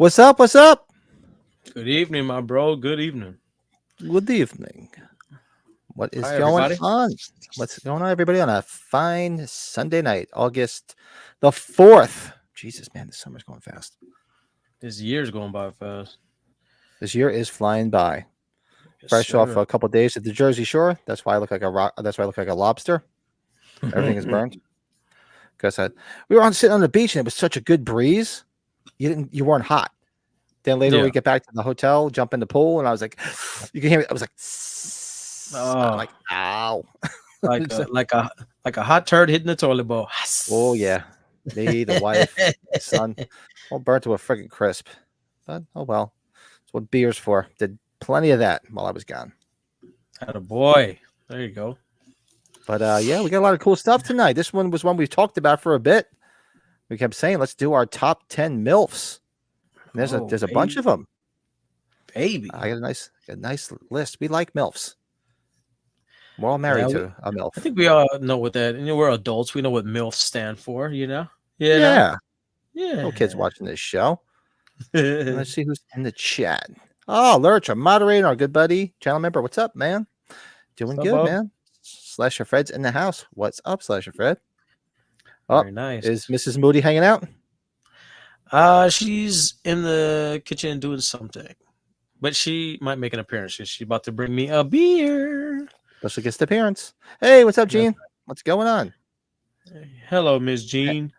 What's up? What's up? Good evening, my bro. Good evening. Good evening. What is Hi, going everybody. on? What's going on, everybody, on a fine Sunday night, August the 4th? Jesus, man, the summer's going fast. This year's going by fast. This year is flying by. Yes, Fresh off sir. a couple days at the Jersey Shore. That's why I look like a rock. That's why I look like a lobster. Everything is burned. Because we were sitting on the beach and it was such a good breeze. You weren't hot. Then later Yeah. we get back to the hotel, jump in the pool, and I was like, you can hear me. I was like, I'm Oh, like, ow. like a like a like a hot turd hitting the toilet bowl. Oh yeah, me, the wife, the son, all burnt to a friggin' crisp. But oh well, that's what beer's for. Did plenty of that while I was gone. Had a boy. There you go. But yeah, we got a lot of cool stuff tonight. This one was one we talked about for a bit. We kept saying, let's do our top 10 MILFs. And there's a bunch of them. Baby. I got a nice list. We like MILFs. We're all married to a MILF. I think we all know what that. We're adults. We know what MILFs stand for. Yeah. Yeah. No kids watching this show. Let's see who's in the chat. Oh, Lurch, our moderator, our good buddy, channel member. What's up, man? Doing What's up, good, bub? man. Slasher Fred's in the house. What's up, Slasher Fred? Oh, Very nice. is Mrs. Moody hanging out? She's in the kitchen doing something, but she might make an appearance. She's about to bring me a beer. Special guest appearance. Hey, what's up, That's Gene? What's going on? Hello, Miss Jean.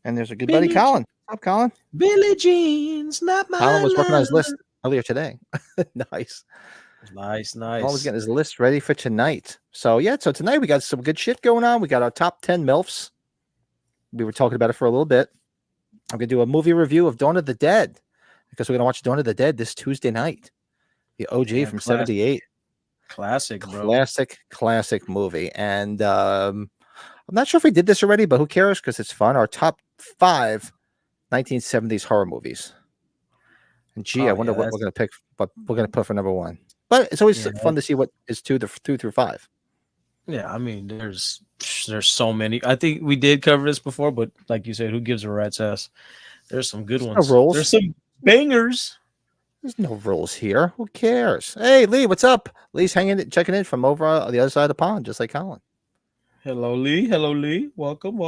And there's a good buddy, Billy Colin. What's up, Colin? Billie Jean's not my Colin was working on his lover. list earlier today. Nice. Nice. Colin was getting his list ready for tonight. So yeah, so tonight we got some good shit going on. We got our top 10 MILFs. We were talking about it for a little bit. I'm gonna do a movie review of Dawn of the Dead because we're gonna watch Dawn of the Dead this Tuesday night. The OG from '78. Classic, bro. Classic movie. And I'm not sure if we did this already, but who cares? Because it's fun. Our top 5 1970s horror movies. And gee, I wonder what we're gonna pick. But we're gonna put for number 1. But it's always fun to see what is 2 through 5. Yeah, I mean, there's so many. I think we did cover this before, but like you said, who gives a rat's ass? There's some good ones. No rules. There's some bangers. There's no rules here. Who cares? Hey, Lee, what's up? Lee's checking in from over on the other side of the pond, just like Colin. Hello, Lee. Hello, Lee. Welcome.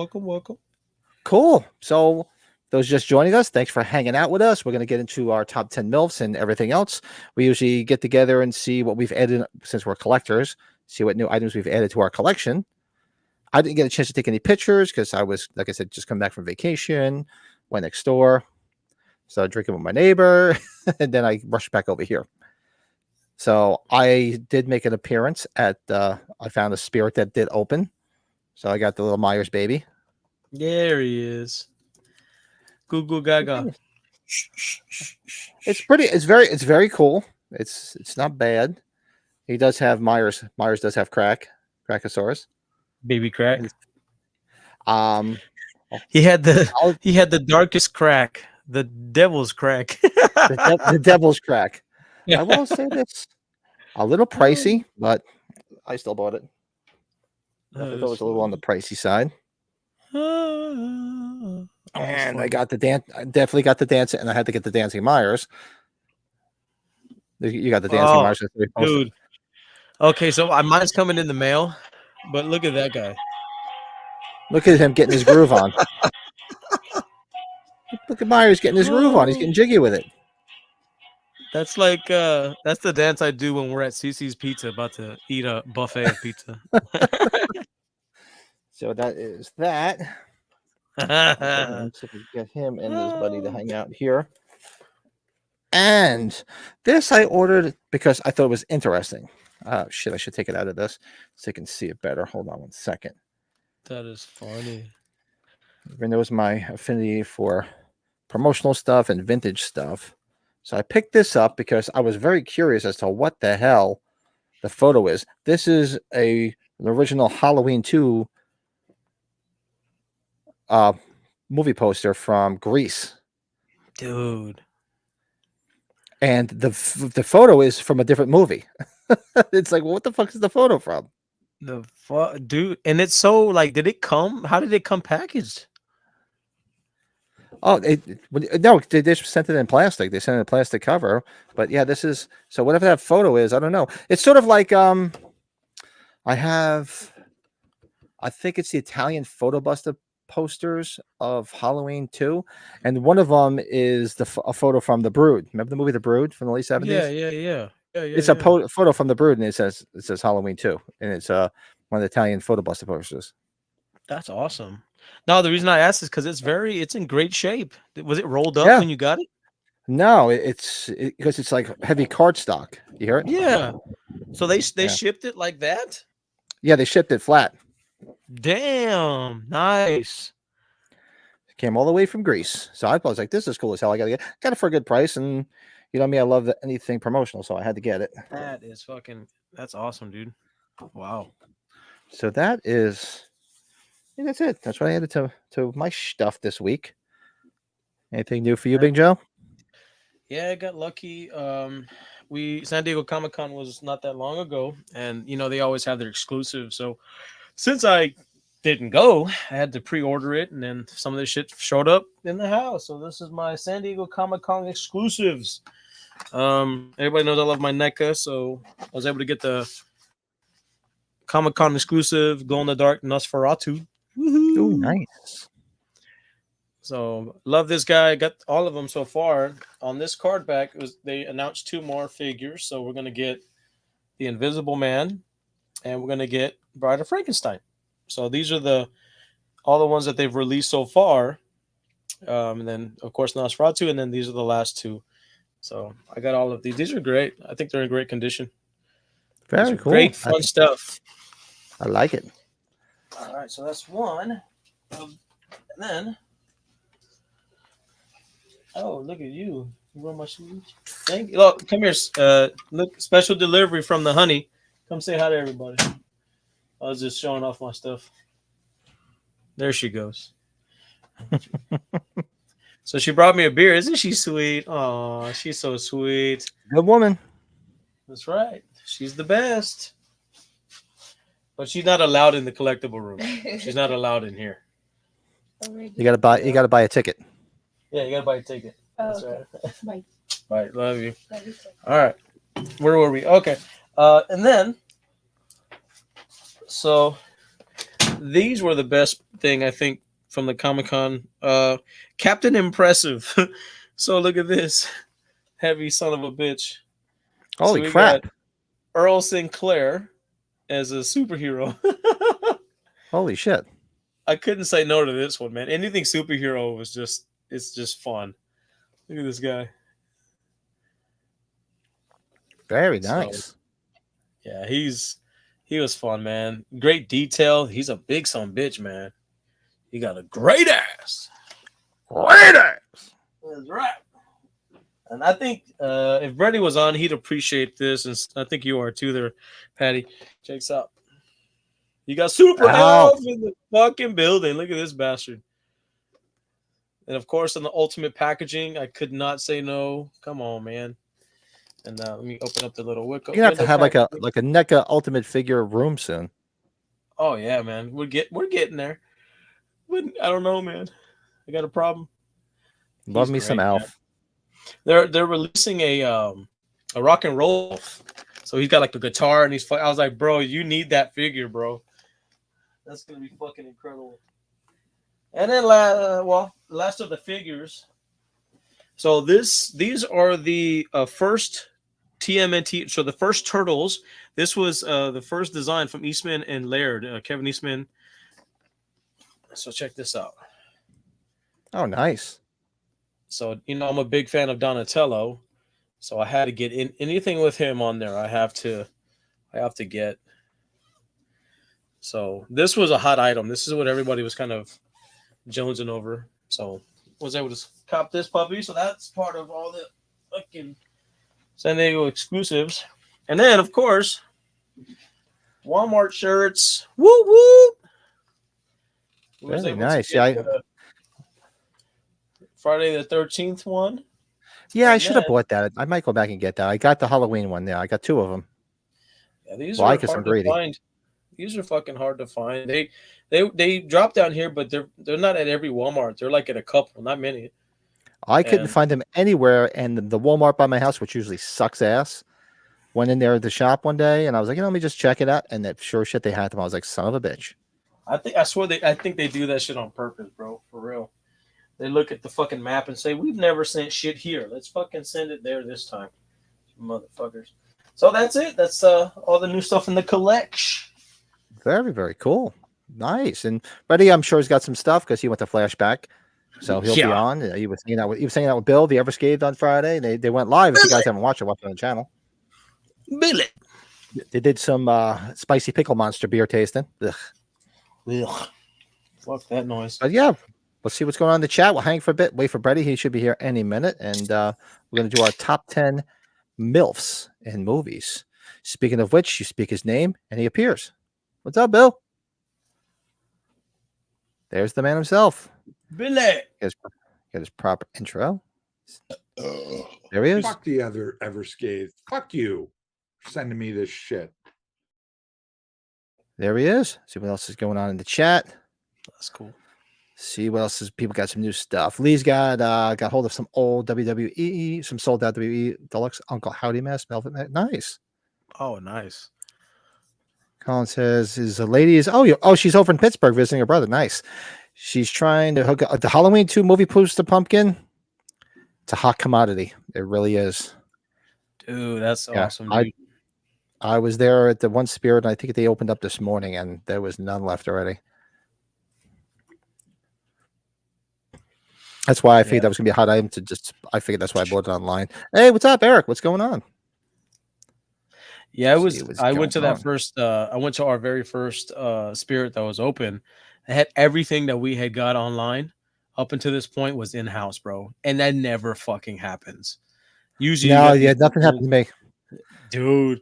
Cool. So those just joining us, thanks for hanging out with us. We're going to get into our top 10 MILFs and everything else. We usually get together and see what we've added, since we're collectors, see what new items we've added to our collection. I didn't get a chance to take any pictures because I was, like I said, just come back from vacation, went next door, started drinking with my neighbor, and then I rushed back over here. So I did make an appearance at, I found a spirit that did open. So I got the little Myers baby. There he is. Goo gaga. It's very cool. It's not bad. He does have Myers. Myers does have Crackosaurus. Baby crack. He had the darkest crack, the devil's crack. the devil's crack. Yeah. I will say this, a little pricey, but I still bought it. I thought it was a little on the pricey side. And I got the dance. I definitely got the dance, and I had to get the Dancing Myers. You got the Dancing Myers, dude. Okay, so mine's coming in the mail, but look at that guy. Look at him getting his groove on. Look at Myers getting his groove on. He's getting jiggy with it. That's like that's the dance I do when we're at CC's Pizza, about to eat a buffet of pizza. So that is that. Let's see if we can get him and his buddy to hang out here. And this I ordered because I thought it was interesting. Oh shit, I should take it out of this so you can see it better. Hold on one second. That is funny. Everyone knows my affinity for promotional stuff and vintage stuff. So I picked this up because I was very curious as to what the hell the photo is. This is an original Halloween 2 movie poster from Greece. Dude. And the photo is from a different movie. It's like, well, what the fuck is the photo from? Dude, and it's so like, did it come? How did it come packaged? Oh, no, they just sent it in plastic. They sent it in a plastic cover. But yeah, this is so whatever that photo is. I don't know. It's sort of like I have. I think it's the Italian photo buster posters of Halloween 2, and one of them is a photo from The Brood. Remember the movie The Brood from the late Yeah, 70s? yeah, yeah, yeah, yeah, It's a yeah. photo from The Brood, and it says Halloween 2, and it's one of the Italian photo buster posters. That's awesome. Now the reason I asked is because it's in great shape. Was it rolled up Yeah, when you got it? no, it's because it's like heavy cardstock. You hear it? Yeah. So they Yeah, shipped it like that? yeah, they shipped it flat. Damn, nice. It came all the way from Greece, so I was like, "This is cool as hell." I got it for a good price, and you know me, I love anything promotional, so I had to get it. That's awesome, dude. Wow. So that's it. That's what I added to my stuff this week. Anything new for you, Big Joe? Yeah, I got lucky. We San Diego Comic Con was not that long ago, and they always have their exclusive. So since I didn't go, I had to pre-order it, and then some of this shit showed up in the house. So this is my San Diego Comic Con exclusives. Everybody knows I love my NECA, so I was able to get the Comic Con exclusive Glow in the Dark Nosferatu. Oh, Woohoo! nice. So love this guy. Got all of them so far. On this card back, they announced 2 more figures. So we're gonna get the Invisible Man, and we're gonna get Bride of Frankenstein. So these are all the ones that they've released so far. And then of course Nosferatu, and then these are the last 2. So I got all of these. These are great. I think they're in great condition. Very cool. Great fun stuff. I like it. All right, so that's one. And then, oh, look at you. You wear my shoes. Thank you. Look, come here. Look, special delivery from the honey. Come say hi to everybody. I was just showing off my stuff. There she goes. So she brought me a beer. Isn't she sweet? Oh, she's so sweet. Good woman. That's right. She's the best. But she's not allowed in the collectible room. She's not allowed in here. You gotta buy a ticket. Yeah, you gotta buy a ticket. That's okay. right. Bye. Right, love you. Love you too. All right. Where were we? Okay. And then, so these were the best thing, I think, from the Comic-Con. Captain Impressive. So look at this. Heavy son of a bitch. Holy So crap. Earl Sinclair as a superhero. Holy shit. I couldn't say no to this one, man. Anything superhero it's just fun. Look at this guy. Very nice. So, yeah, he was fun, man. Great detail. He's a big son bitch, man. He got a great ass. Great ass. That's right. And I think if Brady was on, he'd appreciate this, and I think you are too, there, Patty. Checks out. You got Super Elf in the fucking building. Look at this bastard. And of course, on the ultimate packaging, I could not say no. Come on, man. And let me open up the little wick. You're gonna have to have like a NECA Ultimate Figure room soon. Oh yeah, man. We're getting there. But I don't know, man. I got a problem. Love me some Alf. Man. They're releasing a rock and roll. So he's got like a guitar, and I was like, bro, you need that figure, bro. That's gonna be fucking incredible. And then last of the figures. So these are the first TMNT. So the first Turtles. This was the first design from Eastman and Laird, Kevin Eastman. So check this out. Oh, nice. So I'm a big fan of Donatello, so I had to get in anything with him on there. I have to get. So this was a hot item. This is what everybody was kind of jonesing over. So was able to cop this puppy. So that's part of all the fucking San Diego exclusives. And then of course, Walmart shirts. Woo woo. Very nice. Yeah. Friday the 13th one. Yeah, I should have bought that. I might go back and get that. I got the Halloween one there. I got 2 of them. Yeah, these Why? are Because I'm hard to greedy. find. These are fucking hard to find. They drop down here, but they're not at every Walmart. They're like at a couple, not many. I couldn't And find them anywhere, and the Walmart by my house, which usually sucks ass, went in there at the shop one day, and I was like, let me just check it out, and that sure shit they had them. I was like, son of a bitch. I think they do that shit on purpose, bro. For real. They look at the fucking map and say, "We've never sent shit here. Let's fucking send it there this time, motherfuckers." So that's it. That's all the new stuff in the collection. Very, very cool. Nice. And Freddie, I'm sure he's got some stuff because he went to Flashback. So he'll be on. He was hanging out with Bill, the Everscathed on Friday. They went live. If you guys haven't watched it, watch it on the channel. Billy. They did some spicy pickle monster beer tasting. Ugh. Ugh. Fuck that noise. But yeah, let's see what's going on in the chat. We'll hang for a bit, wait for Brady. He should be here any minute. And we're going to do our top 10 MILFs in movies. Speaking of which, you speak his name and he appears. What's up, Bill? There's the man himself. Billy. Get his proper intro. There he is. Fuck the other Everscathed. Fuck you. Sending me this shit. There he is. See what else is going on in the chat. That's cool. See what else is. People got some new stuff. Lee's got hold of some old WWE, some sold out WWE Deluxe Uncle Howdy mask. Velvet mask. Nice. Oh, nice. Colin says, "Is a lady is she's over in Pittsburgh visiting her brother. Nice. She's trying to hook up the Halloween 2 movie poster pumpkin. It's a hot commodity. It really is. Dude, that's awesome. Dude. I was there at the One Spirit, and I think they opened up this morning, and there was none left already. That's why I figured that was gonna be a hot item I figured that's why I bought it online. Hey, what's up, Eric? What's going on? Yeah, I went to that first I went to our very first Spirit that was open. It had everything that we had got online up until this point was in-house, bro. And that never fucking happens. Usually nothing happened to me. Dude,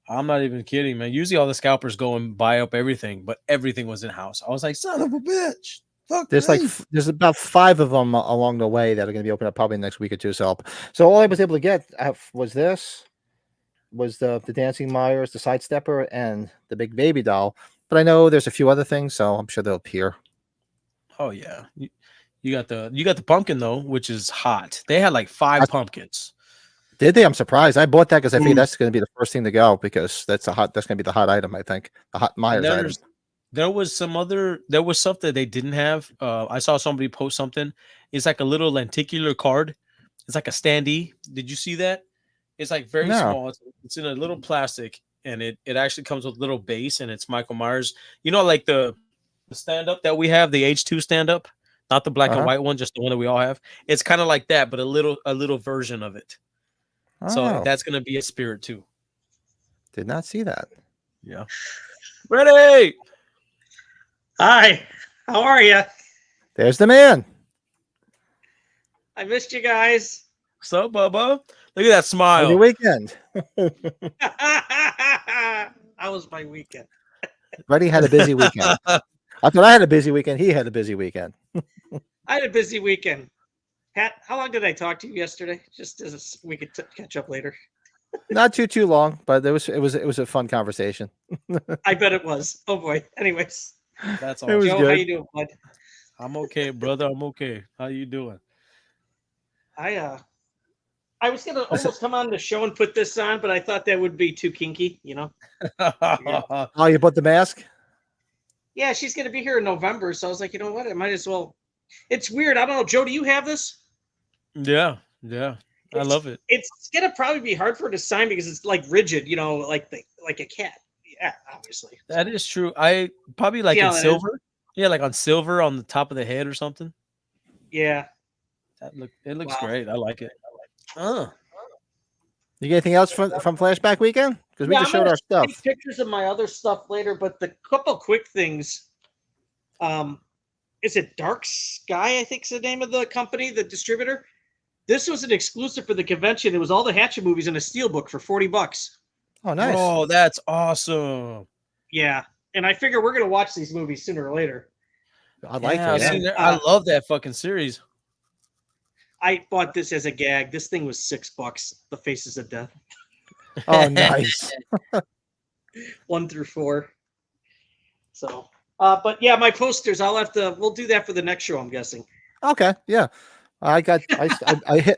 I'm not even kidding, man. Usually all the scalpers go and buy up everything, but everything was in-house. I was like, son of a bitch. Fuck there's about 5 of them along the way that are going to be open up probably next week or two. So all I was able to get was the Dancing Myers, the Side Stepper, and the big baby doll. But I know there's a few other things, so I'm sure they'll appear. Oh yeah, you got the pumpkin though, which is hot. They had like 5 pumpkins. Did they? I'm surprised. I bought that because I figured that's going to be the first thing to go because that's going to be the hot item. I think the hot Myers item. There was something they didn't have. I saw somebody post something. It's like a little lenticular card. It's like a standee. Did you see that? It's like very small. It's in a little plastic, and it actually comes with a little base, and it's Michael Myers. You know, like the stand-up that we have, the H2 stand-up, not the black and white one, just the one that we all have. It's kind of like that, but a little version of it. Oh. So that's gonna be a Spirit too. Did not see that. Yeah. Ready? Hi. How are you? There's the man. I missed you guys. What's up, Bubba? Look at that smile. Every weekend. How was my weekend? Buddy had a busy weekend. I thought I had a busy weekend. He had a busy weekend. I had a busy weekend. Pat, how long did I talk to you yesterday? Just as we could catch up later. Not too long, but it was a fun conversation. I bet it was. Oh boy. Anyways, that's all. Joe, good. how you doing, bud? I'm okay, brother. I'm okay. How you doing? I was gonna almost come on the show and put this on, but I thought that would be too kinky, you know. Oh, you bought the mask? Yeah, she's gonna be here in November, so I was like, you know what? I might as well. It's weird. I don't know, Joe. Do you have this? Yeah. I love it. It's gonna probably be hard for her to sign because it's like rigid, you know, like a cat. Yeah, obviously. That is true. I probably like in silver. Yeah, like on silver on the top of the head or something. Yeah. It looks great. I like it. You get anything else from Flashback Weekend? Because we just showed our stuff. Take pictures of my other stuff later, but the couple quick things. Is it Dark Sky? I think is the name of the company, the distributor. This was an exclusive for the convention. It was all the Hatchet movies in a steelbook for $40. Oh, nice! Oh, that's awesome. Yeah, and I figure we're gonna watch these movies sooner or later. I like it. I love that fucking series. I bought this as a gag. This thing was $6. The Faces of Death. Oh, nice. 1 through 4. So, but yeah, my posters. We'll do that for the next show. I'm guessing. Okay, yeah. I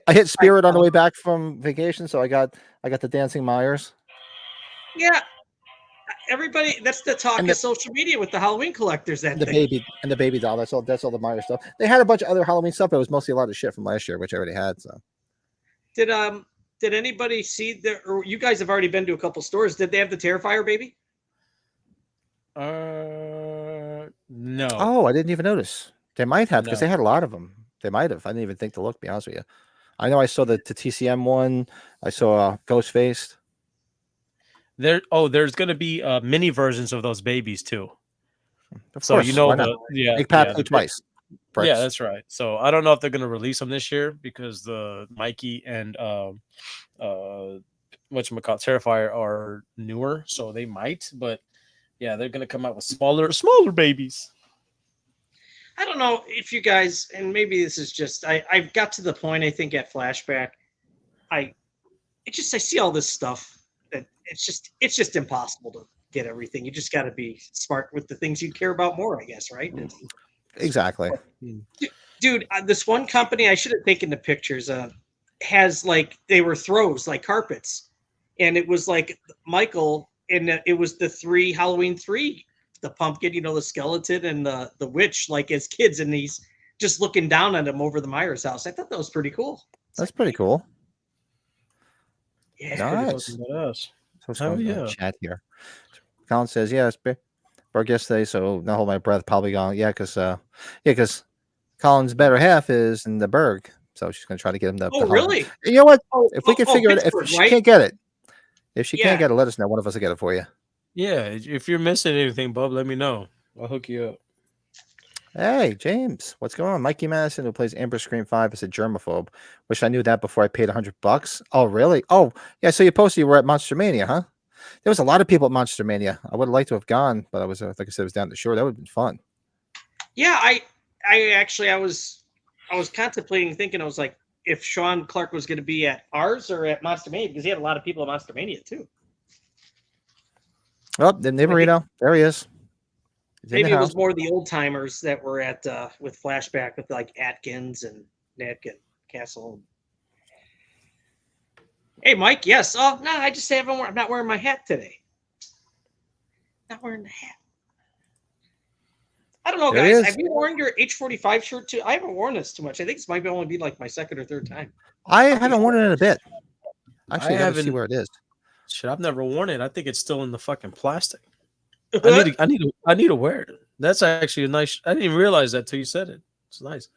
hit Spirit on the way back from vacation, so I got the Dancing Myers. Yeah, everybody. That's the talk And of social media with the Halloween collectors. That the thing. baby doll. That's all the Myers stuff. They had a bunch of other Halloween stuff, but it was mostly a lot of shit from last year, which I already had. So Did anybody see the? Or you guys have already been to a couple stores. Did they have the Terrifier baby? No. Oh, I didn't even notice. They might have because No. they had a lot of them. They might have. I didn't even think to look. To be honest with you, I know I saw the TCM one. I saw Ghostface. There's gonna be mini versions of those babies too. Of So course, you know why not? Make Pat play the twice. Yeah, that's right. So I don't know if they're gonna release them this year because the Mikey and whatchamacallit, Terrifier are newer, so they might, but yeah, they're gonna come out with smaller babies. I don't know if you guys, and maybe this is just I've got to the point I think at Flashback, I see all this stuff that it's just impossible to get everything. You just got to be smart with the things you care about more, I guess, right? Exactly. Dude, this one company I should have taken the pictures. Has like they were throws like carpets, and it was like Michael, and it was the Halloween 3. The pumpkin, the skeleton and the witch, like as kids, and he's just looking down on him over the Myers house. I thought that was pretty cool. That's pretty cool. Yeah, Nice. So Oh, yeah. Chat here. Colin says, "Yeah, it's Berg yesterday, so not hold my breath. Probably gone. Yeah, because Colin's better half is in the Berg, so she's gonna try to get him to. Oh, really? You know what? Oh, If we can figure it, if Pittsburgh, she right? can't get it, Yeah. let us know. One of us will get it for you. Yeah, if you're missing anything, Bub, let me know. I'll hook you up. Hey, James, what's going on? Mikey Madison, who plays Amber Scream 5, is a germaphobe. Wish I knew that before I paid $100. Oh, really? Oh, yeah. So you posted you were at Monster Mania, huh? There was a lot of people at Monster Mania. I would have liked to have gone, but I was, like I said, it was down the shore. That would have been fun. Yeah, I was contemplating, thinking, I was like, if Sean Clark was going to be at ours or at Monster Mania, because he had a lot of people at Monster Mania too. Oh, the Niverito. There he is. Maybe it was more the old timers that were at with Flashback with like Atkins and Nick and Castle. Hey, Mike. Yes. Oh no, I just haven't. I'm not wearing my hat today. Not wearing the hat. I don't know, guys. Have you worn your H45 shirt too? I haven't worn this too much. I think this might only be like my second or third time. I haven't worn it in a bit. Actually, I haven't see where it is. Shit, I've never worn it. I think it's still in the fucking plastic. I need to wear it. That's actually a nice. I didn't even realize that till you said it. It's nice.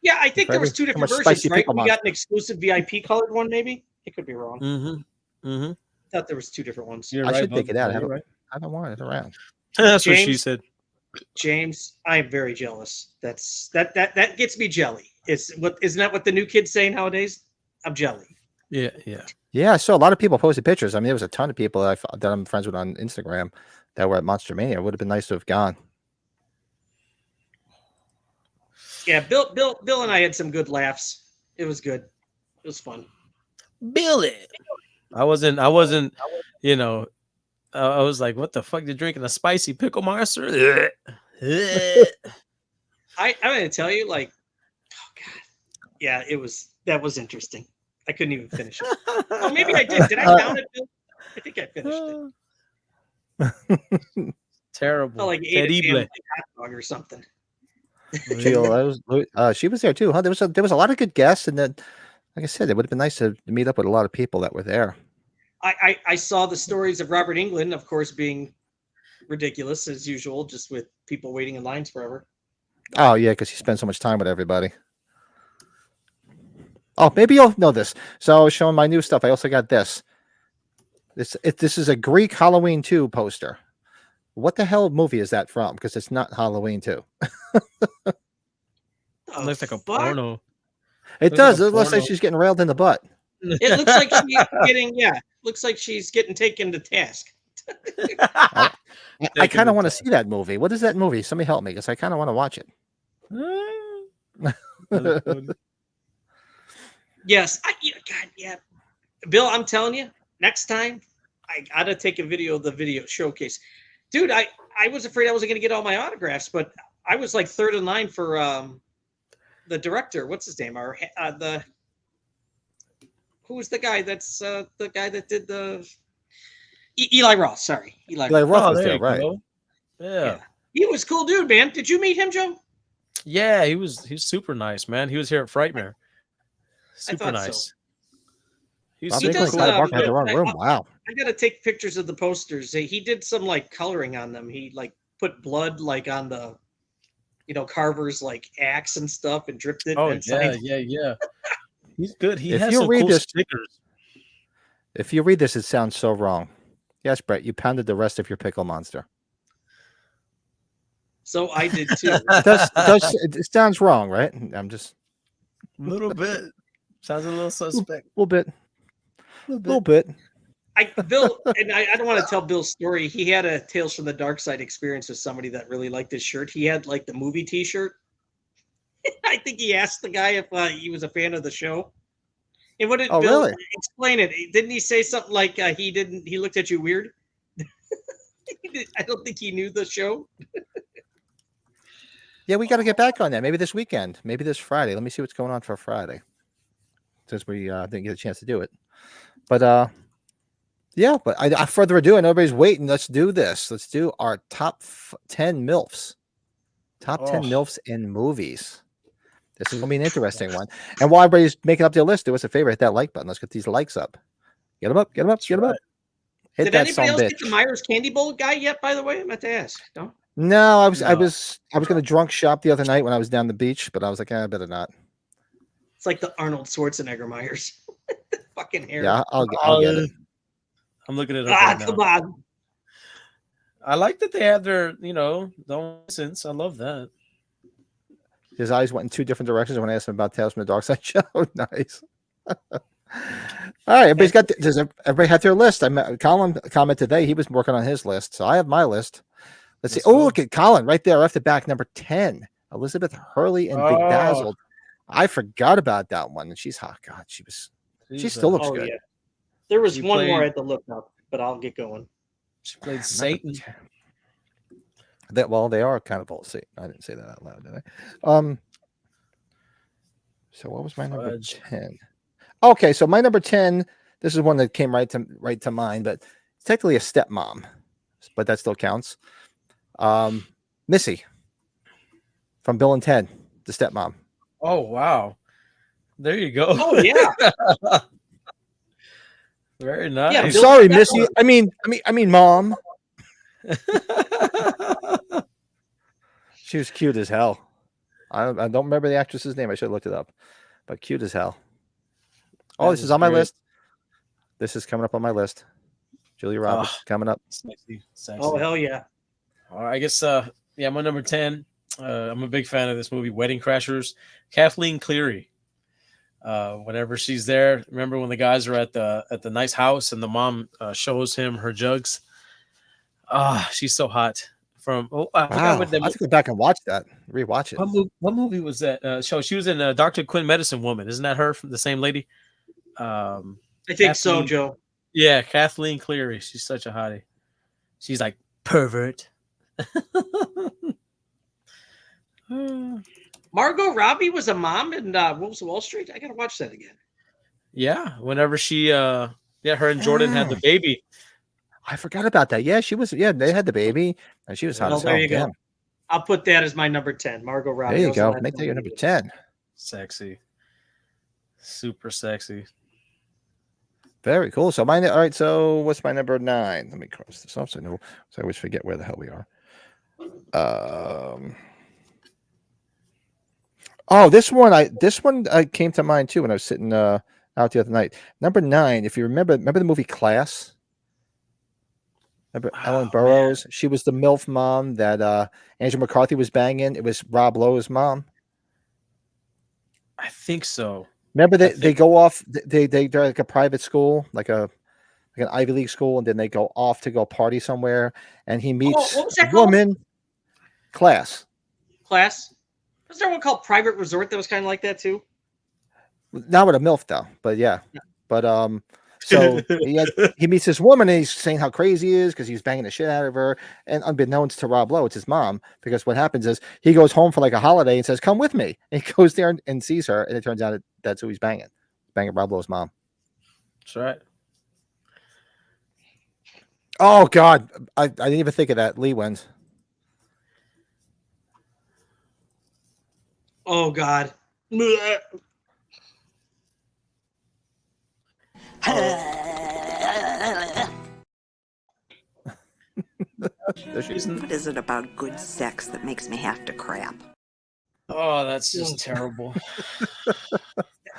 Yeah, I think there was 2 different versions, right? We got an exclusive VIP colored one, maybe. It could be wrong. I thought there was 2 different ones. I should take it out. I don't want it around. That's James, what she said. James, I'm very jealous. That gets me jelly. Isn't that what the new kids say nowadays? I'm jelly. Yeah. Yeah, I saw a lot of people posted pictures. I mean, there was a ton of people that I'm friends with on Instagram that were at Monster Mania. It would have been nice to have gone. Yeah, Bill and I had some good laughs. It was good. It was fun. Billy. I wasn't, I was like, what the fuck? You're drinking a spicy pickle monster? I'm gonna tell you, like, oh god. Yeah, that was interesting. I couldn't even finish it. Oh, maybe I did. Did I down it, Bill? I think I finished it. Terrible. Oh, like ate a hot dog or something. She was there too, huh? There was a lot of good guests, and then, like I said, it would have been nice to meet up with a lot of people that were there. I saw the stories of Robert Englund, of course, being ridiculous as usual, just with people waiting in lines forever. Oh yeah, because he spent so much time with everybody. Oh, maybe you'll know this. So I was showing my new stuff. I also got this. This is a Greek Halloween 2 poster. What the hell movie is that from? Because it's not Halloween 2. It looks like a porno. It does. It looks like she's getting railed in the butt. It looks like she's getting, looks like she's getting taken to task. I kind of want to see that movie. What is that movie? Somebody help me, because I kind of want to watch it. Yes. God, yeah. Bill, I'm telling you, next time I gotta take a video of the video showcase. Dude, I I was afraid I wasn't going to get all my autographs, but I was like third in line for the director. What's his name? Who was the guy that's the guy that did the Eli Roth? Sorry, Eli Eli Roth. Roth Oh, was there there, you right? go. Yeah. He was cool dude, man. Did you meet him, Joe? Yeah, he's super nice, man. He was here at Frightmare. I Super thought nice. so. He's Bob He super Nickel and does, cool. Clyde Barker had their own I- room. Wow. I gotta take pictures of the posters. He did some like coloring on them. He like put blood like on the, Carver's like axe and stuff and dripped it. Oh and yeah, signed- yeah. He's good. He If has you some read cool this- stickers. If you read this, it sounds so wrong. Yes, Brett, you pounded the rest of your pickle monster. So I did too. It sounds wrong, right? I'm just A little bit. Sounds a little a suspect. little bit. A little bit. Bill, and I don't want to tell Bill's story. He had a Tales from the Dark Side experience with somebody that really liked his shirt. He had like the movie T-shirt. I think he asked the guy if he was a fan of the show. And what did Oh, Bill really? explain it? Didn't he say something like he looked at you weird? I don't think he knew the show. Yeah, we got to get back on that. Maybe this weekend. Maybe this Friday. Let me see what's going on for Friday, since we didn't get a chance to do it. But yeah. But I further ado, and everybody's waiting. Let's do this. Let's do our top 10 MILFs. Top 10 MILFs in movies. This is gonna be an interesting one. And while everybody's making up their list, do us a favor, hit that like button. Let's get these likes up. Get them up. Get them up. Get them up. Hit Did that anybody else son get bitch. the Myers Candy Bowl guy yet? By the way, I meant to ask. No. No, I was No. going to drunk shop the other night when I was down the beach, but I was like, I better not. It's like the Arnold Schwarzenegger Myers. Fucking hair. Yeah, I'll get it. I'm looking it up right now. Come on. I like that they have their, the sense. I love that. His eyes went in two different directions when I asked him about Tales from the Dark Side show. Nice. All right, everybody's got. Does everybody have their list? Colin commented today he was working on his list, so I have my list. Let's see. Let's Oh, go. look at Colin right there off the back, number 10, Elizabeth Hurley and Big Oh. Dazzled. I forgot about that one, and she's hot. God, she still looks Oh good. yeah. There was She one more played- I had to look up, but I'll get going. She played Number Satan. 10. They are kind of all Satan. I didn't say that out loud, did I? So what was my number Fudge. 10? Okay, so my number 10. This is one that came right to mind, but it's technically a stepmom, but that still counts. Missy from Bill and Ted, the stepmom. Oh wow. There you go. Oh yeah. Very I'm nice. Bill- sorry, Missy. I mean, mom. She was cute as hell. I don't remember the actress's name. I should have looked it up, but cute as hell. Oh, That this is is on my great. list. This is coming up on my list. Julia Roberts coming up. Sexy. Oh hell yeah. All right, I guess yeah, my number 10. I'm a big fan of this movie, Wedding Crashers. Kathleen Cleary. Whenever she's there, remember when the guys are at the nice house and the mom shows him her jugs? She's so hot. I forgot Wow, what I have to go back and watch that. Rewatch it. what movie was that? Show she was in Dr. Quinn Medicine Woman. Isn't that her from the same lady? I think so, Kathleen- Joe. Yeah, Kathleen Cleary. She's such a hottie. She's like pervert. Margot Robbie was a mom in Wolves of Wall Street. I gotta watch that again. Yeah, whenever she her and Jordan had the baby. I forgot about that. Yeah, she was. Yeah, they had the baby, and she was hot Well, as hell. there you go. Damn. I'll put that as my number 10. Margot Robbie. There you That was the go. last Make one that your I number did. 10. Sexy. Super sexy. Very cool. So mine. All right. So what's my number 9? Let me cross this off so I always forget where the hell we are. Oh, this one came to mind too when I was sitting out the other night. Number 9. If you remember the movie Class. Remember Ellen Burroughs? She was the MILF mom that Andrew McCarthy was banging. It was Rob Lowe's mom. I think so. Remember they go off. They're like a private school, like an Ivy League school, and then they go off to go party somewhere. And he meets what was a that called? woman. Class. Class. Was there one called Private Resort that was kind of like that too? Not with a MILF though, but yeah. But So he meets this woman and he's saying how crazy he is because he's banging the shit out of her. And unbeknownst to Rob Lowe, it's his mom. Because what happens is he goes home for like a holiday and says, "Come with me." And he goes there and sees her, and it turns out that's who he's banging. Banging Rob Lowe's mom. That's right. Oh God, I didn't even think of that. Lee wins. Oh God. What is it about good sex that makes me have to crap? Oh, that's just terrible.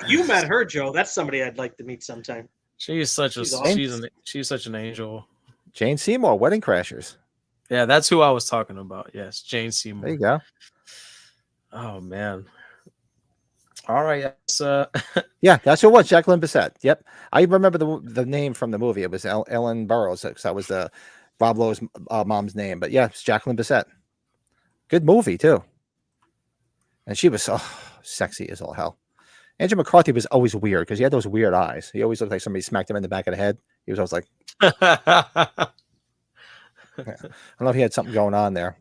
You met her, Joe. That's somebody I'd like to meet sometime. She's such a She's she's such an angel. Jane Seymour, Wedding Crashers. Yeah, that's who I was talking about. Yes, Jane Seymour. There you go. Oh man. All right. Yeah, that's who it was. Jacqueline Bisset. Yep, I remember the name from the movie. It was Ellen Burroughs. That was the Rob Lowe's mom's name. But yeah, it's Jacqueline Bisset. Good movie too. And she was so sexy as all hell. Andrew McCarthy was always weird because he had those weird eyes. He always looked like somebody smacked him in the back of the head. He was always like, I don't know if he had something going on there.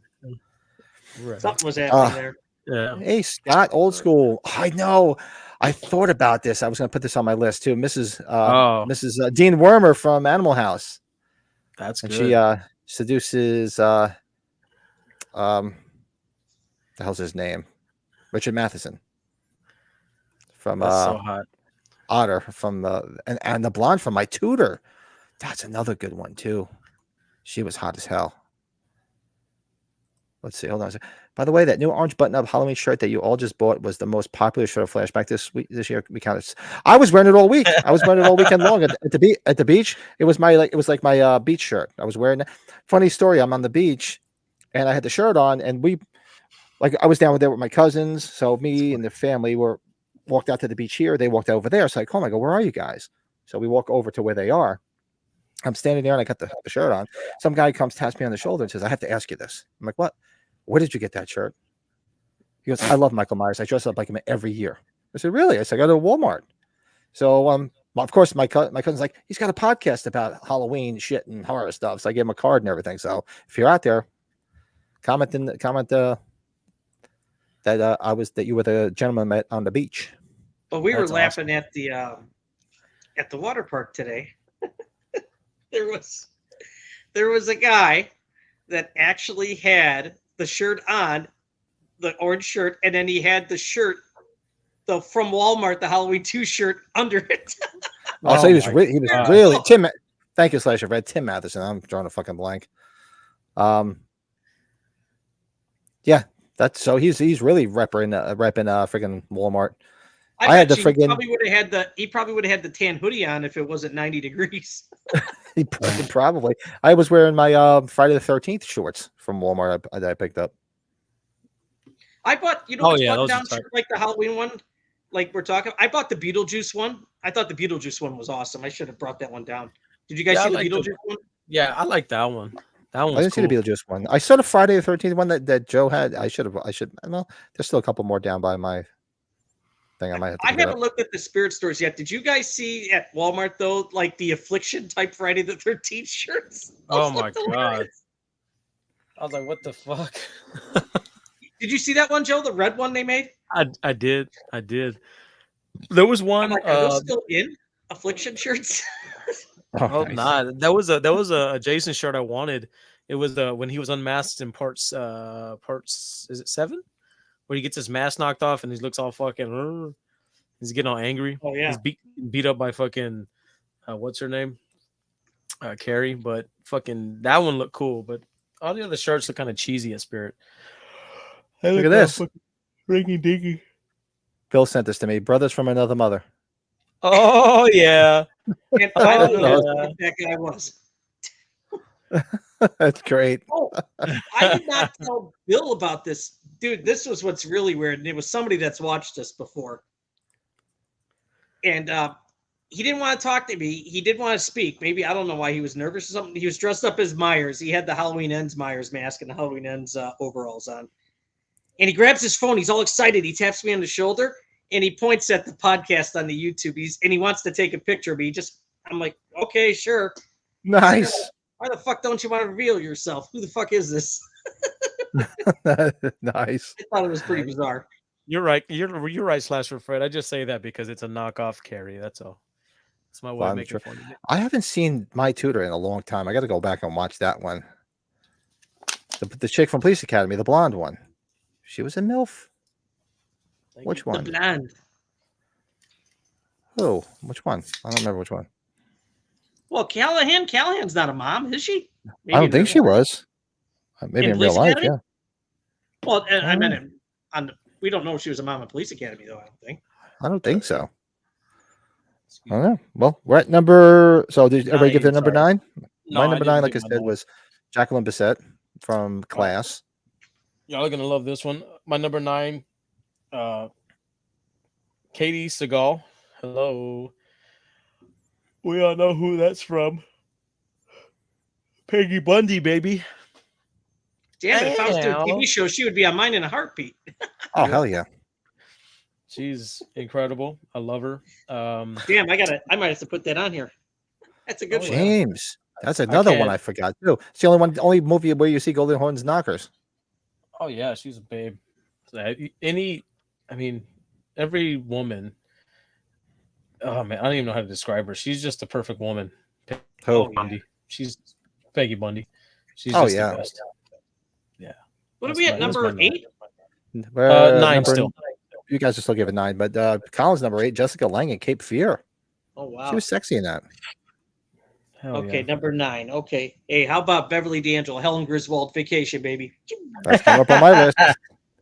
Right. Something was happening there. Yeah. Hey, Scott, old school. I know. I thought about this. I was going to put this on my list too. Mrs. Dean Wormer from Animal House. That's and good. she seduces the hell's his name? Richard Matheson from That's so hot. Otter from and the blonde from My Tutor. That's another good one too. She was hot as hell. Let's see. Hold on a second. By the way, that new orange button-up Halloween shirt that you all just bought was the most popular shirt of Flashback this year. We counted. I was wearing it all week. I was wearing it all weekend long at the beach. It was like my beach shirt. I was wearing it. Funny story. I'm on the beach, and I had the shirt on, and I was down there with my cousins. So me and the family walked out to the beach here. They walked over there. So I call them. I go, "Where are you guys?" So we walk over to where they are. I'm standing there, and I got the shirt on. Some guy comes, taps me on the shoulder, and says, "I have to ask you this." I'm like, "What? Where did you get that shirt?" He goes, "I love Michael Myers. I dress up like him every year." I said, "Really?" I said, "I go to Walmart." So, well, of course, my cousin's like, "He's got a podcast about Halloween shit and horror stuff." So I gave him a card and everything. So if you're out there, comment that you were the gentleman met on the beach. Well, we were That's laughing at the water park today. There was a guy that actually had the shirt on, the orange shirt, and then he had the shirt, from Walmart, the Halloween 2 shirt under it. So he was really Tim. Thank you, Slasher Red. Tim Matheson. I'm drawing a fucking blank. Yeah, that's so he's really repping friggin' Walmart. I had the friggin' he probably would have had the tan hoodie on if it wasn't 90 degrees. He probably. I was wearing my Friday the 13th shorts from Walmart that I picked up. I bought, button-down shirt, like the Halloween one, like we're talking. I bought the Beetlejuice one. I thought the Beetlejuice one was awesome. I should have brought that one down. Did you guys see the Beetlejuice one? Yeah, I like that one. That one. I didn't see the Beetlejuice one. I saw the Friday the 13th one that Joe had. I should. Well, there's still a couple more down by my thing. I might have to. I haven't looked at the spirit stores yet. Did you guys see at Walmart though, like the Affliction type Friday the 13th shirts? Oh my god! I was like, what the fuck? Did you see that one, Joe? The red one they made? I did. There was one. Are those still in Affliction shirts? Oh, nice. Nah. That was a Jason shirt I wanted. It was when he was unmasked in parts. Is it 7? Where he gets his mask knocked off and he looks all fucking. He's getting all angry. Oh yeah. He's beat up by fucking. What's her name? Carrie. But fucking that one looked cool. But all the other shirts look kind of cheesy at Spirit. Hey, look at this. Ringy dingy. Bill sent this to me. Brothers from Another Mother. Oh yeah. And I don't know what that guy was. That's great. Oh, I did not tell Bill about this. Dude, this was what's really weird. And it was somebody that's watched us before. And he didn't want to talk to me. He did want to speak. Maybe, I don't know why he was nervous or something. He was dressed up as Myers. He had the Halloween Ends Myers mask and the Halloween Ends overalls on. And he grabs his phone. He's all excited. He taps me on the shoulder and he points at the podcast on the YouTube. He wants to take a picture of me. I'm like, okay, sure. Nice. Why the fuck don't you want to reveal yourself? Who the fuck is this? Nice. I thought it was pretty bizarre. You're right. You're right, Slasher Fred. I just say that because it's a knockoff carry. That's all. That's my way of I'm making sure. fun of it. I haven't seen My Tutor in a long time. I got to go back and watch that one. The chick from Police Academy, the blonde one. She was a MILF. Thank Which you. The one? blonde. Oh, which one? I don't remember which one. Well, Callahan's not a mom, is she? Maybe I don't think she was. Maybe In in real Police life, Academy? yeah. Well, and I Oh. meant we don't know if she was a mom in Police Academy, though, I don't think. I don't think so. I don't know. Well, we're at number. So did everybody give their number sorry. 9? No, My I number didn't 9, like I give my said, nine. was Jacqueline Bisset from Class. Y'all are gonna love this one. My number 9, Katie Seagal. Hello. We all know who that's from. Peggy Bundy, baby. Damn it, if I was doing a Ow. TV show, she would be on mine in a heartbeat. Oh, hell yeah. She's incredible. I love her. Damn, I might have to put that on here. That's a good Oh, one. yeah. James. That's another one can't- I forgot, too. It's the only movie where you see Golden Horns knockers. Oh yeah, she's a babe. Every woman. Oh man, I don't even know how to describe her. She's just the perfect woman. Oh, Bundy. She's Peggy Bundy. She's Oh, just yeah. the best. Yeah. What are That's we at, my- that's number my nine. 8? We're 9 number- still. You guys are still giving 9, but Colin's number 8, Jessica Lange in Cape Fear. Oh, wow. She was sexy in that. Hell Okay, yeah. number 9. Okay. Hey, how about Beverly D'Angelo, Helen Griswold, Vacation, baby? That's coming up on my list.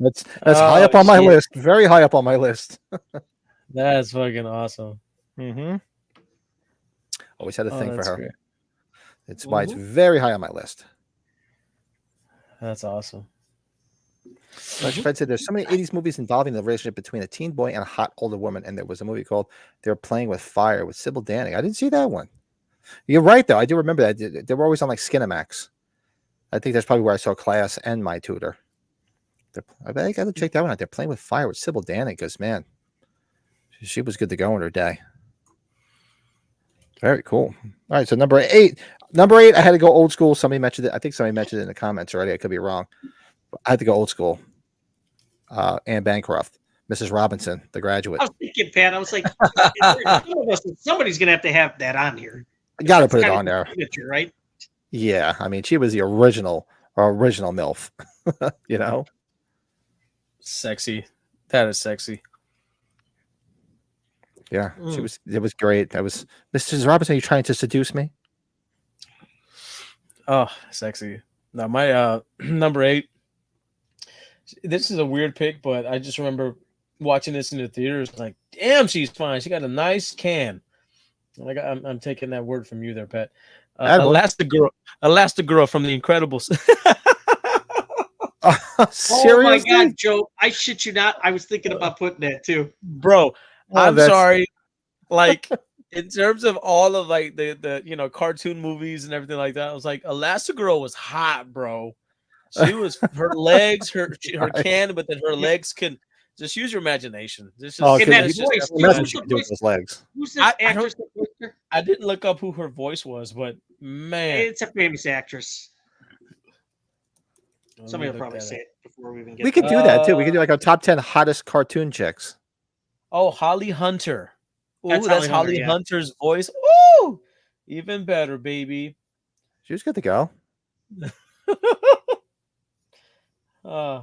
That's high Oh, up on my shit. list. Very high up on my list. That's fucking awesome. Mm-hmm. Always had a Oh, thing for that's her. great. It's why it's very high on my list. That's awesome. Like Fred said, there's so many 80s movies involving the relationship between a teen boy and a hot older woman. And there was a movie called They Were Playing with Fire with Sybil Danning. I didn't see that one. You're right, though. I do remember that. They were always on like Skinamax. I think that's probably where I saw Class and My Tutor. I bet I got to check that one out. They're Playing with Fire with Sybil Danning because, man, she was good to go in her day. Very cool. All right, so number 8. Number 8, I had to go old school. Somebody mentioned it. I think somebody mentioned it in the comments already. I could be wrong. I had to go old school. Anne Bancroft, Mrs. Robinson, The Graduate. I was thinking, Pat, I was like, somebody's going to have that on here. Got to That's put it kind of on the there. signature, right? Yeah, I mean, she was the original MILF. You know, Sexy. That is sexy. yeah, she was. It was great. That was Mrs. Robinson. Are you trying to seduce me? Oh, sexy. Now my number 8. This is a weird pick, but I just remember watching this in the theaters. Like, damn, she's fine. She got a nice can. Like, I'm taking that word from you there, Pat. Elastigirl from The Incredibles. Seriously? Oh my God, Joe! I shit you not. I was thinking about putting that too, Bro, I'm that's- sorry. Like, in terms of all of like the cartoon movies and everything like that, I was like, Elastigirl was hot, bro. She was her legs, her can, but then her legs can just use your imagination. This is Oh, In that you that's just voice, how imagine bad what she- she could do with those legs. Who's this I actress? that plays her? I didn't look up who her voice was, but man, It's a famous actress. let me Somebody will look probably that say up. it before we even get. We could there. do that too. We could do like our top 10 hottest cartoon chicks. Oh, Holly Hunter. Ooh, That's that's Holly Holly Hunter, yeah. Hunter's voice. Ooh, even better, baby. She was good to go. Yeah,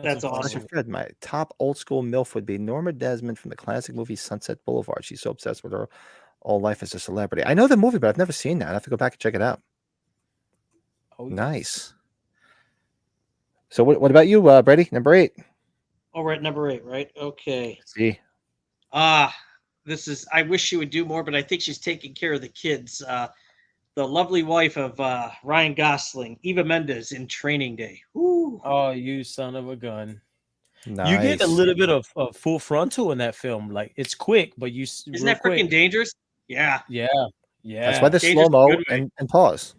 That's a fun awesome. one. Fred, my top old school MILF would be Norma Desmond from the classic movie Sunset Boulevard. She's so obsessed with her all life as a celebrity. I know the movie, but I've never seen that. I have to go back and check it out. Oh, Nice. So what about you, Brady? Number 8. Oh, we're at number 8, right? Okay. See, This is. I wish she would do more, but I think she's taking care of the kids. The lovely wife of Ryan Gosling, Eva Mendes, in Training Day. Woo. Oh, you son of a gun. nice. You get a little bit of full frontal in that film. Like, it's quick, but Isn't real that quick. freaking dangerous? Yeah. Yeah. Yeah. That's why the Dangerous slow mo in a good way. and pause.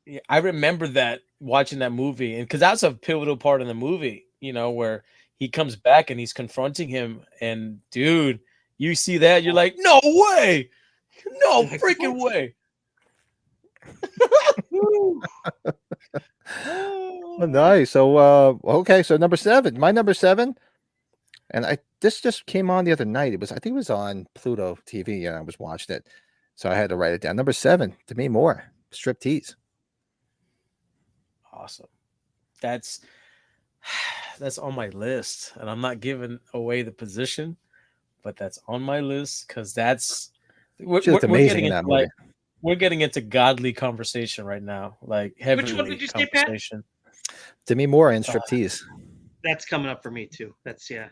Yeah, I remember that watching that movie, and because that's a pivotal part in the movie, where he comes back and he's confronting him, and dude, you see that, you're like, no way. No Like, freaking what? way. Oh, nice. So okay, so number 7. My number 7, and this just came on the other night. I think it was on Pluto TV, and I was watching it. So I had to write it down. Number 7, Demi Moore, striptease. Awesome. That's on my list, and I'm not giving away the position, but that's on my list because that's we're, She looked we're amazing getting in into that movie. we're getting into godly conversation right now, like Which one heavenly did you say, Pat? conversation. Demi Moore and striptease. That's coming up for me too. That's good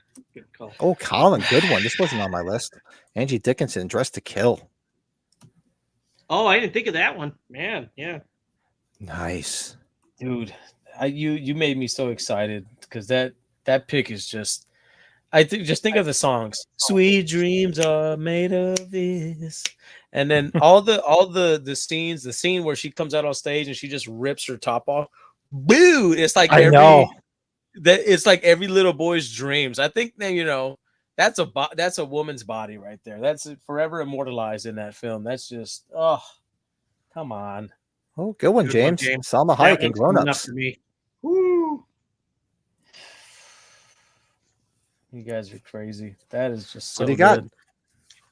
call. Oh, Colin, good one. This wasn't on my list. Angie Dickinson, Dressed to Kill. Oh, I didn't think of that one. Man, yeah. Nice. Dude, you made me so excited because that pick is just. I think just think of the songs. Sweet dreams are made of this, and then all the scenes. The scene where she comes out on stage and she just rips her top off. Boo! It's like I know. it's like every little boy's dreams. I think that that's a woman's body right there. That's forever immortalized in that film. That's just come on. Oh, good one, Good one, James. James. Salma That Hayek and one's coming up Grown-Ups. for me. Woo! You guys are crazy. That is just so What do you got? good.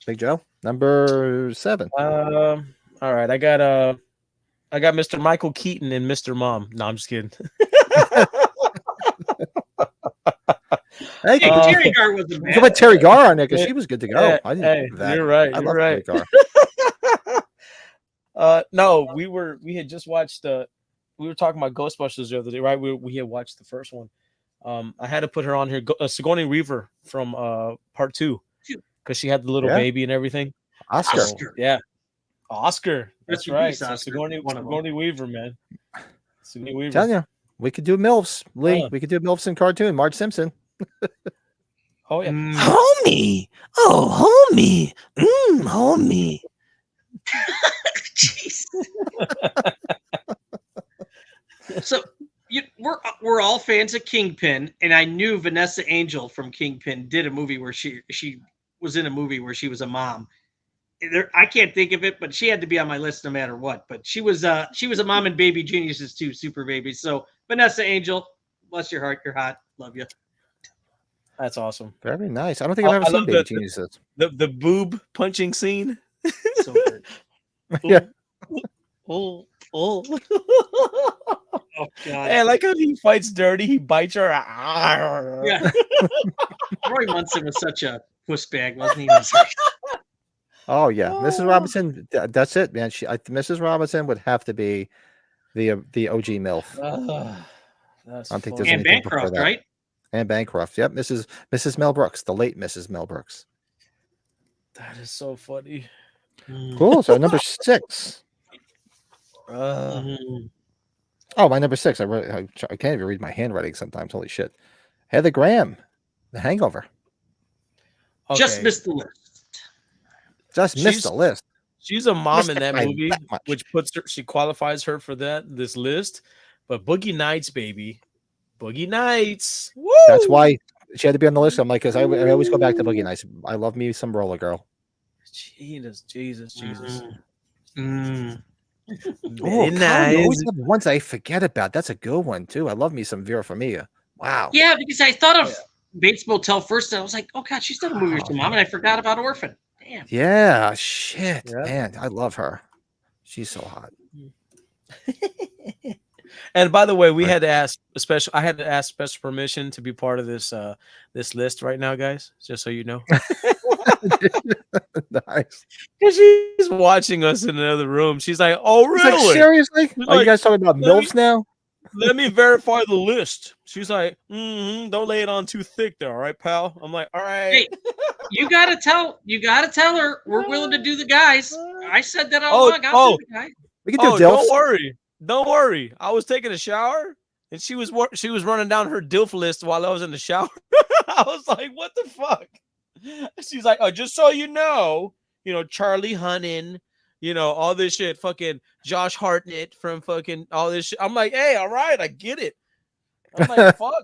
Big Joe, number 7. All right, I got Mr. Michael Keaton and Mr. Mom. No, I'm just kidding. Hey, Hey, you Terry Gar wasn't can bad. put Terry Garr on there because she was good to go. I didn't Hey, think of that. you're right. I You're love right. Terry Garr. No, we had just watched we were talking about Ghostbusters the other day, right? We had watched the first one. I had to put her on here. Sigourney Weaver from part 2 because she had the little Yeah. baby and everything. Oscar. So, yeah, Oscar. That's Rest in right. peace, So Oscar. Sigourney One of them. Weaver, man. Sigourney Weaver. Telling you, we could do MILFs, Lee. Yeah. We could do MILFs in cartoon. Marge Simpson. Oh yeah. Homie. Oh, homie. Homie. Jeez. So we're all fans of Kingpin, and I knew Vanessa Angel from Kingpin did a movie where she was in a movie where she was a mom. I can't think of it, but she had to be on my list no matter what. But she was a mom in Baby Geniuses too, Super Babies. So Vanessa Angel, bless your heart, you're hot, love you. That's awesome. Very nice. I don't think I've ever I seen love Baby the- Geniuses. The boob punching scene. So good. Yeah. Oh. Oh. Oh God. Hey, I like how he fights dirty. He bites her. Yeah. Roy Munson was such a puss bag, wasn't he? Oh yeah, Mrs. Robinson. That's it, man. Mrs. Robinson would have to be the OG MILF. That's I don't think funny. there's And anything before Bancroft, that. right? And Bancroft. Yep, Mrs. Mel Brooks, the late Mrs. Mel Brooks. That is so funny. Cool. So number 6. Mhm. Oh, my number 6. I can't even read my handwriting sometimes. Holy shit. Heather Graham, The Hangover. Just Okay. missed the list. Just missed the list. She's a mom Missed in it that by movie, that much. which puts her. She qualifies her for this list. But Boogie Nights, baby, Boogie Nights. Woo! That's why she had to be on the list. I'm like, because I always go back to Boogie Nights. I love me some Roller Girl. Jesus. Mm. Oh, God, you always have ones I forget about. That's a good one too. I love me some Vera Farmiga. Wow. Yeah, because I thought of Bates Motel first, and I was like, oh God, she's done a movie or some mom, and I forgot about Orphan. Damn. Yeah. Shit. Yeah. Man, I love her. She's so hot. And by the way, we Right. had to ask special. I had to ask special permission to be part of this this list right now, guys. Just so you know, Nice. because she's watching us in another room. She's like, "Oh, It's like, really? seriously? He's Are you like, guys talking about let me- MILFs now? Let me verify the list." She's like, "Don't lay it on too thick, there, all right, pal." I'm like, "All right." Hey, you gotta tell her we're willing to do the guys. I said that all Oh, along. I'll do the guys. We can do Oh, DILFs. don't worry. I was taking a shower, and she was running down her DILF list while I was in the shower. I was like, "What the fuck?" She's like, "Oh, just so you know, Charlie Hunnam, all this shit, fucking Josh Hartnett from fucking all this shit." I'm like, "Hey, all right, I get it." I'm like, "Fuck."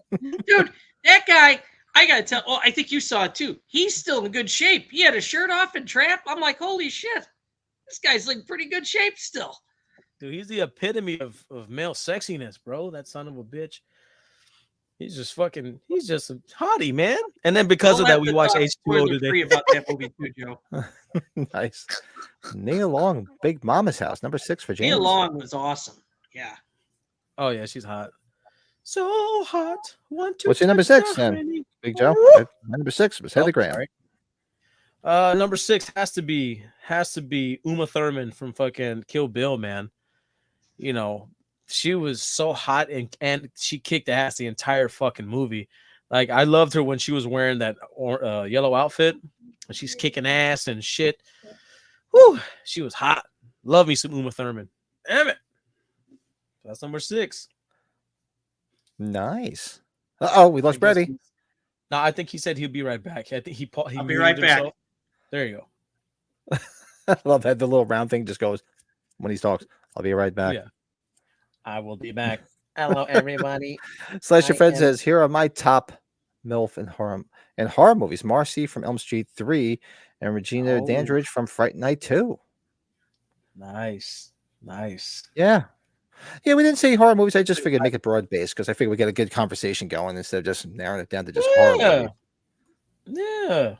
Dude, that guy, I gotta tell. Oh, I think you saw it too. He's still in good shape. He had a shirt off and Trap. I'm like, holy shit. This guy's like pretty good shape still. Dude, he's the epitome of male sexiness, bro. That son of a bitch. He's just fucking. He's just a hottie, man. And then because We'll of that, have we to watched talk H2O spoiler-free today. about that movie too, Joe. Nice. Nia Long, Big Mama's House, number 6 for James. Nia Long was awesome. Yeah. Oh yeah, she's hot. So hot. What's your number 6 then? Big Joe. My number 6 was Heather Graham. Number 6 has to be Uma Thurman from fucking Kill Bill, man. You know, she was so hot and she kicked ass the entire fucking movie. Like I loved her when she was wearing that yellow outfit and she's kicking ass and shit. Whew, she was hot. Love me some Uma Thurman. Damn it. That's number 6. Nice. Uh-oh, we lost Brady. No, I think he said he'll be right back. I think he I'll be right back. himself. There you go. I love that the little round thing just goes when he talks. I'll be right back. Yeah. I will be back. Hello, everybody. Slasher Fred says, here are my top MILF and horror movies. Marcy from Elm Street 3 and Regina Dandridge from Fright Night 2. Nice. Yeah. Yeah, we didn't say horror movies. I just figured make it broad based because I figured we get a good conversation going instead of just narrowing it down to just horror movies. Yeah.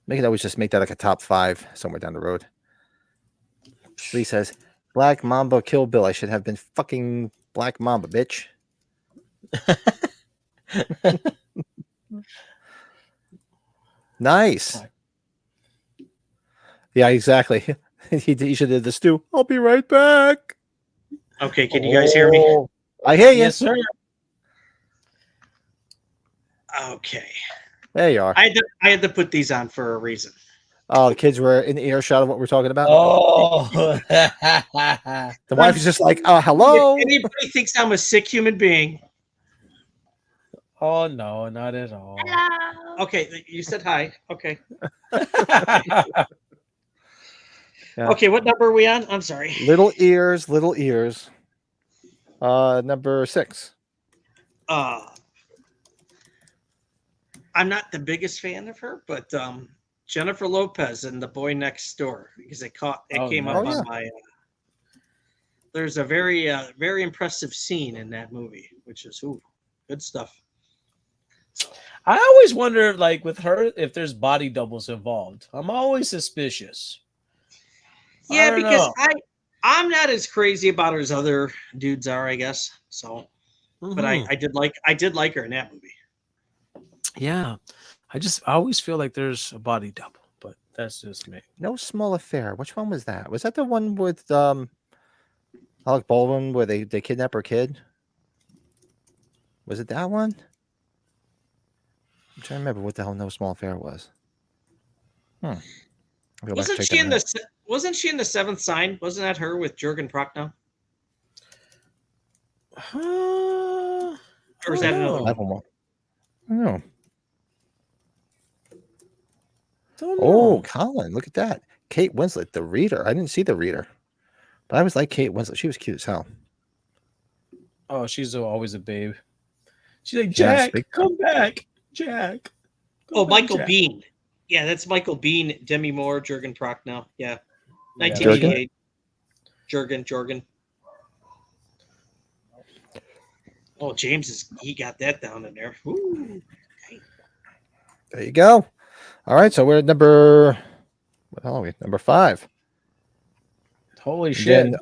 Make it always just make that like a top 5 somewhere down the road. Lee says, Black Mamba Kill Bill. I should have been fucking Black Mamba, bitch. Nice. Yeah, exactly. he should have the stew. I'll be right back. Okay, can you guys hear me? I hear you. Yes, sir. Okay. There you are. I had to put these on for a reason. Oh, the kids were in the earshot of what we're talking about. Oh. The wife is just like, hello. If anybody thinks I'm a sick human being. Oh, no, not at all. Hello. Okay, you said hi. Okay. Yeah. Okay, what number are we on? I'm sorry. Little ears. Number 6. I'm not the biggest fan of her, but Jennifer Lopez and The Boy Next Door, because it came up on my. There's a very impressive scene in that movie, which is good stuff. I always wonder, like with her, if there's body doubles involved. I'm always suspicious. Yeah, because I'm not as crazy about her as other dudes are, I guess. So, but I did like her in that movie. Yeah, I always feel like there's a body double, but that's just me. No Small Affair. Which one was that? Was that the one with Alec Baldwin where they kidnap her kid? Was it that one? I'm trying to remember what the hell No Small Affair was. Wasn't she in the Seventh Sign? Wasn't that her with Jurgen Prochnow? Or was that another one? No. Don't Oh, know. Colin, look at that. Kate Winslet, The Reader. I didn't see The Reader, but I was like Kate Winslet. She was cute as hell. Oh, she's always a babe. She's like, Yes, Jack, big come back. Jack. Oh, Michael Biehn. Yeah, that's Michael Biehn, Demi Moore, Jurgen Prochnow. Yeah. 1988. Jurgen. Oh, James he got that down in there. Ooh. There you go. All right, so we're at number 5. Holy shit.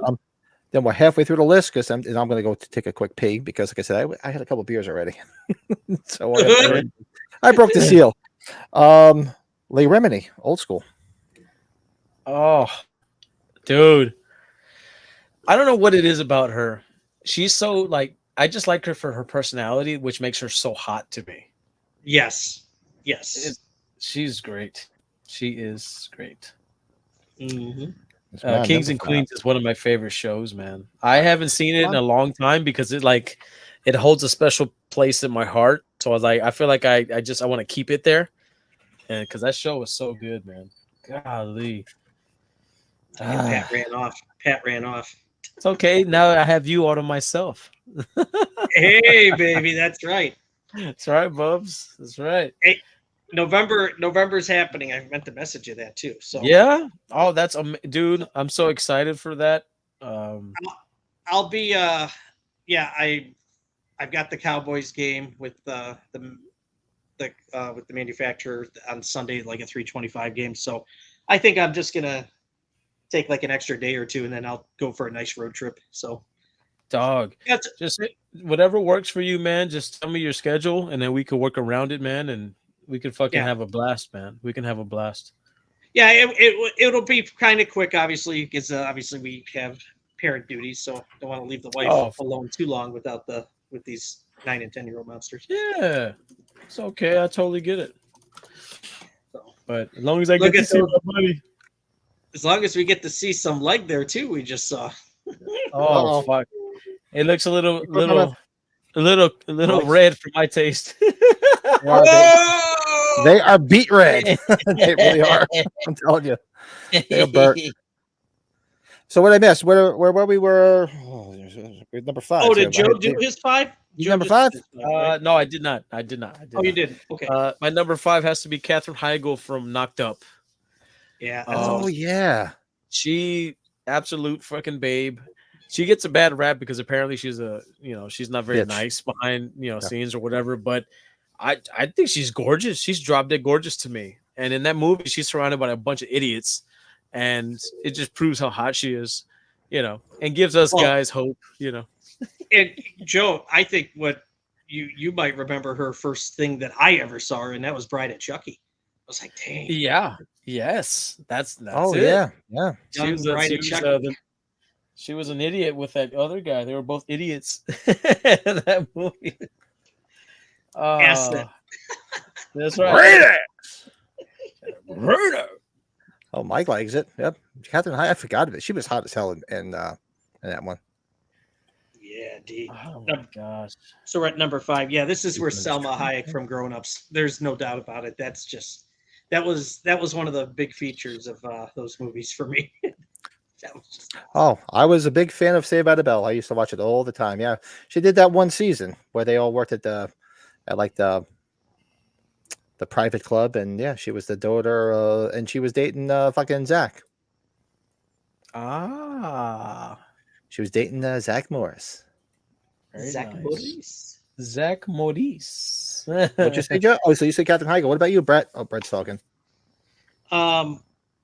Then we're halfway through the list because I'm going to go to take a quick pee because, like I said, I had a couple beers already. So I broke the seal. Lee Remini, Old School. Oh, dude. I don't know what it is about her. She's so like, I just like her for her personality, which makes her so hot to me. Yes. She's great. She is great. Mm-hmm. Kings and Queens is one of my favorite shows, man. I haven't seen it in a long time because it holds a special place in my heart. So I was like, I feel like I want to keep it there, and because that show was so good, man. Golly. Pat ran off. It's okay. Now I have you all to myself. Hey, baby, that's right. That's right, Bubs. That's right. Hey, November's happening. I meant to message you that too. So Yeah. Oh, that's dude. I'm so excited for that. I'll be yeah, I've got the Cowboys game with the with the manufacturer on Sunday, like a 3:25 game. So I think I'm just gonna take like an extra day or two, and then I'll go for a nice road trip. So Dog. that's Just whatever works for you, man. Just tell me your schedule, and then we could work around it, man. And we could fucking Yeah. have a blast, man. We can have a blast. yeah, it'll be kind of quick, obviously, because obviously we have parent duties, so don't want to leave the wife Oh. alone too long with these 9 and 10-year-old monsters. Yeah, it's okay. I totally get it. So But as long as I Look get to at see those- my buddy. as long as we get to see some leg there too, we just saw. Oh Uh-oh. fuck! It looks a little Nice. red for my taste. Are they are beat red. They really are. I'm telling you. They're burnt. So what I missed? Where we were? Oh, we're number 5. Oh, here, did Joe right? do his 5? You Joe number just 5? did his 5, right? No, I did not. I did not. Oh, you did. Okay. My number 5 has to be Katherine Heigl from Knocked Up. Yeah. Oh yeah. She absolute fucking babe. She gets a bad rap because apparently she's she's not very Bitch. nice behind Yeah. scenes or whatever. But I think she's gorgeous. She's drop dead gorgeous to me. And in that movie, she's surrounded by a bunch of idiots, and it just proves how hot she is, and gives us Well- guys hope. And Joe, I think what you might remember her first thing that I ever saw her, and that was Bride at Chucky. I was like, dang. Yeah. Yes. That's Oh it. yeah. Yeah. She was, Bride at Chucky. she was an idiot with that other guy. They were both idiots in that movie. Asset. That's right. Murder. Oh, Mike likes it. Yep. Catherine High. I forgot of it. She was hot as hell in that one. Yeah, D. Oh my gosh. So we're at number 5. Yeah, this is where Selma Hayek from Grown Ups. There's no doubt about it. That's just that was one of the big features of those movies for me. That was just, Oh, I was a big fan of Saved by the Bell. I used to watch it all the time. Yeah, she did that one season where they all worked at the private club, and yeah, she was the daughter, and she was dating fucking Zach. Ah. She was dating Zach Morris. Very Zach nice. Moodys. Zach Moodys. What'd you say, Joe? Oh, so you said Catherine Heigl. What about you, Brett? Oh, Brett's talking.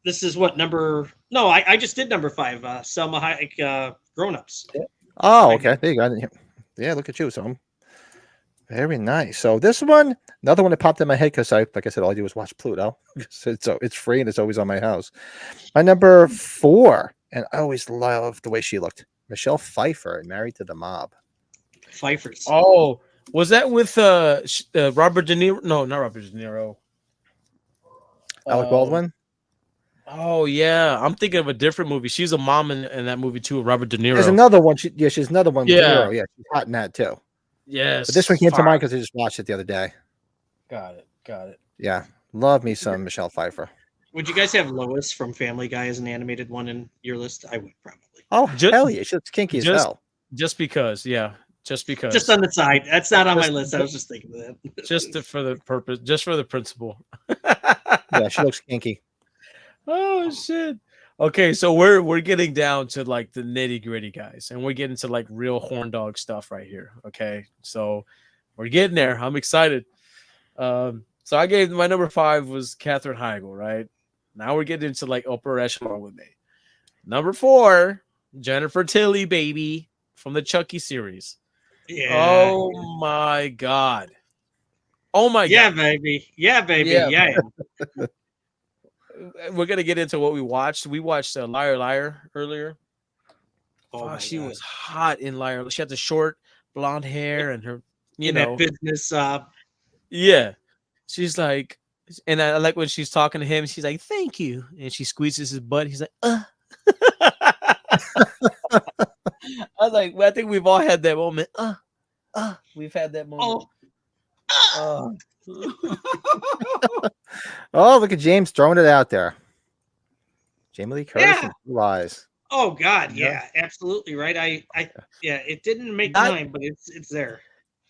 This is what number? No, I just did number 5. Selma Hayek, Grown Ups. Oh, okay. There you go. I didn't hear- Yeah, look at you. So very nice. So this one, another one that popped in my head because like I said, all I do is watch Pluto. It's free and it's always on my house. My number 4, and I always loved the way she looked. Michelle Pfeiffer in Married to the Mob. Pfeiffer's. Oh, was that with Robert De Niro? No, not Robert De Niro. Alec Baldwin. Oh yeah, I'm thinking of a different movie. She's a mom in that movie too, Robert De Niro. There's another one. She's another one. With Yeah. Nero. Yeah, she's hot in that too. Yes, But this one came to fire. mind because I just watched it the other day. Got it. Yeah, love me some Michelle Pfeiffer. Would you guys have Lois from Family Guy as an animated one in your list? I would probably. Oh, Ju- hell yeah, she looks kinky as just- hell. Just because, yeah, just because, Just on the side. That's not on my Just- list. I was just thinking of that. for the purpose, just for the principle. Yeah, she looks kinky. Oh shit. Okay, so we're getting down to like the nitty gritty, guys, and we're getting to like real horn dog stuff right here. Okay, so we're getting there. I'm excited. So I gave my number 5 was Katherine Heigl, right? Now we're getting into like upper echelon with me. Number 4, Jennifer Tilly, baby, from the Chucky series. Yeah. Oh my god. Oh my yeah, god. baby. Yeah, baby. Yeah, Yeah. We're gonna get into what we watched. We watched Liar Liar earlier. Oh, Oh, my she God. was hot in Liar. She had the short blonde hair and her, in that business. yeah. She's like, and I like when she's talking to him. She's like, "Thank you," and she squeezes his butt. He's like, I was like, well, I think we've all had that moment. We've had that moment. Oh. Oh, look at James throwing it out there. Jamie Lee Curtis Yeah. and Blue Eyes. Oh God, Yeah. yeah, absolutely right. I yeah, it didn't make Not- mine, but it's there.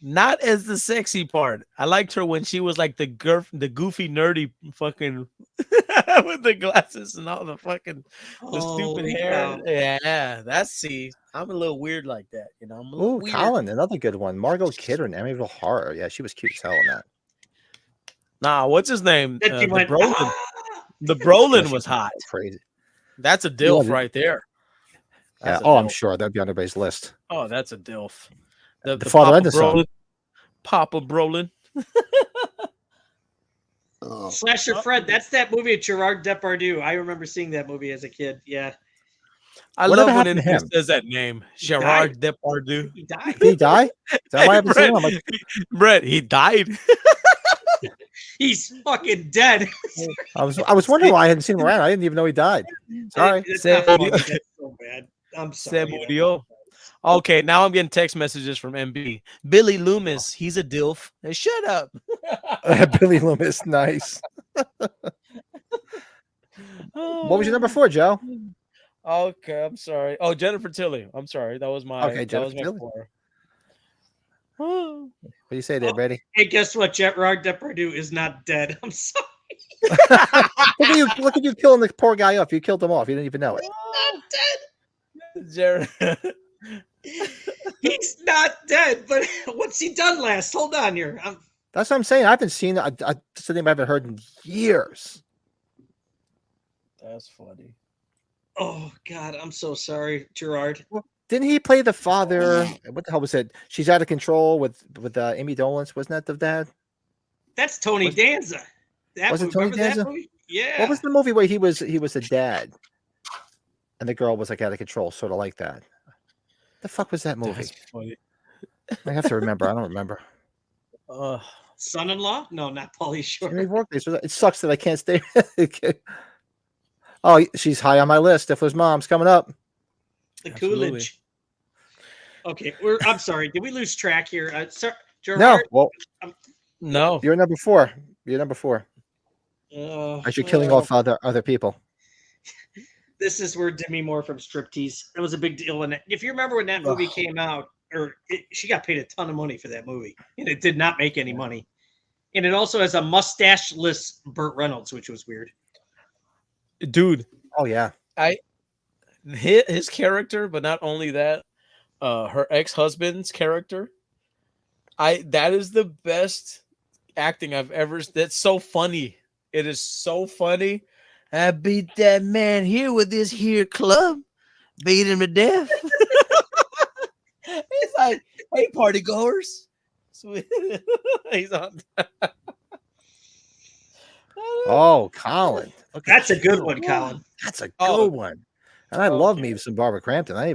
Not as the sexy part. I liked her when she was like the goofy, nerdy fucking with the glasses and all the fucking the stupid hair. Yeah, that's see. I'm a little weird like that, you know. I'm a little Ooh, weird. Colin, another good one. Margot Kidder in Amityville Horror. Yeah, she was cute as hell in that. Nah, what's his name? Then she The went, Brolin. "Ah!" The Yeah, Brolin she was hot. crazy. That's a You dilf wanted- right there. Yeah. That's a Oh, I'm dilf. sure that'd be on everybody's list. Oh, that's a dilf. The father Papa and the son. Brolin. Papa Brolin. Slasher Fred. That's that movie with Gerard Depardieu. I remember seeing that movie as a kid. Yeah. I Whatever love when happened to it him? says that name. He Gerard Depardieu. He died. Did he die? Is that why I haven't seen Brett, him? I'm like, Brett, he died. He's fucking dead. I was wondering why I hadn't seen him around. I didn't even know he died. Sorry. That's Say- not funny. That's so bad. I'm Se sorry. murió. Okay, now I'm getting text messages from MB. Billy Loomis, he's a dilf. Hey, shut up. Billy Loomis, nice. What was your number 4, Joe? Okay, I'm sorry. Oh, Jennifer Tilly. I'm sorry. That was my Okay, that was Jennifer my Tilly. 4. What do you say there, Brady? Hey, guess what? Gerard Depardieu is not dead. I'm sorry. Look at you killing the poor guy off. You killed him off. You didn't even know it. Not dead. Jared. He's not dead. But what's he done last? Hold on here. That's what I'm saying. I haven't seen it's a name I haven't heard in years. That's funny. Oh God, I'm so sorry, Gerard. Didn't he play the father? What the hell was it? She's out of control with Amy Dolenz. Wasn't that the dad? That's Tony Danza. That Was it movie, Tony remember that Danza? movie? Yeah. What was the movie where he was a dad, and the girl was like out of control, sort of like that? The fuck was that movie? That's funny. I have to remember. I don't remember. Son-in-law? No, not Pauly Jimmy Shore. Workdays. It sucks that I can't stay. Oh, she's high on my list. If mom's coming up. The Absolutely. Coolidge. Okay, I'm sorry. Did we lose track here? Sir, No, Gerard? well, No. you're number 4. You're number 4. As you're killing off other people. This is where Demi Moore from Striptease. It was a big deal. And if you remember when that movie came out, she got paid a ton of money for that movie, and it did not make any money. And it also has a mustache-less Burt Reynolds, which was weird. Dude, Oh yeah. his character, but not only that, her ex-husband's character. That is the best acting I've ever. That's so funny. It is so funny. I beat that man here with this here club. Beat him to death. He's like, "Hey, party goers." Sweet. He's on. Oh, Colin. That's a good one, Colin. That's a good Oh. one. And I love me some Barbara Crampton. I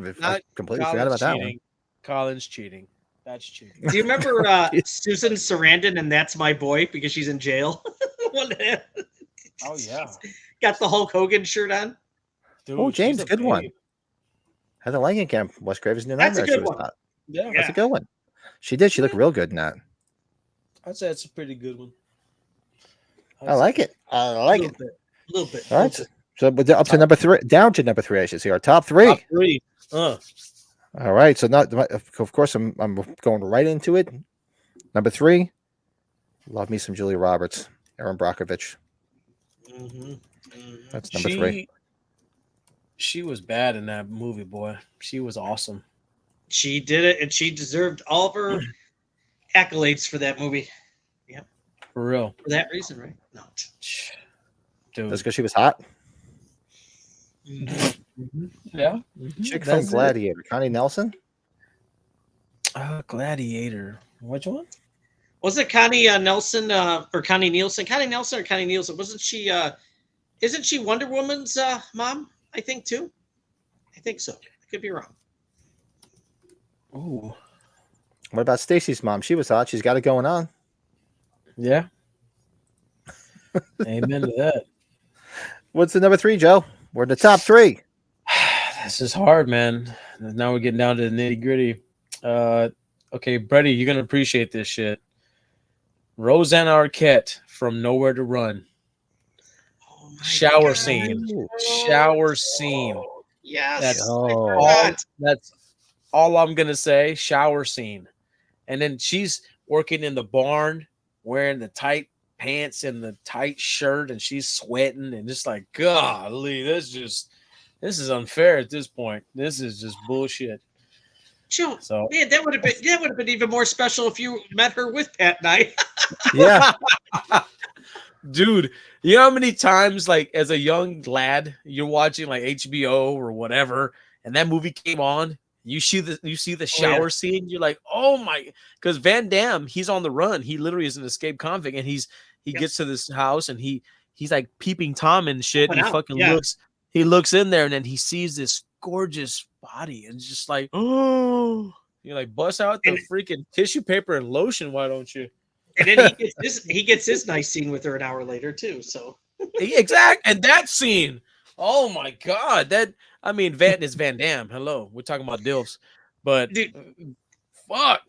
completely forgot about that one. Colin's cheating. That's cheating. Do you remember Susan Sarandon and That's My Boy because she's in jail? Oh yeah, Got the Hulk Hogan shirt on. dude. Oh, James, she's a good one. babe. Heather Langenkamp, Wes Craven's New That's a Nightmare. good one. Yeah, That's a good one. She did. She looked real good in that. I'd say it's a pretty good one. I like it. I like it. A little bit. All right. So but up to number 3, down to number 3, I should say. Our top 3. Top 3. All right. So of course I'm going right into it. Number 3. Love me some Julia Roberts, Erin Brockovich. That's number 3. She was bad in that movie, boy. She was awesome. She did it, and she deserved all of her accolades for that movie. Yep. For real. For that reason, right? No. Dude. That's because she was hot. Yeah. Chick from Gladiator, Connie Nelson. Gladiator. Which one? Was it Connie Nelson or Connie Nielsen? Connie Nelson or Connie Nielsen? Wasn't she? Isn't she Wonder Woman's mom? I think too. I think so. I could be wrong. Ooh. What about Stacy's mom? She was hot. She's got it going on. Yeah. Amen to that. What's the number 3, Joe? We're in the top 3. This is hard, man. Now we're getting down to the nitty gritty. Okay, Brady, you're gonna appreciate this shit. Roseanne Arquette from Nowhere to Run. Oh my Shower God. scene. Shower scene. Yes. That's Oh. all. That's all I'm gonna say. Shower scene. And then she's working in the barn wearing the tight pants and the tight shirt, and she's sweating and just like, golly, this is unfair at this point. This is just bullshit. Joe, So man, that would have been even more special if you met her with Pat and I. Yeah. dude, you know how many times, like, as a young lad, you're watching like HBO or whatever, and that movie came on, you see the shower scene, you're like, oh my, because Van Damme, he's on the run, he literally is an escaped convict, and he gets to this house, and he's like peeping Tom and shit, and he looks in there, and then he sees this gorgeous body, and it's just like, oh, you're like, bust out the freaking tissue paper and lotion, why don't you? And then he gets his nice scene with her an hour later too. So exact, and that scene, oh my god, Van is Van Damme. Hello, we're talking about DILFs, but dude, fuck,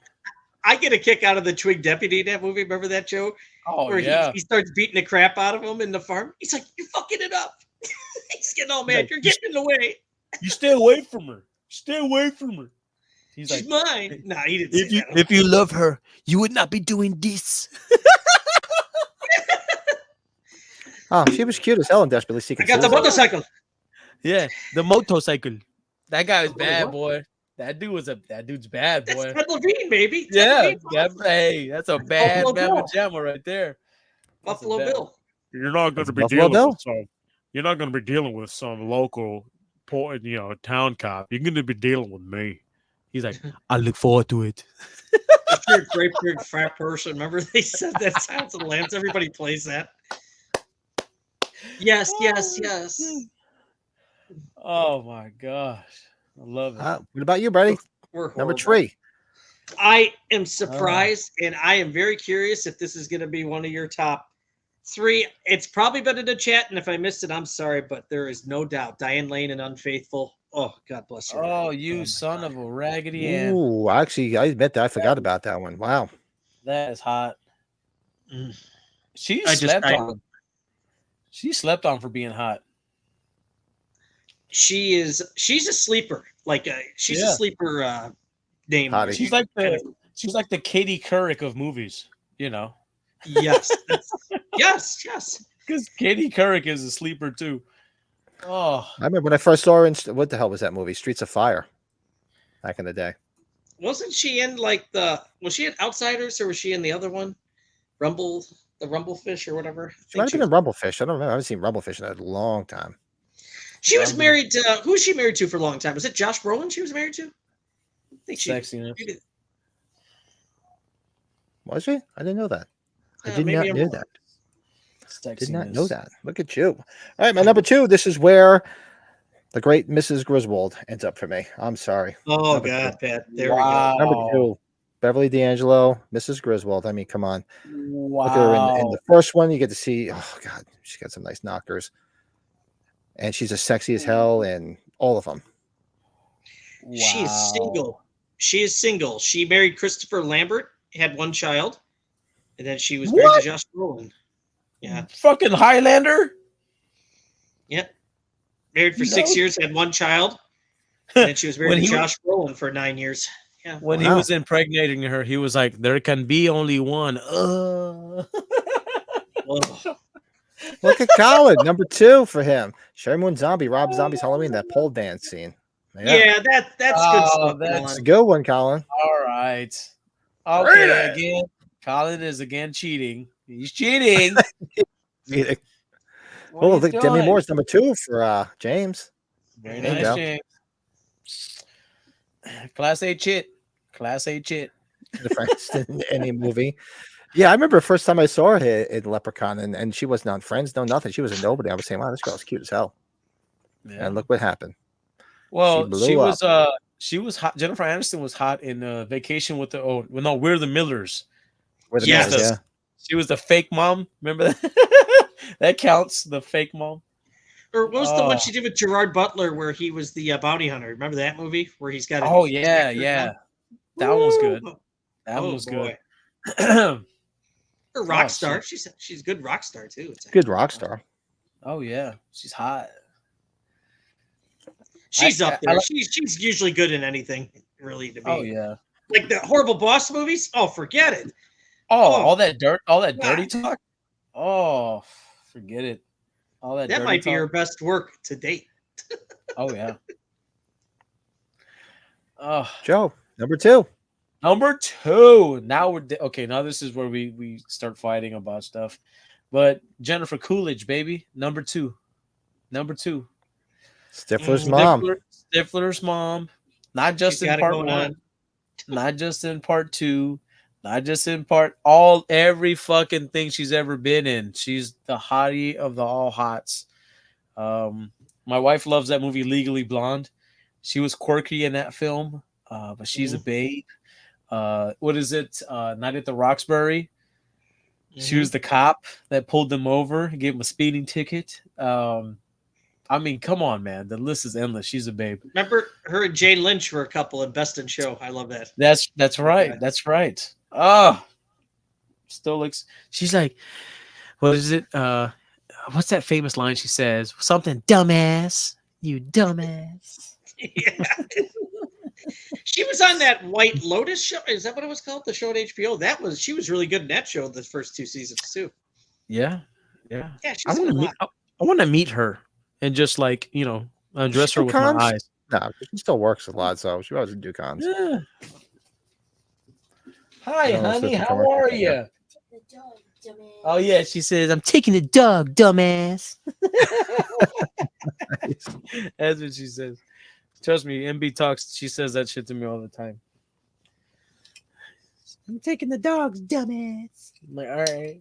I get a kick out of the twig deputy in that movie. Remember that, Joe? Oh where yeah, he starts beating the crap out of him in the farm. He's like, "You're fucking it up." He's getting all mad. You're getting in the way. You stay away from her. Stay away from her. He's She's like, mine. Nah, he didn't say that. If you love her, you would not be doing this. Oh, she was cute as hell and desperately seeking. I got the suicide. motorcycle. yeah, the motorcycle. That guy was bad, boy. That dude's bad, boy. That's Ted Levine, baby. Hey, that's a bad Buffalo mamma Bill. jamma right there. Buffalo Bill. You're not going to be Buffalo dealing Bill? with some. You're not going to be dealing with some local, town cop. You're going to be dealing with me. He's like, I look forward to it. If you're a great big fat person, remember they said that Silence of the Lambs? Everybody plays that. Yes, yes, yes. Oh my gosh, I love it. What about you, Brady? We're Number horrible. 3. I am surprised, and I am very curious if this is going to be one of your top 3. It's probably been in the chat, and if I missed it, I'm sorry, but there is no doubt. Diane Lane and Unfaithful. Oh, God bless her. Oh, you son of a raggedy ant. Ooh, actually, I admit that I forgot about that one. Wow. That is hot. Mm. She I just- slept I- on. She slept on for being hot. She's a sleeper. She's a sleeper name. Hottie. She's like the Katie Couric of movies, you know. Yes. yes. Because Katie Couric is a sleeper too. Oh, I remember when I first saw her in what the hell was that movie? Streets of Fire. Back in the day. Wasn't she in was she in Outsiders or was she in the other one? The Rumblefish or whatever? She might have been in Rumblefish. I don't remember. I haven't seen Rumblefish in a long time. She was married to who was she married to for a long time? Was it Josh Brolin she was married to? I think sexiness. Was she? I didn't know that. I did maybe not I'm know wrong. that. Did not know that. Look at you. All right, my number 2. This is where the great Mrs. Griswold ends up for me. I'm sorry. Oh Number God, 2. Pat. There Wow. Number 2. Beverly D'Angelo, Mrs. Griswold. I mean, come on. Wow. Look at her in the first one. You get to see, oh God, she's got some nice knockers. And she's as sexy as hell in all of them. we go. She is single. She is single. She married Christopher Lambert, had 1 child, and then she was married to Josh Brolin. Yeah. Fucking Highlander. Yeah. Married for 6 years, had 1 child. And then she was married to Josh Brolin for 9 years. Yeah. When he was impregnating her, he was like, "There can be only one." Oh. Look at Colin, number 2 for him. Sherry Moon Zombie, Rob Zombie's Halloween, that pole dance scene. Yeah, that's good stuff. That's It's a good one, Colin. all right. Okay, again, Colin is again cheating. He's cheating. What What oh, are you look, Demi doing? Moore's number 2 for James. Very There you nice, go. James. Class A chit. Class A chit. The Friends in any movie. Yeah, I remember the first time I saw her in Leprechaun, and she wasn't on Friends, no nothing. She was a nobody. I was saying, wow, this girl's cute as hell. Yeah. And look what happened. Well, blew she was hot. Jennifer Aniston was hot in Vacation with We're the Millers. Where the Yes. Millers, yeah. She was the fake mom. Remember that? That counts. The fake mom. Or what was the one she did with Gerard Butler where he was the bounty hunter? Remember that movie where he's got? Oh yeah, yeah. That one was good. That one Oh, was boy. good. Or rock star. She's a good rock star too. It's Good rock star. Oh yeah, she's hot. She's I up there. like- She's usually good in anything, really. To me. Oh yeah. Like the Horrible Boss movies? Oh, forget it. Oh, Oh. all that Yeah. dirty talk. Oh, forget it. All that That dirty might be talk. her best work to date. Oh yeah. Oh, Joe, number 2. number 2. Now okay. Now this is where we start fighting about stuff. But Jennifer Coolidge, baby, number 2. Number 2. Stifler's mom. Stifler's mom. Not just She's in got it part going 1. on. Not just in part 2. Not just in every fucking thing she's ever been in. She's the hottie of the all hots. My wife loves that movie Legally Blonde. She was quirky in that film, but she's a babe. What is it? Night at the Roxbury. She was the cop that pulled them over, gave them a speeding ticket. I mean, come on, man. The list is endless. She's a babe. Remember her and Jane Lynch were a couple in Best in Show. I love that. That's right. Okay. That's right. Oh, still looks. She's like, what is it? What's that famous line she says? Something dumbass. You dumbass. Yeah. She was on that White Lotus show. Is that what it was called? The show at HBO. She was really good in that show. The first 2 seasons too. Yeah. Yeah. Yeah, she's I in a want lot. to meet her and just like, undress her with my cons? eyes. No, she still works a lot, so she always do cons. Yeah. Hi, No, it's honey. just a How commercial. are you? Oh yeah, she says I'm taking the dog, dumbass. That's what she says. Trust me, MB talks. She says that shit to me all the time. I'm taking the dogs, dumbass. I'm like, all right.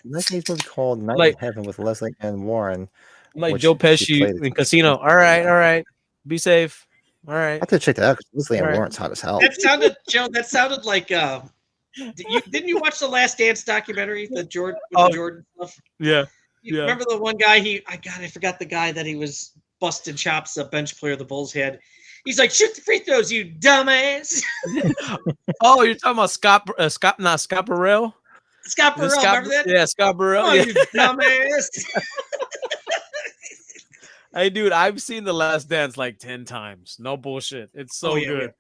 This was called Night Like- in Heaven with Leslie Ann Warren. I'm like Which Joe she Pesci played it. in Casino. All right. Be safe. All right. I have to check that out because Leslie Ann All right. Warren's hot as hell. That sounded, Joe. That sounded like. Didn't you watch the Last Dance documentary? The Jordan stuff. Yeah. You Yeah. remember the one guy? I forgot the guy that he was busting chops. The bench player the Bulls had. He's like, shoot the free throws, you dumbass. Oh, you're talking about Scott Burrell? Scott Burrell, remember that? Yeah, Scott Burrell. Oh, Yeah. you dumbass. Hey, dude, I've seen The Last Dance like 10 times. No bullshit. It's so Oh, yeah, good.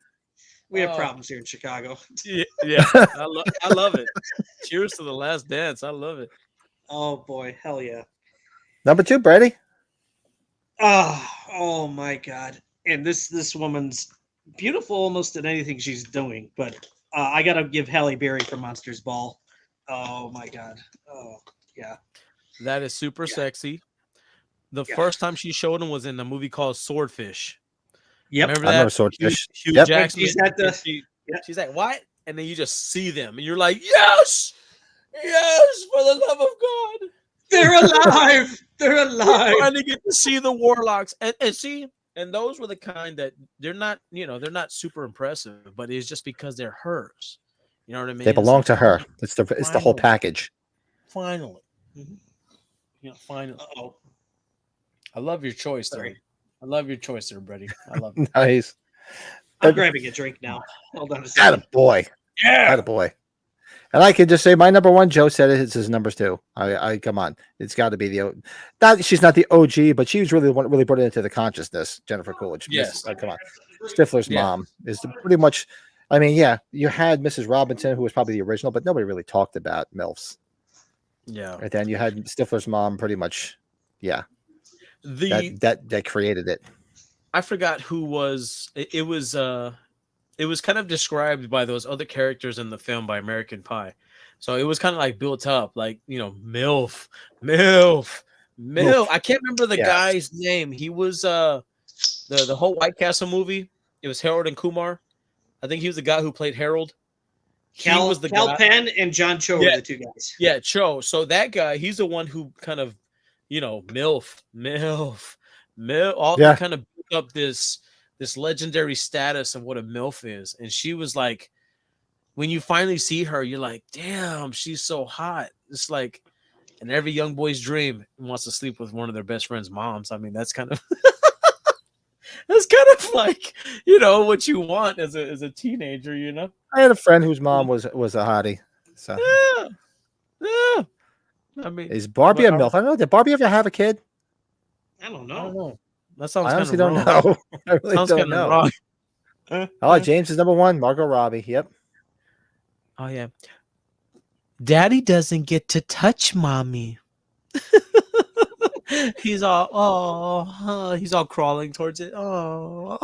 We have Oh. problems here in Chicago. Yeah. I love it. Cheers to The Last Dance. I love it. Oh boy, hell yeah. Number 2, Brady. Oh my God. And this woman's beautiful almost in anything she's doing, but I gotta give Halle Berry from Monsters Ball. Oh my God. Oh yeah. That is super sexy. The Yeah. first time she showed him was in a movie called Swordfish. Yep. Remember I that? remember Swordfish. Hugh Yep. Jackson. She's at the- and yeah. She's like, what? And then you just see them, and you're like, yes, for the love of God. They're alive. They're alive. Finally get to see the warlocks, and see, and those were the kind that they're not super impressive, but it's just because they're hers. You know what I mean? They It's belong like, to her. It's the whole Finally. package. Finally. Mhm. Finally. Uh-oh. I love your choice, there. Sorry. I love your choice there, buddy. I love it. Nice. I'm grabbing a drink now. Hold on a second. Attaboy. Yeah. Attaboy. And I can just say my number 1. Joe said it. It's his numbers 2. I come on. It's got to be she's not the OG, but she's really the one that really brought it into the consciousness. Jennifer Coolidge. Yes. Come on. Stifler's Yeah. mom is pretty much. I mean, yeah, you had Mrs. Robinson, who was probably the original, but nobody really talked about MILFs. Yeah. And then you had Stifler's mom, pretty much. Yeah, that created it. I forgot who was it was kind of described by those other characters in the film by American Pie. So it was kind of like built up like, MILF. I can't remember the Yeah. guy's name. He was the whole White Castle movie. It was Harold and Kumar. I think he was the guy who played Harold. He Cal was the guy. Penn and John Cho Yeah. were the two guys. Yeah, Cho. So that guy, he's the one who kind of, MILF, all Yeah. kind of built up this legendary status of what a MILF is. And she was like, when you finally see her, you're like, damn, she's so hot. It's like, and every young boy's dream wants to sleep with one of their best friend's moms. I mean, that's kind of that's kind of like, what you want as a teenager, I had a friend whose mom was a hottie. So Yeah. I mean, is Barbie a but MILF? I don't know. Did Barbie ever have a kid? I don't I don't know. know. That sounds I kind honestly of don't wrong. know. I really Sounds don't kind of know. wrong. Oh, James is number one. Margot Robbie. Yep. Oh yeah. Daddy doesn't get to touch mommy. He's all he's all crawling towards it. Oh,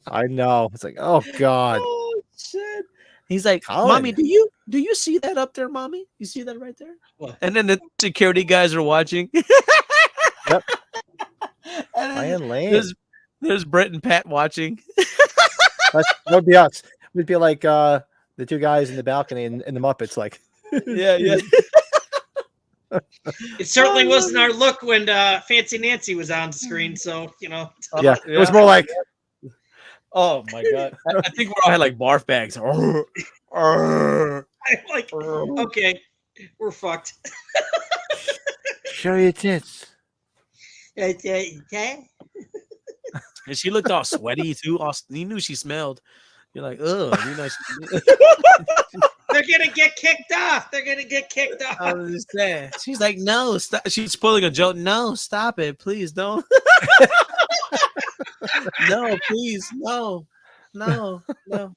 I know. It's like, oh God. oh shit. He's like, Colin. Mommy, do you see that up there, Mommy? You see that right there? What? And then the security guys are watching. Yep. And then Ryan Lane. there's Brett and Pat watching. That would be us. We'd be like the two guys in the balcony in the Muppets, like. Yeah. It certainly wasn't our look when Fancy Nancy was on the screen. So Yeah, it was more like. Oh my god! I think we all had like barf bags. I'm like, okay, we're fucked. Show your tits. And she looked all sweaty too. You knew she smelled. You're like, ugh. You know, They're gonna get kicked off. They're gonna get kicked off. I was just saying. She's like, no, stop. She's pulling a joke. No, stop it, please don't. No, please, no. Okay.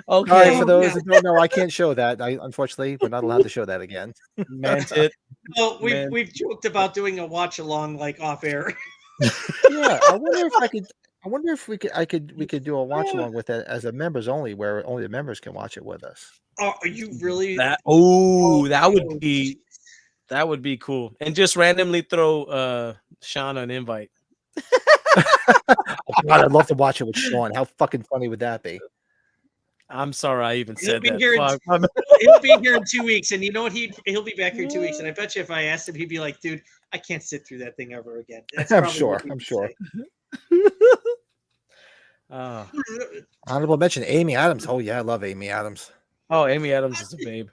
All right, for those that don't know, I can't show that. Unfortunately, we're not allowed to show that again. Man, tit. Well, Man. we've joked about doing a watch along like off air. Yeah, I wonder if I could. I wonder if we could do a watch along with it as a members only, where only the members can watch it with us. Oh, are you really? That would be cool. And just randomly throw Sean an invite. Oh, God, I'd love to watch it with Sean. How fucking funny would that be? I'm sorry I even He'll said be that. here. Fuck. He'll be here in 2 weeks, and you know what? He'll be back here in 2 weeks. And I bet you if I asked him, he'd be like, "Dude, I can't sit through that thing ever again." That's I'm probably sure. what he I'm would sure. say. Honorable mention: Amy Adams. Oh yeah, I love Amy Adams. Oh, Amy Adams is a babe.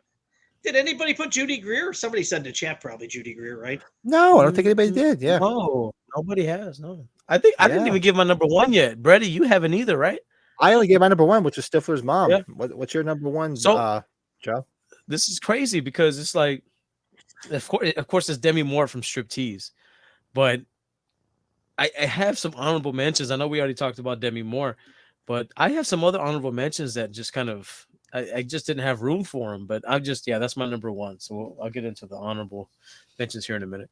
Did anybody put Judy Greer? Somebody said in the chat probably Judy Greer, right? No, I don't think anybody did. Yeah. No, nobody has. No, I think I didn't Yeah. even give my number one yet. Brady, you haven't either, right? I only gave my number one, which is Stifler's mom. Yeah. What's your number one, So- Joe? This is crazy because it's like, of course, it's Demi Moore from Striptease, but I have some honorable mentions. I know we already talked about Demi Moore, but I have some other honorable mentions that just kind of I just didn't have room for them. But that's my number one. So I'll get into the honorable mentions here in a minute.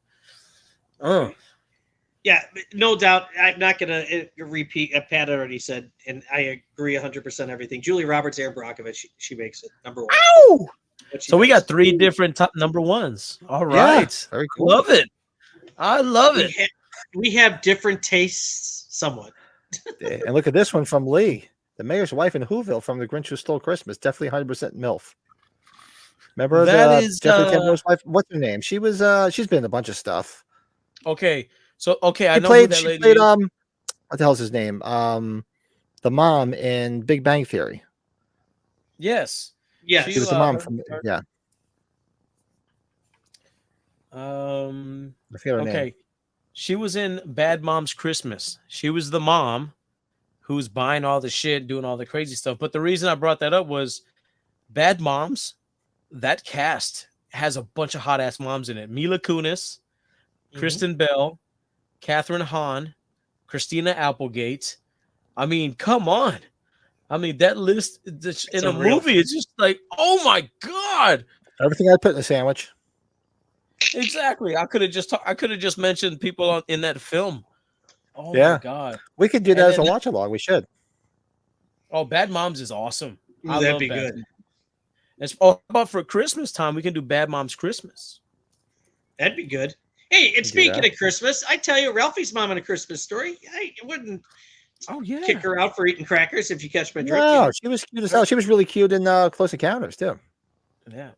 Oh, Yeah, no doubt. I'm not going to repeat. Pat already said, and I agree 100% everything. Julie Roberts, Aaron Brockovich, she makes it number one. ow! What she So we does. got three different top number ones. All Yeah, right, very cool. love it. I love it. We have different tastes, somewhat. And look at this one from Lee, the mayor's wife in Whoville from The Grinch Who Stole Christmas. Definitely 100% MILF. Remember That is, Jeffrey Tambor's wife? What's her name? She was she's been in a bunch of stuff. Okay, so I She know played who that she lady played is. what the hell's his name? The mom in Big Bang Theory. Yes. Yes. She was the mom from yeah. I forget her name. Okay. She was in Bad Moms Christmas. She was the mom who's buying all the shit, doing all the crazy stuff. But the reason I brought that up was Bad Moms, that cast has a bunch of hot ass moms in it. Mila Kunis, Kristen Bell, Catherine Hahn, Christina Applegate. I mean, come on. I mean, that list in a unreal. movie is just like, oh my God. Everything I put in a sandwich. Exactly. I could have just mentioned people in that film. Oh Yeah. my God. We could do And that as a then- watch along. We should. Oh, Bad Moms is awesome. Ooh, I that'd love be Bad good. Moms. It's all about for Christmas time. We can do Bad Moms Christmas. That'd be good. Hey, and do speaking that. of Christmas, I tell you, Ralphie's mom in A Christmas Story, I wouldn't Oh yeah. kick her out for eating crackers if you catch my drift. No, she was cute as hell. She was really cute in Close Encounters too. Yeah.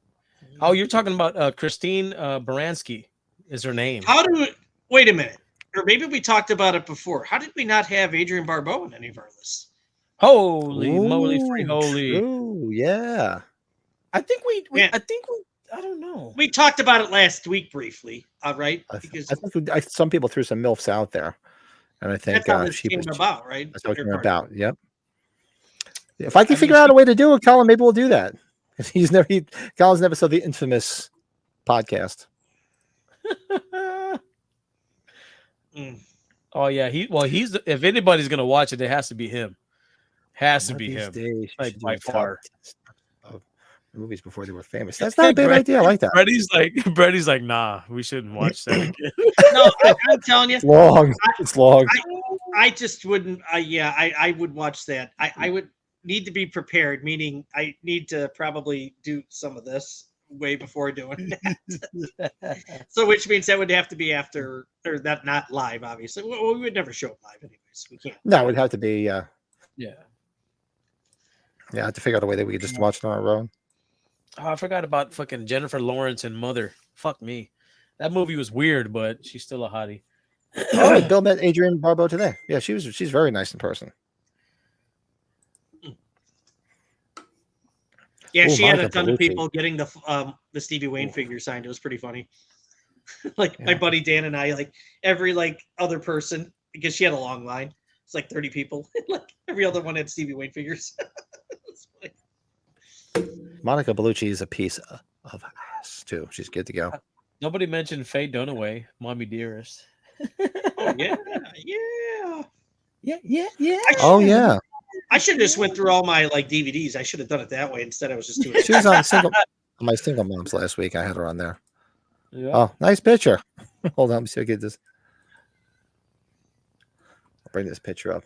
Oh, you're talking about Christine Baranski is her name. Wait a minute. Or maybe we talked about it before. How did we not have Adrienne Barbeau in any of our lists? Holy moly, free Ooh, holy. true, yeah. I think we Yeah. I don't know. We talked about it last week briefly, all right? I Because think some people threw some MILFs out there, and I think that's how this she came was. about, right? That's what Your it's part. about. Yep. If I can I figure mean, out a way to do it, Colin, maybe we'll do that. Colin's never saw the infamous podcast. Mm. Oh yeah, he's if anybody's gonna watch it, it has to be him. Has to One of be these him. days, you Like should do by a top far. 10 of movies before they were famous. That's not a bad idea. I like that. Brady's like, nah, we shouldn't watch that again. No, I'm telling you, It's long. It's long. I just wouldn't. I would watch that. I would need to be prepared, meaning I need to probably do some of this way before doing that. So, which means that would have to be after, or that not live, obviously. Well, we would never show it live, anyways. We can't. No, it would have to be. Yeah. Yeah, I have to figure out a way that we could just watch it on our own. Oh, I forgot about fucking Jennifer Lawrence and Mother. Fuck me. That movie was weird, but she's still a hottie. Oh, Bill met Adrienne Barbeau today. Yeah, she's very nice in person. Yeah, Ooh, she had a Monica ton of Bellucci. people getting the Stevie Wayne figure signed. It was pretty funny. Like my Yeah. buddy Dan and I, like every other person, because she had a long line. It's like 30 people. Like every other one had Stevie Wayne figures. It's funny. Monica Bellucci is a piece of ass too. She's good to go. Nobody mentioned Faye Dunaway, Mommy Dearest. Oh yeah, Yeah. Oh yeah, I should have just went through all my DVDs. I should have done it that way. Instead, I was just doing it. she was on my single moms last week. I had her on there. Yeah. Oh, nice picture. Hold on, let me see if I get this. I'll bring this picture up.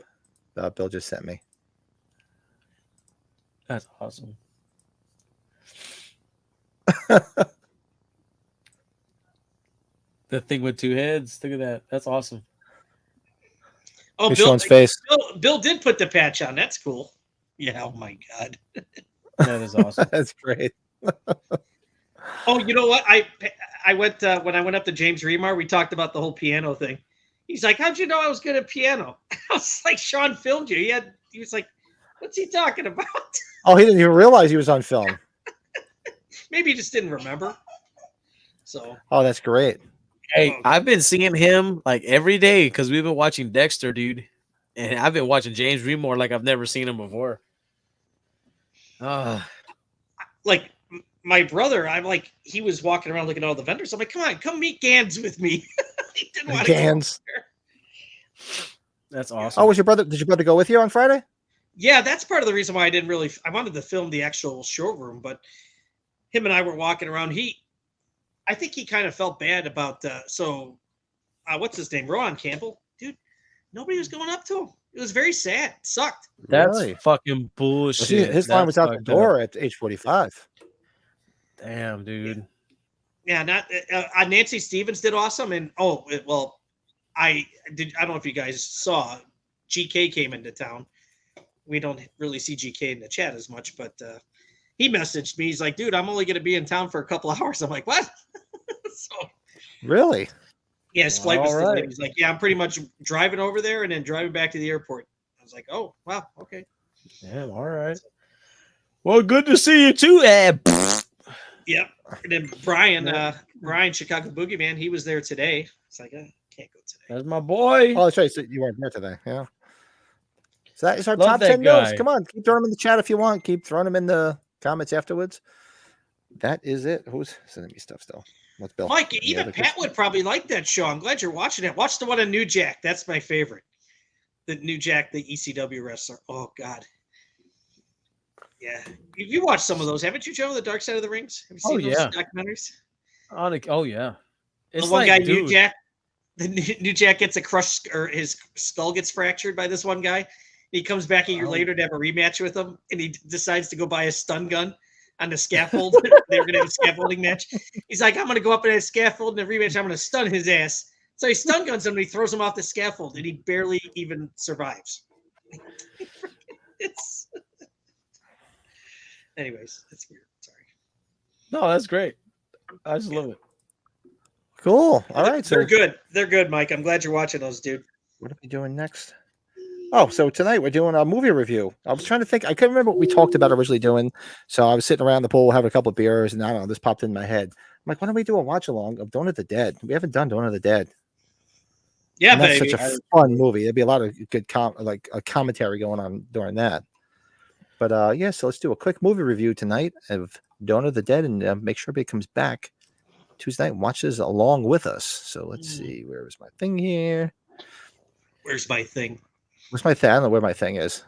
Bill just sent me. That's awesome. The thing with two heads. Look at that. That's awesome. Oh, Here's Bill, Sean's face. Bill did put the patch on. That's cool. Yeah. Oh my God. That is awesome. That's great. Oh, you know what? I went when I went up to James Remar. We talked about the whole piano thing. He's like, "How'd you know I was good at piano?" I was like, "Sean filmed you." He was like, "What's he talking about?" Oh, he didn't even realize he was on film. Maybe he just didn't remember. So, Oh, that's great. Hey, I've been seeing him like every day because we've been watching Dexter, dude. And I've been watching James Remore like I've never seen him before. like my brother, I'm like, he was walking around looking at all the vendors. I'm like, "Come on, come meet Gans with me." He didn't want to go Gans. there. That's awesome. Oh, was your brother? Did your brother go with you on Friday? Yeah, that's part of the reason why I wanted to film the actual showroom, but him and I were walking around. I think he kind of felt bad about what's his name? Rowan Campbell. Dude, nobody was going up to him. It was very sad. It sucked. That's Really? fucking bullshit. His line was out the fucked door up. at age 45. Damn, dude. Yeah, not Nancy Stevens did awesome, and I don't know if you guys saw, GK came into town. We don't really see GK in the chat as much, but he messaged me. He's like, "Dude, I'm only going to be in town for a couple of hours." I'm like, "What?" So Really? yeah, his flight was All delayed. right. He's like, "Yeah, I'm pretty much driving over there and then driving back to the airport." I was like, "Oh, wow, okay." Damn, all right. Well, good to see you too, Ab. Yep. And then Brian, Chicago Boogeyman, he was there today. It's like, can't go today. That's my boy. Oh, that's right. So you weren't there today. Yeah. So that is our Love top that 10 notes. guy. Come on, keep throwing them in the chat if you want. Keep throwing them in the comments afterwards. That is it. Who's sending me stuff still? What's Bill? Mike, Any even other Pat questions? would probably like that show. I'm glad you're watching it. Watch the one on New Jack. That's my favorite. The New Jack, the ECW wrestler. Oh, God. Yeah. You watched some of those, haven't you, Joe? The Dark Side of the Rings? Have you Oh, seen those yeah. documentaries? Oh yeah. It's The one like, guy, dude, New Jack. The New Jack gets a crushed, or his skull gets fractured by this one guy. He comes back a year later to have a rematch with him, and he decides to go buy a stun gun on the scaffold. They were going to have a scaffolding match. He's like, "I'm going to go up in a scaffold in a rematch. I'm going to stun his ass." So he stun guns him and he throws him off the scaffold, and he barely even survives. It's anyways, it's weird. Sorry. no, that's great. I just love it. Cool. All right. So They're good. They're good, Mike. I'm glad you're watching those, dude. what are we doing next? Oh, so tonight we're doing a movie review. I was trying to think. I couldn't remember what we talked about originally doing. So I was sitting around the pool, having a couple of beers, and I don't know, this popped in my head. I'm like, why don't we do a watch along of Dawn of the Dead? We haven't done Dawn of the Dead. Yeah, And that's baby. such a fun movie. There'd be a lot of good like a commentary going on during that. But yeah, so let's do a quick movie review tonight of Dawn of the Dead, and make sure everybody comes back Tuesday night and watches along with us. So let's see, where is my thing here? Where's my thing? Where's my thing? I don't know where my thing is.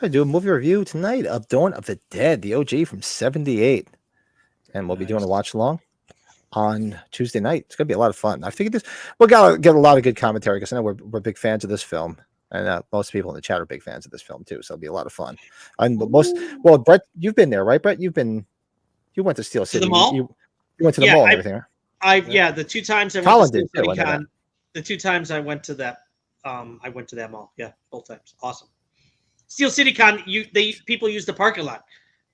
I do a movie review tonight of Dawn of the Dead, the OG from '78, and we'll be doing a watch along on Tuesday night. It's gonna be a lot of fun. I figured we're gonna get a lot of good commentary because I know we're big fans of this film, and most people in the chat are big fans of this film too. So it'll be a lot of fun. And well, Brett, you've been there, right? Brett, you went to Steel City. The mall? You went to the mall and everything, right? The 2 times I went Colin to did Steel too, I City know that. Con, the 2 times I went to that mall. Yeah, both times. Awesome. Steel City Con, people use the parking lot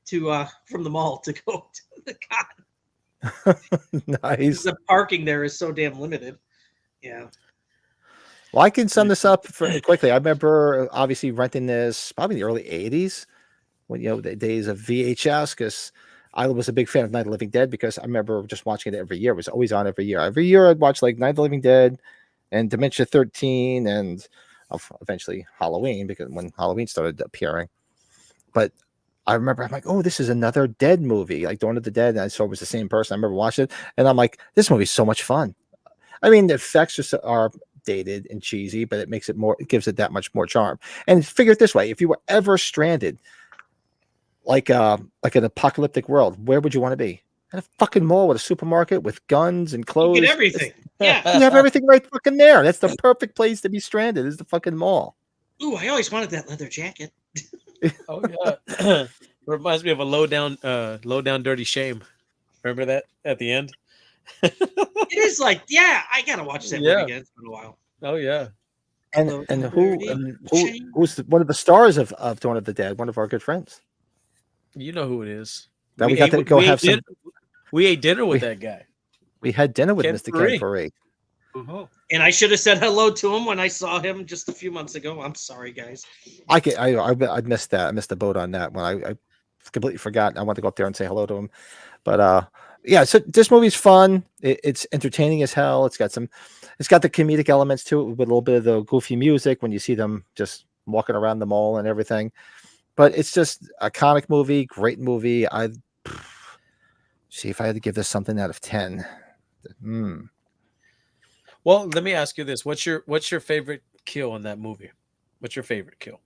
to from the mall to go to the con. Nice. The parking there is so damn limited. Yeah. Well, I can sum this up quickly. I remember obviously renting this probably in the early '80s, when the days of VHS, because I was a big fan of Night of the Living Dead because I remember just watching it every year. It was always on every year. Every year I'd watch like Night of the Living Dead and Dementia 13 and eventually Halloween, because when Halloween started appearing. But I remember I'm like, oh, this is another Dead movie, like Dawn of the Dead. And I saw it was the same person. I remember watching it and I'm like, this movie's so much fun. I mean, the effects are dated and cheesy, but it gives it that much more charm. And figure it this way, if you were ever stranded like an apocalyptic world, where would you want to be? At a fucking mall with a supermarket with guns and clothes. You get everything. Yeah. You have everything right fucking there. That's the perfect place to be stranded, is the fucking mall. Ooh, I always wanted that leather jacket. Oh yeah. Reminds me of a low down dirty shame. Remember that at the end? It is like, yeah, I gotta watch that movie again. It's been a while. Oh yeah. And who's one of the stars of Dawn of the Dead? One of our good friends. You know who it is. That we got to go have some. We ate dinner with that guy. We had dinner with Ken Mr. Faree. Ken Faree. Uh-huh. And I should have said hello to him when I saw him just a few months ago. I'm sorry, guys. I missed that. I missed the boat on that when I completely forgot. I wanted to go up there and say hello to him. But yeah, so this movie's fun. It's entertaining as hell. It's got the comedic elements to it with a little bit of the goofy music when you see them just walking around the mall and everything. But it's just a iconic movie, great movie. I'd see if I had to give this something out of 10. Well, let me ask you this: what's your favorite kill in that movie? What's your favorite kill?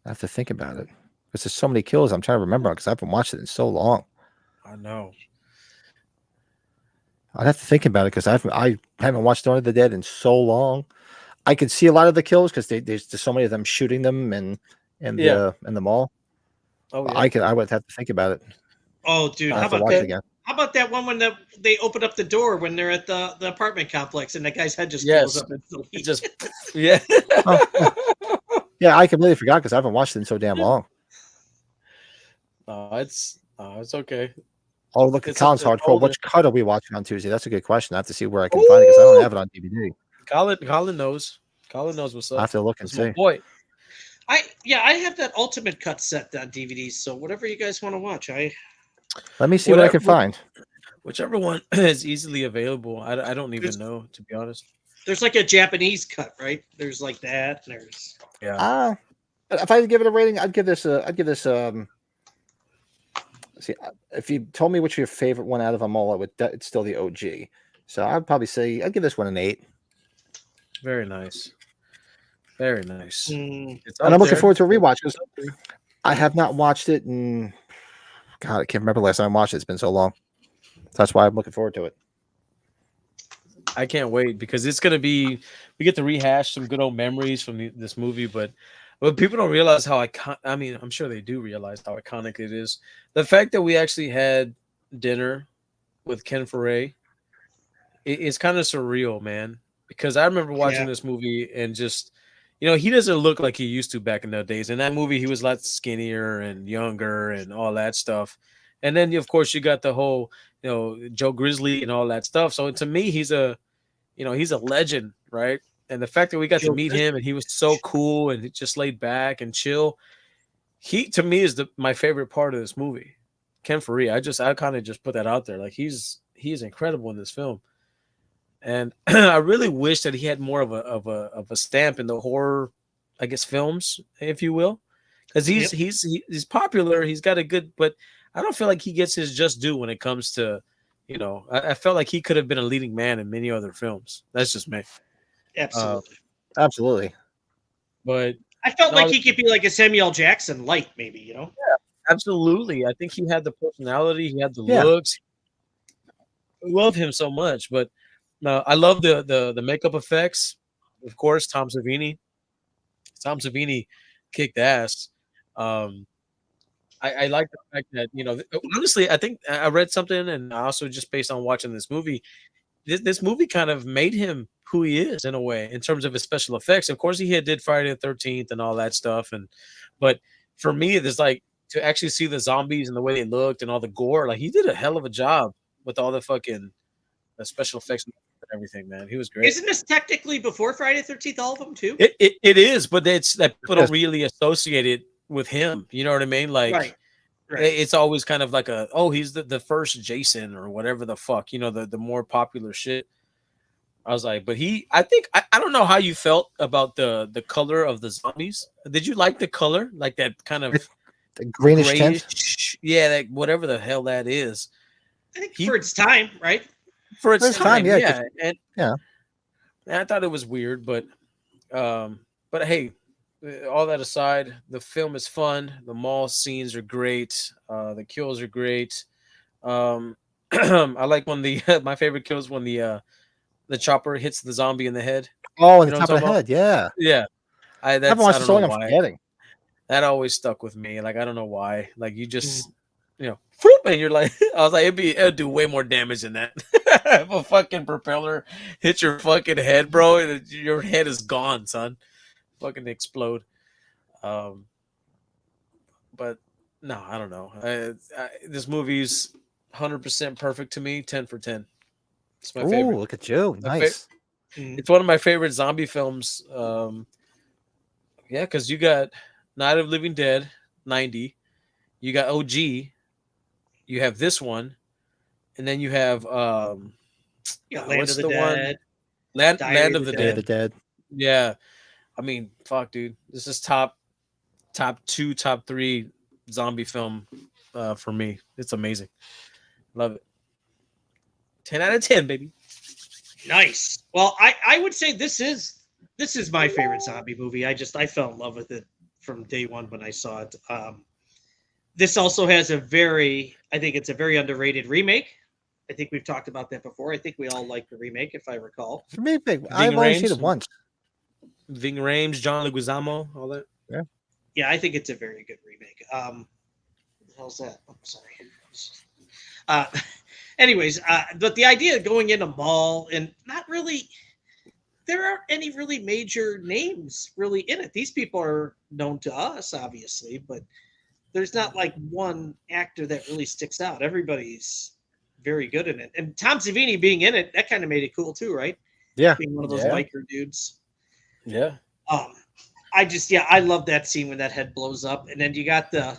I have to think about it because there's so many kills. I'm trying to remember because I haven't watched it in so long. I know. I'd have to think about it because I haven't watched Dawn of the Dead in so long. I could see a lot of the kills because there's so many of them shooting them in the mall. Oh, yeah. I would have to think about it. Oh, dude, I how have to about watch it that? again. How about that one when they open up the door when they're at the apartment complex and that guy's head just Yes. goes up? And It just yeah. Yeah, I completely forgot because I haven't watched it in so damn long. It's okay. Oh, look at It's Colin's older. hardcore. Which cut are we watching on Tuesday? That's a good question. I have to see where I can find it because I don't have it on DVD. Colin knows. Colin knows what's up. I have to look and That's my see. boy. I have that ultimate cut set on DVD. So whatever you guys want to watch, Let me see what I can find. Whichever one is easily available. I don't even know, to be honest. there's like a Japanese cut, right? There's like that. There's Yeah. If I had to give it a rating, I'd give this see, if you told me which your favorite one out of them all, it's still the OG. So I'd probably say I'd give this one an 8. Very nice. Very nice. It's And I'm up looking there. forward to a rewatch because I have not watched it in God, I can't remember the last time I watched it. It's been so long. That's why I'm looking forward to it. I can't wait because it's gonna be. We get to rehash some good old memories from this movie, but people don't realize how iconic. I mean, I'm sure they do realize how iconic it is. The fact that we actually had dinner with Ken Faree, it's kind of surreal, man. Because I remember watching this movie and just, he doesn't look like he used to back in the days. In that movie, he was a lot skinnier and younger and all that stuff. And then, of course, you got the whole, Joe Grizzly and all that stuff. So to me, he's a legend, right? And the fact that we got to meet him and he was so cool and he just laid back and chill. He, to me, is my favorite part of this movie. Ken Faree. I kind of just put that out there. Like he's he is incredible in this film. And I really wish that he had more of a stamp in the horror, I guess, films, if you will, because he's popular. He's got a good, but I don't feel like he gets his just due when it comes to, I felt like he could have been a leading man in many other films. That's just me. Absolutely. Absolutely. But I felt like he could be like a Samuel Jackson light, maybe, Yeah, absolutely. I think he had the personality. He had the Yeah. looks. I love him so much, but I love the makeup effects. Of course, Tom Savini. Tom Savini kicked ass. I like the fact that honestly, I think I read something, and also just based on watching this movie, this movie kind of made him who he is in a way in terms of his special effects. Of course, he did Friday the 13th and all that stuff, but for me, there's like to actually see the zombies and the way they looked and all the gore. Like he did a hell of a job with all the fucking special effects and everything. Man, he was great. Isn't this technically before Friday the 13th? All of them too. It is, but it's that people don't really associate it with him. You know what I mean? Like. Right. It's always kind of like he's the first Jason or whatever the fuck, the more popular shit. I was like, but I think I don't know how you felt about the color of the zombies. Did you like the color? Like that kind of the greenish tint? Yeah, like whatever the hell that is. I think for its time, right? For its time, yeah. And I thought it was weird, but hey, all that aside, the film is fun. The mall scenes are great. The kills are great. I like when my favorite kill is when the chopper hits the zombie in the head. Oh, in the top of the head, yeah. Yeah. I haven't watched the song, I'm forgetting. That always stuck with me. Like I don't know why. Like you just whoop, and you're like, I was like, it'd do way more damage than that. If a fucking propeller hits your fucking head, bro, and your head is gone, son. Fucking explode. But no, I don't know. This movie's 100% perfect to me. 10 for 10. It's my favorite. Look at you, nice. It's one of my favorite zombie films. Yeah, because you got Night of Living Dead 90, you got OG, you have this one, and then you have Land what's of the Dead. Land of the Dead. Yeah. I mean, fuck, dude. This is top 2, top 3 zombie film for me. It's amazing. Love it. 10 out of 10, baby. Nice. Well, I would say this is my favorite zombie movie. I fell in love with it from day one when I saw it. This also has I think it's a very underrated remake. I think we've talked about that before. I think we all like the remake, if I recall. For me, I've only seen it once. Ving Rhames, John Leguizamo, all that. Yeah. Yeah, I think it's a very good remake. What the hell's that? I'm sorry. Anyways, but the idea of going in a mall and not really, there aren't any really major names really in it. These people are known to us, obviously, but there's not like one actor that really sticks out. Everybody's very good in it. And Tom Savini being in it, that kind of made it cool too, right? Yeah. Being one of those biker dudes. Yeah. I love that scene when that head blows up. And then you got the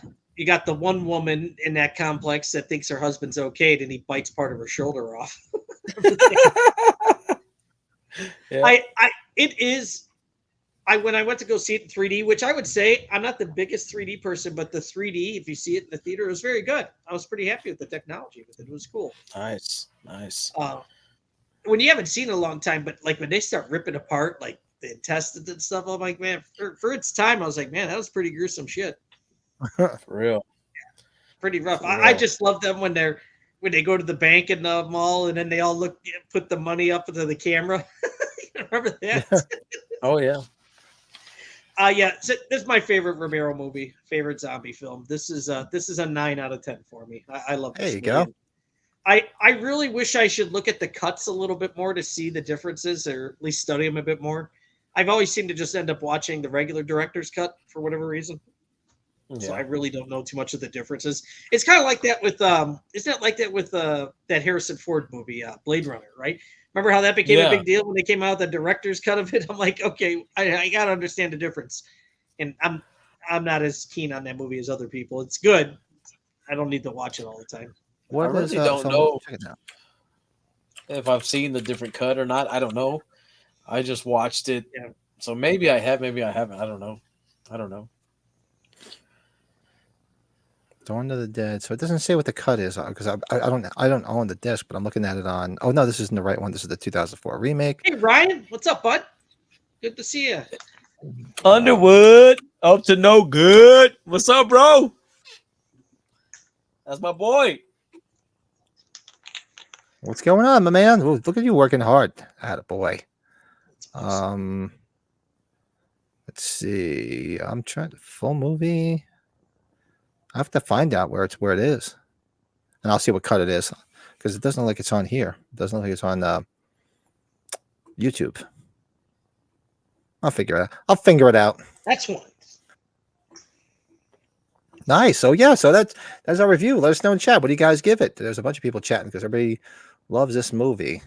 one woman in that complex that thinks her husband's okay, and he bites part of her shoulder off. Yeah. When I went to go see it in 3D, which I would say I'm not the biggest 3D person, but the 3D, if you see it in the theater, it was very good. I was pretty happy with the technology with it. It was cool. Nice. When you haven't seen it in a long time, but like when they start ripping apart like the intestines and stuff, I'm like, man, for its time, I was like, man, that was pretty gruesome shit. For real. Pretty rough. I just love them when they go to the bank in the mall and then they all put the money up into the camera. Remember that? Oh yeah. So this is my favorite Romero movie, favorite zombie film. This is a 9 out of 10 for me. I love this. There you go. I really wish I should look at the cuts a little bit more to see the differences, or at least study them a bit more. I've always seemed to just end up watching the regular director's cut for whatever reason. Yeah. So I really don't know too much of the differences. It's kind of like that with isn't it like that with that Harrison Ford movie, Blade Runner, right? Remember how that became a big deal when they came out with the director's cut of it? I'm like, okay, I gotta understand the difference. And I'm not as keen on that movie as other people. It's good. I don't need to watch it all the time. What I really is, don't know. check it out. if I've seen the different cut or not. I don't know. I just watched it. Yeah. So maybe I have, maybe I haven't. I don't know. Dawn of the Dead. So it doesn't say what the cut is because I don't own the disc, but I'm looking at it on. Oh no, this isn't the right one. This is the 2004 remake. Hey Ryan, what's up, bud? Good to see you. Underwood, up to no good. What's up, bro? That's my boy. What's going on, my man? Ooh, look at you working hard. Attaboy. Let's see. I'm trying to full movie. I have to find out where it is, and I'll see what cut it is because it doesn't look like it's on here. It doesn't look like it's on YouTube. I'll figure it out. Excellent. Nice. So yeah, so that's our review. Let us know in chat. What do you guys give it? There's a bunch of people chatting because everybody loves this movie.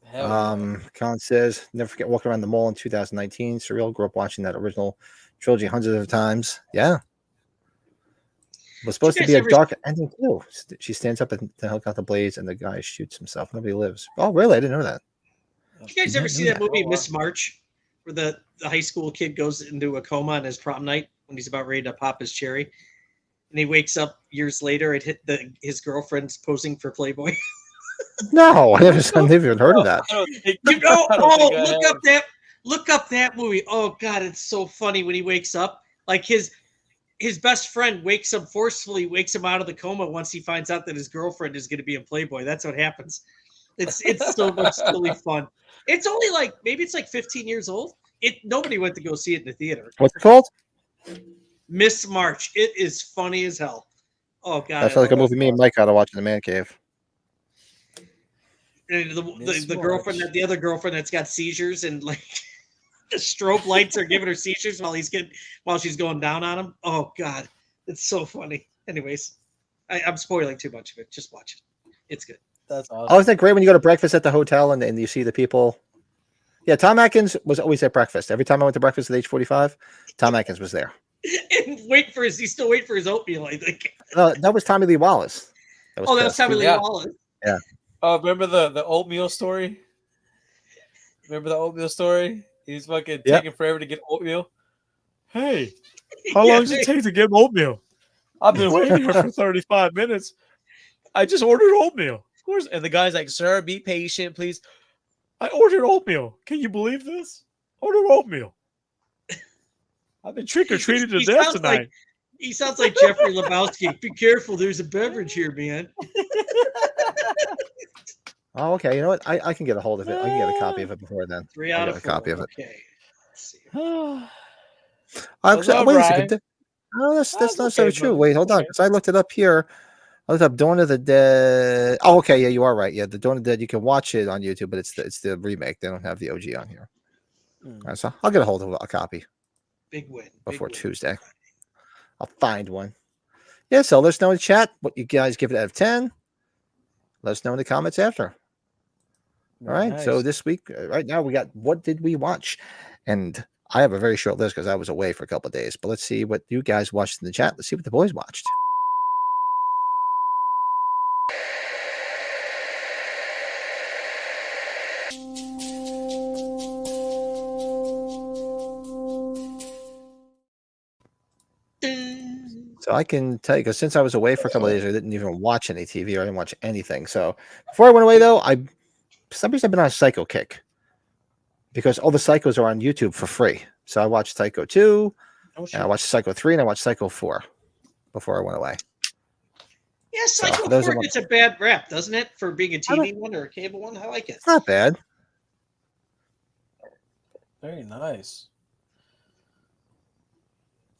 Hell yeah. Colin says, never forget walking around the mall in 2019. Surreal. Grew up watching that original trilogy hundreds of times. Yeah. It was supposed to be a dark ending too. She stands up to hook out the blades, and the guy shoots himself. Nobody lives. Oh, really? I didn't know that. Did you guys ever see that movie Miss March, where the high school kid goes into a coma on his prom night when he's about ready to pop his cherry, and he wakes up years later and his girlfriend's posing for Playboy? No, I never even heard of that. Look up that movie. Oh God, it's so funny when he wakes up. Like his best friend wakes him out of the coma once he finds out that his girlfriend is going to be in Playboy. That's what happens. It's so much really fun. It's only maybe it's 15 years old. Nobody went to go see it in the theater. What's it called? Miss March. It is funny as hell. Oh God, That's like a movie me and Mike got to watch in the man cave. And the girlfriend, the other girlfriend that's got seizures and the strobe lights are giving her seizures while she's going down on him. Oh God, it's so funny. Anyways, I'm spoiling too much of it. Just watch it. It's good. That's awesome. Oh, isn't that great when you go to breakfast at the hotel and you see the people? Yeah, Tom Atkins was always at breakfast. Every time I went to breakfast at age 45, Tom Atkins was there. And he's still waiting for his oatmeal, I think. No, that was Tommy Lee Wallace. That was Tommy Lee Wallace. Yeah. Oh, remember the oatmeal story? He's fucking taking forever to get oatmeal. Hey, how long does it take to get oatmeal? I've been waiting here for 35 minutes. I just ordered oatmeal. Of course. And the guy's like, sir, be patient, please. I ordered oatmeal. Can you believe this? Ordered oatmeal. I've been trick-or-treated to death tonight. He sounds like Jeffrey Lebowski. Be careful, there's a beverage here, man. Oh, okay. You know what? I can get a hold of it. I can get a copy of it before then. 3 out of 4. Copy of it. Okay. Let's see. Wait a second. No, that's not so true. Wait, hold on. Because I looked it up here. I looked up Dawn of the Dead. Oh, okay. Yeah, you are right. Yeah, the Dawn of the Dead. You can watch it on YouTube, but it's the remake. They don't have the OG on here. All right, so I'll get a hold of a copy. Big win. Before Tuesday. I'll find one. Yeah, so let us know in the chat what you guys give it out of 10. Let us know in the comments after. All right. Nice. So this week, right now, we got what did we watch? And I have a very short list because I was away for a couple of days. But let's see what you guys watched in the chat. Let's see what the boys watched. So I can tell you, because since I was away for a couple of days, I didn't even watch any TV or I didn't watch anything. So before I went away, though, for some reason I've been on a Psycho kick because all the Psychos are on YouTube for free. So I watched Psycho 2, and I watched Psycho 3, and I watched Psycho 4 before I went away. Yeah, Psycho 4 gets a bad rap, doesn't it? For being a TV one or a cable one. I like it. It's not bad. Very nice.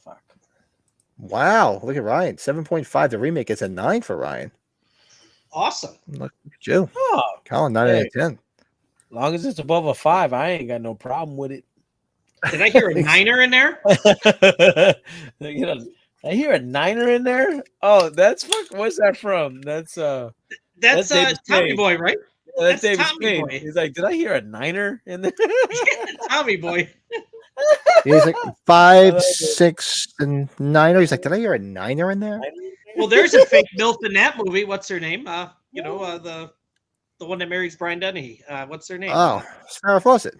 Fuck. Wow. Look at Ryan. 7.5. The remake is a 9 for Ryan. Awesome. Look at you. Oh, Colin, 9 out of 10. as long as it's above a 5, I ain't got no problem with it. Did I hear a 9er in there? I hear a 9er in there. Oh, that's what's that from? That's Tommy Boy, right? That's David Tommy Boy. He's like, did I hear a 9er in there? Tommy Boy. He's like 5, 6, and 9er. He's like, did I hear a 9er in there? Well, there's a fake MILF in that movie. What's her name? The the one that marries Brian Dennehy. What's their name? Oh, Farrah Fawcett.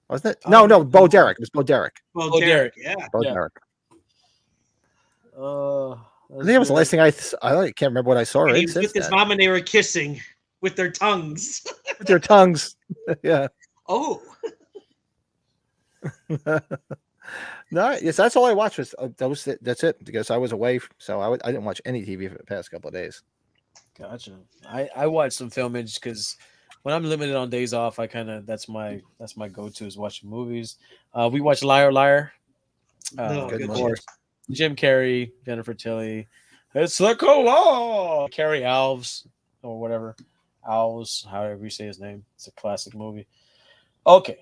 Wasn't it? No, Bo Derek. It was Bo Derek. Well, Oh, Derek. Derek. Yeah. Bo Yeah. Derek. I That's think it was the good. last thing I can't remember what I saw her And he in was since with his then. mom, and they were kissing with their tongues. With their tongues. Yeah. Oh, No, yes, that's all I watched was those. That's it because I was away, so I didn't watch any TV for the past couple of days. Gotcha. I watch some filmage because when I'm limited on days off, I kind of that's my go-to is watching movies. We watch Liar Liar. No, good Of one. course, Jim Carrey, Jennifer Tilly. It's the Cologne. Carrie Alves or whatever. Alves, however you say his name. It's a classic movie. Okay.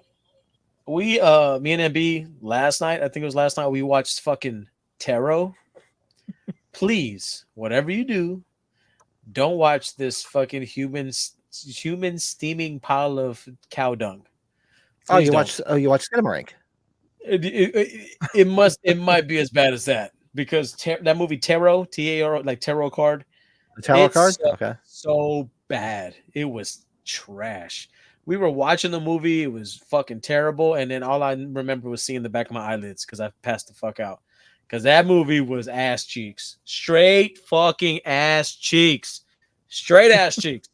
Me and MB last night, I think it was last night, we watched fucking Tarot. Please, whatever you do, don't watch this fucking human steaming pile of cow dung. Oh, Please you don't. watch Cinemarink. It might be as bad as that because that movie Tarot, T-A-R-O, like tarot card, The tarot it's card. Okay. so bad. It was trash. We were watching the movie. It was fucking terrible. And then all I remember was seeing the back of my eyelids because I passed the fuck out. Because that movie was ass cheeks. Straight fucking ass cheeks. Straight ass cheeks.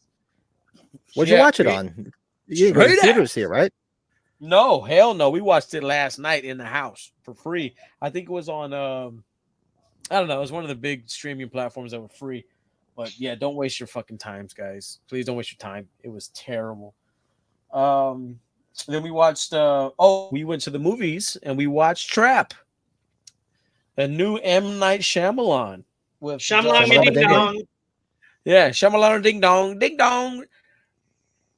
Where'd you Yeah, watch it on? You go to Straight theaters ass. here, right? No, hell no. We watched it last night in the house for free. I think it was on I don't know. It was one of the big streaming platforms that were free. But yeah, don't waste your fucking times, guys. Please don't waste your time. It was terrible. Then we watched we went to the movies and we watched Trap, a new M. Night Shyamalan with Shyamalan Shyamalan Ding Ding Dong. yeah, Shyamalan ding dong, ding dong.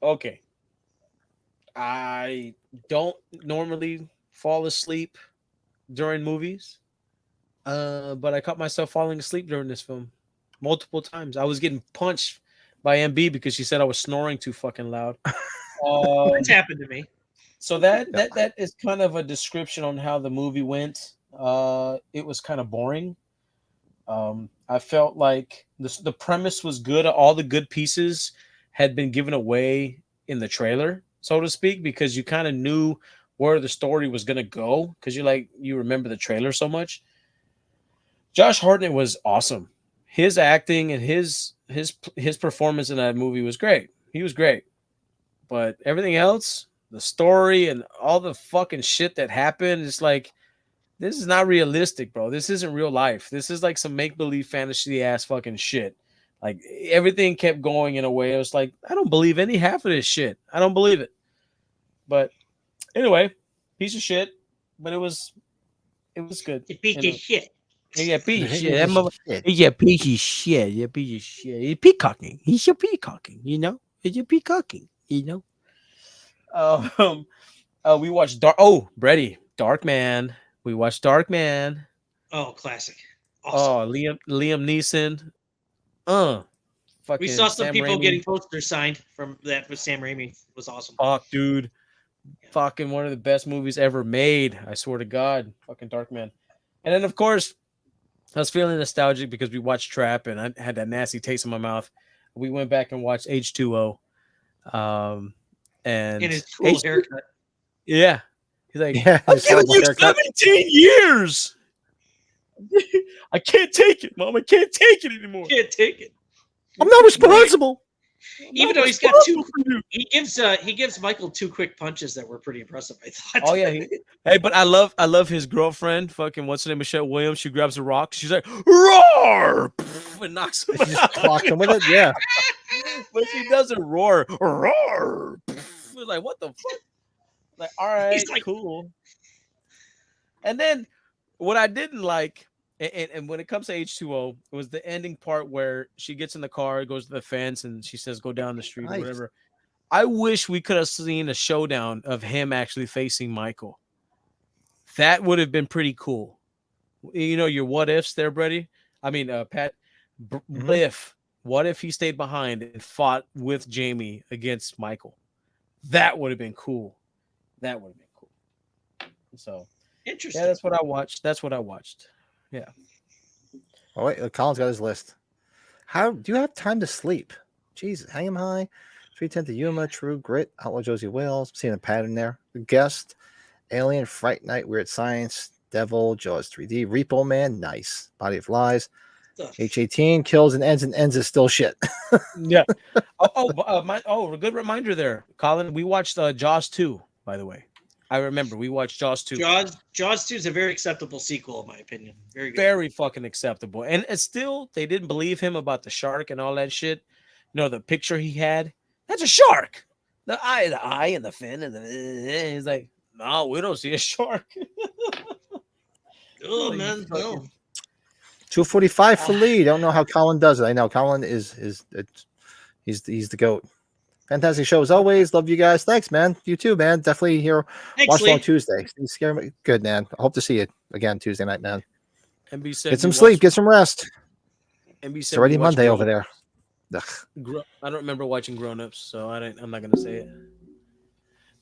Okay. I don't normally fall asleep during movies. But I caught myself falling asleep during this film multiple times. I was getting punched by MB because she said I was snoring too fucking loud. That's happened to me. So that is kind of a description on how the movie went. It was kind of boring. I felt like the premise was good. All the good pieces had been given away in the trailer, so to speak, because you kind of knew where the story was going to go because you remember the trailer so much. Josh Hartnett was awesome. His acting and his performance in that movie was great. He was great. But everything else, the story and all the fucking shit that happened, it's like, this is not realistic, bro. This isn't real life. This is like some make-believe fantasy ass fucking shit. Like everything kept going in a way. I was like, I don't believe any half of this shit. I don't believe it. But anyway, piece of shit. But it was good. You piece of shit. Yeah, piece of shit. Piece That of mother- shit. He's a piece of shit. He's a piece of shit. He's peacocking. He's a peacocking, you know? He's a peacocking, you know? We watched Brady, Dark Man. We watched Dark Man. Oh, classic. Awesome. Oh, Liam Neeson. Fucking We saw some Sam people Raimi. getting posters signed from that with Sam Raimi. It was awesome. Fuck, dude. Fucking one of the best movies ever made. I swear to God. Fucking Dark Man. And then, of course, I was feeling nostalgic because we watched Trap and I had that nasty taste in my mouth. We went back and watched H2O. And In his cool H2O haircut. Yeah. He's like, Yeah, I'm his giving horrible you haircut. 17 years. I can't take it, Mom. I can't take it anymore. Can't take it. I'm not responsible. Even though he's got two, he gives Michael two quick punches that were pretty impressive. I thought. Oh yeah, hey, but I love his girlfriend. Fucking what's her name? Michelle Williams. She grabs a rock. She's like, roar, and knocks him Just out. clocked him with it. Yeah. But she doesn't roar. Roar. We're like, what the fuck? Like, all right, He's like- cool. And then what I didn't like, and when it comes to H2O, it was the ending part where she gets in the car, goes to the fence, and she says, go down the street Nice. or whatever. I wish we could have seen a showdown of him actually facing Michael. That would have been pretty cool. You know, your what ifs there, Brady? I mean, Pat, what if he stayed behind and fought with Jamie against Michael? That would have been cool. That would have been cool. So, Interesting. yeah, that's what I watched. Yeah. Oh wait, Colin's got his list. How do you have time to sleep? Jesus, hang 'em high. 310 to Yuma, True Grit, Outlaw Josie Wales. I'm seeing a pattern there. The Guest, Alien, Fright Night, Weird Science, Devil, Jaws 3D, Repo Man, nice. Body of Lies, H18, Kills and Ends is still shit. Yeah. A good reminder there, Colin. We watched Jaws 2, by the way. I remember we watched Jaws 2. Jaws 2 is a very acceptable sequel, in my opinion. Very good. Very fucking acceptable. And it's still, they didn't believe him about the shark and all that shit. You know, the picture he had. That's a shark. The eye and the fin and he's like, no, we don't see a shark. Oh man, no. 245 for Lee. Don't know how Colin does it. I know Colin is he's the GOAT. Fantastic show as always. Love you guys. Thanks, man. You too, man. Definitely here. Watch on Tuesday. You scare me. Good, man. I hope to see you again Tuesday night, man. MB said get some sleep. Get some rest. MB it's already Monday over there. Ugh. I don't remember watching Grown Ups, so I'm not gonna say it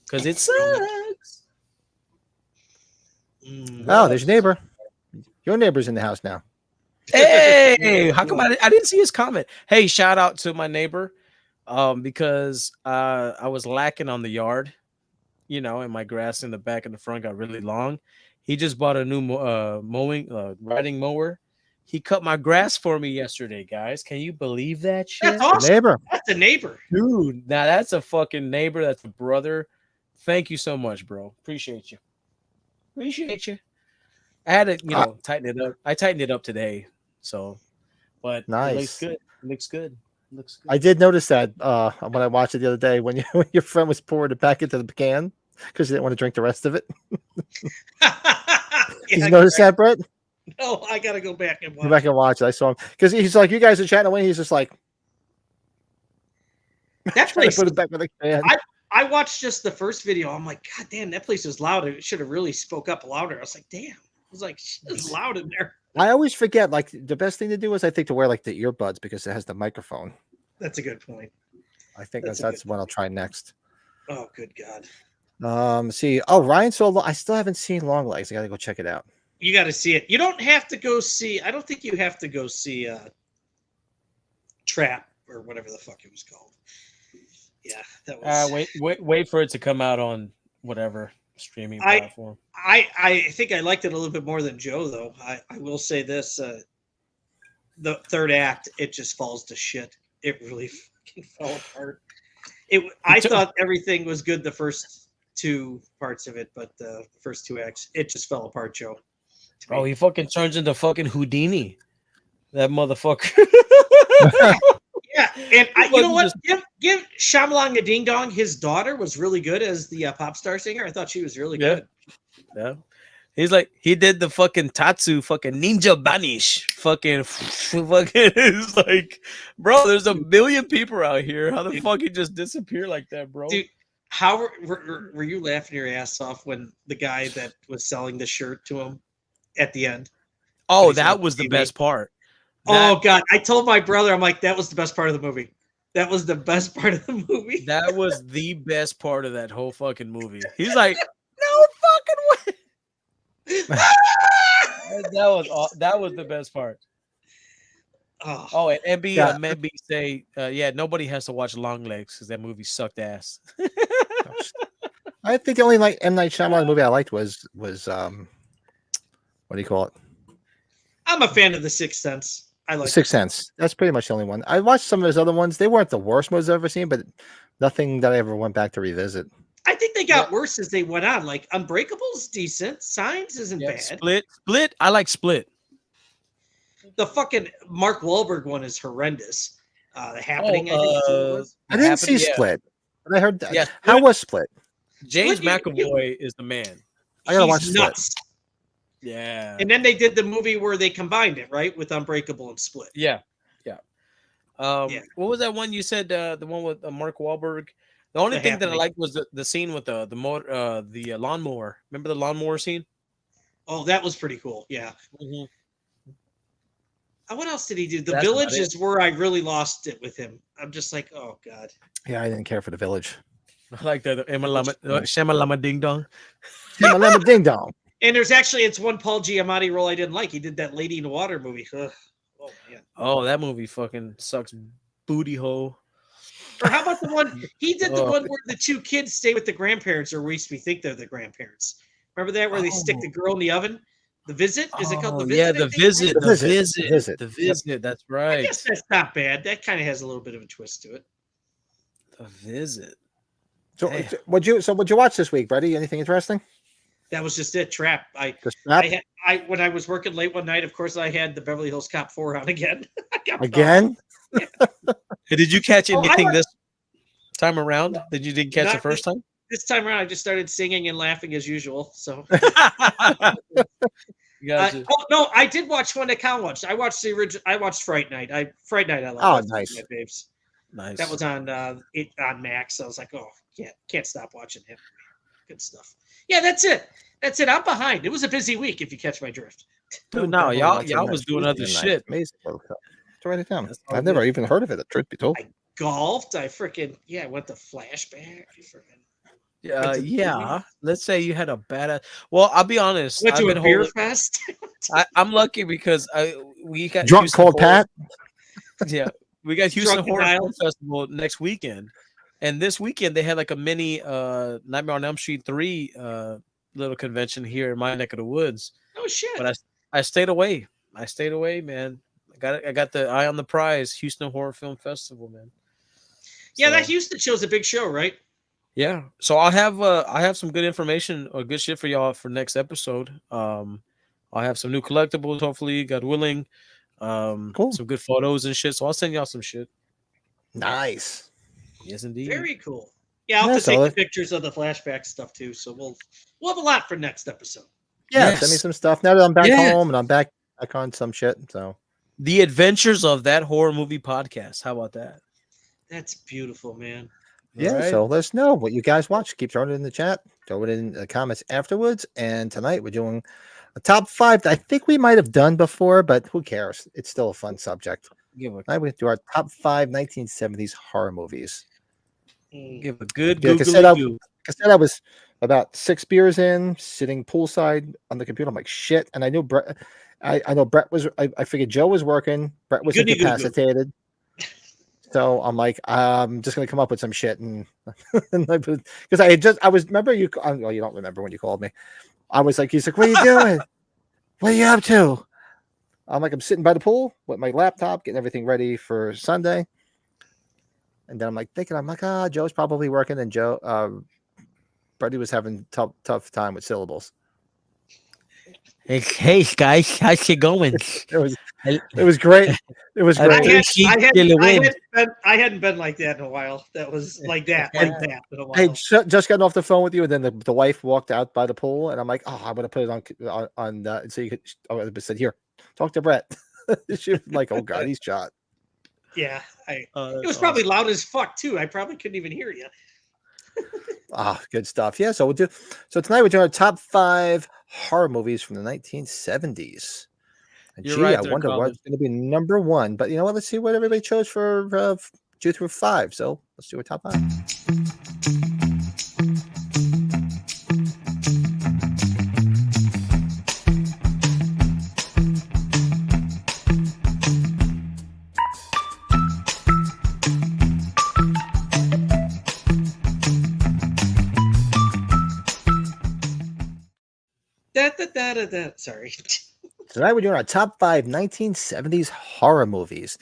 because it sucks. Oh, there's your neighbor. Your neighbor's in the house now. Hey, how come I didn't see his comment? Hey, shout out to my neighbor. Because I was lacking on the yard, you know, and my grass in the back and the front got really long. He just bought a new riding mower. He cut my grass for me yesterday, guys. Can you believe that shit? That's awesome. Neighbor. That's a neighbor. Dude, now that's a fucking neighbor. That's a brother. Thank you so much, bro. Appreciate you. Appreciate you. I had to, tighten it up. I tightened it up today. So, but nice. It looks good. It looks good. Looks good. I did notice that when I watched it the other day when your friend was pouring it back into the can because he didn't want to drink the rest of it. Did you notice that, Brett? No, I gotta go back and watch. Go back and watch it. I saw him because he's like, you guys are chatting away. He's just like, that place. Put it back in the can. I watched just the first video. I'm like, God damn, that place was loud. It should have really spoke up louder. I was like, damn, it was like it's loud in there. I always forget. Like the best thing to do is I think to wear like the earbuds because it has the microphone. That's a good point. I think that's what I'll try next. Oh, good God. See. Oh, Ryan Solo. I still haven't seen Long Legs. I gotta go check it out. You got to see it. You don't have to go see. I don't think you have to go see Trap or whatever the fuck it was called. Yeah, that was. Wait for it to come out on whatever streaming platform. I think I liked it a little bit more than Joe, though. I will say this: the third act, it just falls to shit. It really fucking fell apart. I thought everything was good the first two parts of it, but the first two acts, it just fell apart, Joe. Oh, he fucking turns into fucking Houdini. That motherfucker. Yeah, and you know what? Give Shyamalan a ding dong. His daughter was really good as the pop star singer. I thought she was really good. Yeah. He's like, he did the fucking Tatsu fucking Ninja Banish. Fucking it's like, bro, there's a billion people out here. How the fuck he just disappear like that, bro? Dude, how were you laughing your ass off when the guy that was selling the shirt to him at the end? Oh, that was the best part. Oh God, I told my brother, I'm like, that was the best part of the movie. That was the best part of the movie. That was the best part of that whole fucking movie. He's like, no fucking way. that was the best part. Oh, and MB say, nobody has to watch Long Legs because that movie sucked ass. I think the only M. Night Shyamalan movie I liked was what do you call it? I'm a fan of The Sixth Sense. I like Sixth Sense. That's pretty much the only one. I watched some of his other ones. They weren't the worst movies I've ever seen, but nothing that I ever went back to revisit. I think they got worse as they went on. Like Unbreakable's decent. Signs isn't bad. Split. I like Split. The fucking Mark Wahlberg one is horrendous. The Happening. I think it was. I didn't see Split, but I heard that. Yeah. How was Split? James McAvoy is the man. I gotta watch Split. Nuts. Yeah. And then they did the movie where they combined it, right, with Unbreakable and Split. Yeah. What was that one you said? The one with Mark Wahlberg. The only thing that I liked was the scene with the lawnmower. Remember the lawnmower scene? Oh, that was pretty cool. Yeah. Mm-hmm. What else did he do? The Village is where I really lost it with him. I'm just like, oh God. Yeah, I didn't care for The Village. I like that. Shamalama Ding Dong. Shamalama Ding Dong. And it's one Paul Giamatti role I didn't like. He did that Lady in the Water movie. Ugh. Oh man. Oh, that movie fucking sucks booty hole. Or how about the one he did? The one where the two kids stay with the grandparents, or at least we think they're the grandparents. Remember that where they stick the girl in the oven? The Visit? Is it called The Visit? Yeah, I the think, visit, right? the visit, the Yep. visit. That's I right. guess that's not bad. That kind of has a little bit of a twist to it. The visit. So, Damn. what'd you watch this week, buddy? Anything interesting? That was just it. Trap. Just Trap? When I was working late one night, of course, I had the Beverly Hills Cop 4 on again. I got Again? Hey, did you catch Oh, I anything like- this time around that you didn't catch the Not first time? This time around, I just started singing and laughing as usual. So, Gotcha. oh no, I did watch one that Colin watched. I watched the original. I watched Fright Night. Fright Night. I love. Oh, That's one of nice. my faves. Nice. That was on on Max. I was like, oh, can't stop watching him. Good stuff. Yeah, that's it. That's it. I'm behind. It was a busy week, if you catch my drift. Dude, no, y'all was doing other shit. Amazing. To write it down. That's all I've never good. even heard of it. The truth be told. Golfed. I freaking went to Flashback. I freaking Yeah. Let's say you had a bad. Well, I'll be honest. went I've to a been beer holding- fest. I'm lucky because we got Drunk Houston cold Horror- Pat. Yeah, we got Houston Drunken Horror Kyle. Film Festival next weekend, and this weekend they had like a mini Nightmare on Elm Street 3 little convention here in my neck of the woods. Oh shit. But I stayed away. I stayed away, man. I got the eye on the prize, Houston Horror Film Festival, man. Yeah, that So, Houston show's a big show, right? yeah. So I have some good information or good shit for y'all for next episode. I'll have some new collectibles, hopefully, God willing. Cool. Some good photos and shit. So I'll send y'all some shit. Nice. Yes, indeed. Very cool. Yeah, I'll Yeah, have to take solid. the pictures of the flashback stuff too. So we'll have a lot for next episode. Yeah, Yes. send me some stuff. Now that I'm back Yeah. home and I'm back on some shit. So The Adventures of That Horror Movie Podcast. How about that? That's beautiful, man. yeah, Alright. so let us know what you guys watch. Keep throwing it in the chat. Throw it in the comments afterwards. And tonight we're doing a top 5 that I think we might have done before, but who cares? It's still a fun subject. Give a Tonight we do our top 5 1970s horror movies. give a good Yeah, like I googly said, goo. Like I said, I was about 6 beers in, sitting poolside on the computer. I'm like, shit. And I knew Brett. I know Brett was. I figured Joe was working. Brett was Goody goo goo. incapacitated. So I'm like, I'm just gonna come up with some shit, and because I was remember you. Well, you don't remember when you called me. I was like, he's like, what are you doing? What are you up to? I'm like, I'm sitting by the pool with my laptop, getting everything ready for Sunday. And then I'm like thinking, I'm like, Joe's probably working, and Brady was having tough time with syllables. Hey guys, how's it going? It was great. It was I great. think she still wins. I hadn't been like that in a while. That was like that in a while. Hey, just got off the phone with you, and then the wife walked out by the pool, and I'm like, I'm gonna put it on so you could. I said, here, talk to Brett. She was like, oh god, he's shot. Yeah, it That's was probably loud as fuck too. I probably couldn't even hear you. Good stuff. Yeah, so tonight we're doing our top 5 horror movies from the 1970s. And You're gee, right I there, wonder Colin. what's going to be number 1. But you know what? Let's see what everybody chose for 2 through 5. So let's do a top 5. Sorry. Tonight we're doing our top 5 1970s horror movies.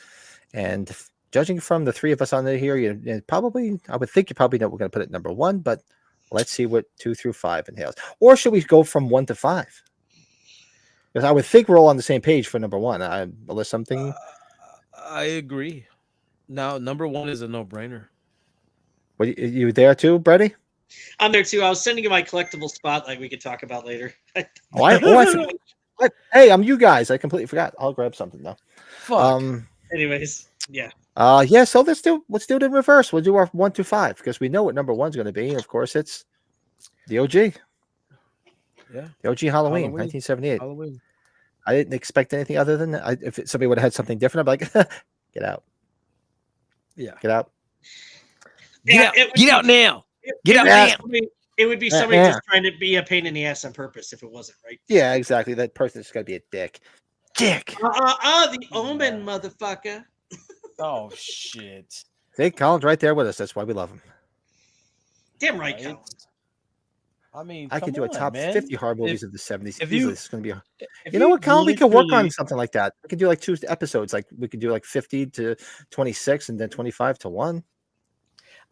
And judging from the 3 of us on here, you probably, I would think you probably know we're going to put it number 1, but let's see what 2 through 5 entails. Or should we go from 1 to 5? Because I would think we're all on the same page for number 1. Unless something. I agree. Now, number 1 is a no-brainer. You there too, Brady? I'm there too. I was sending you my collectible spotlight we could talk about later. Hey, I'm you guys. I completely forgot. I'll grab something though. Fuck. Anyways, yeah. Yeah. So let's do it in reverse. We'll do our 1 to 5 because we know what number 1's going to be. Of course, it's the OG. Yeah. The OG Halloween, Halloween. 1978. Halloween. I didn't expect anything other than that. If somebody would have had something different, I'd be like, get out. Yeah. Get out. Get out now. Get out Yeah. now. It would be somebody Yeah. just trying to be a pain in the ass on purpose if it wasn't, right? Yeah, exactly. That person's just going to be a dick. Dick. The Omen, motherfucker. Oh, shit. See, Colin's right there with us. That's why we love him. Damn right, Right. Colin. I mean, I could do a top 50 horror movies of the 70s. if Easily, you- this is going to be. if You know what, Colin? We could work on literally- something like that. We could do like 2 episodes. Like we could do like 50 to 26, and then 25 to 1.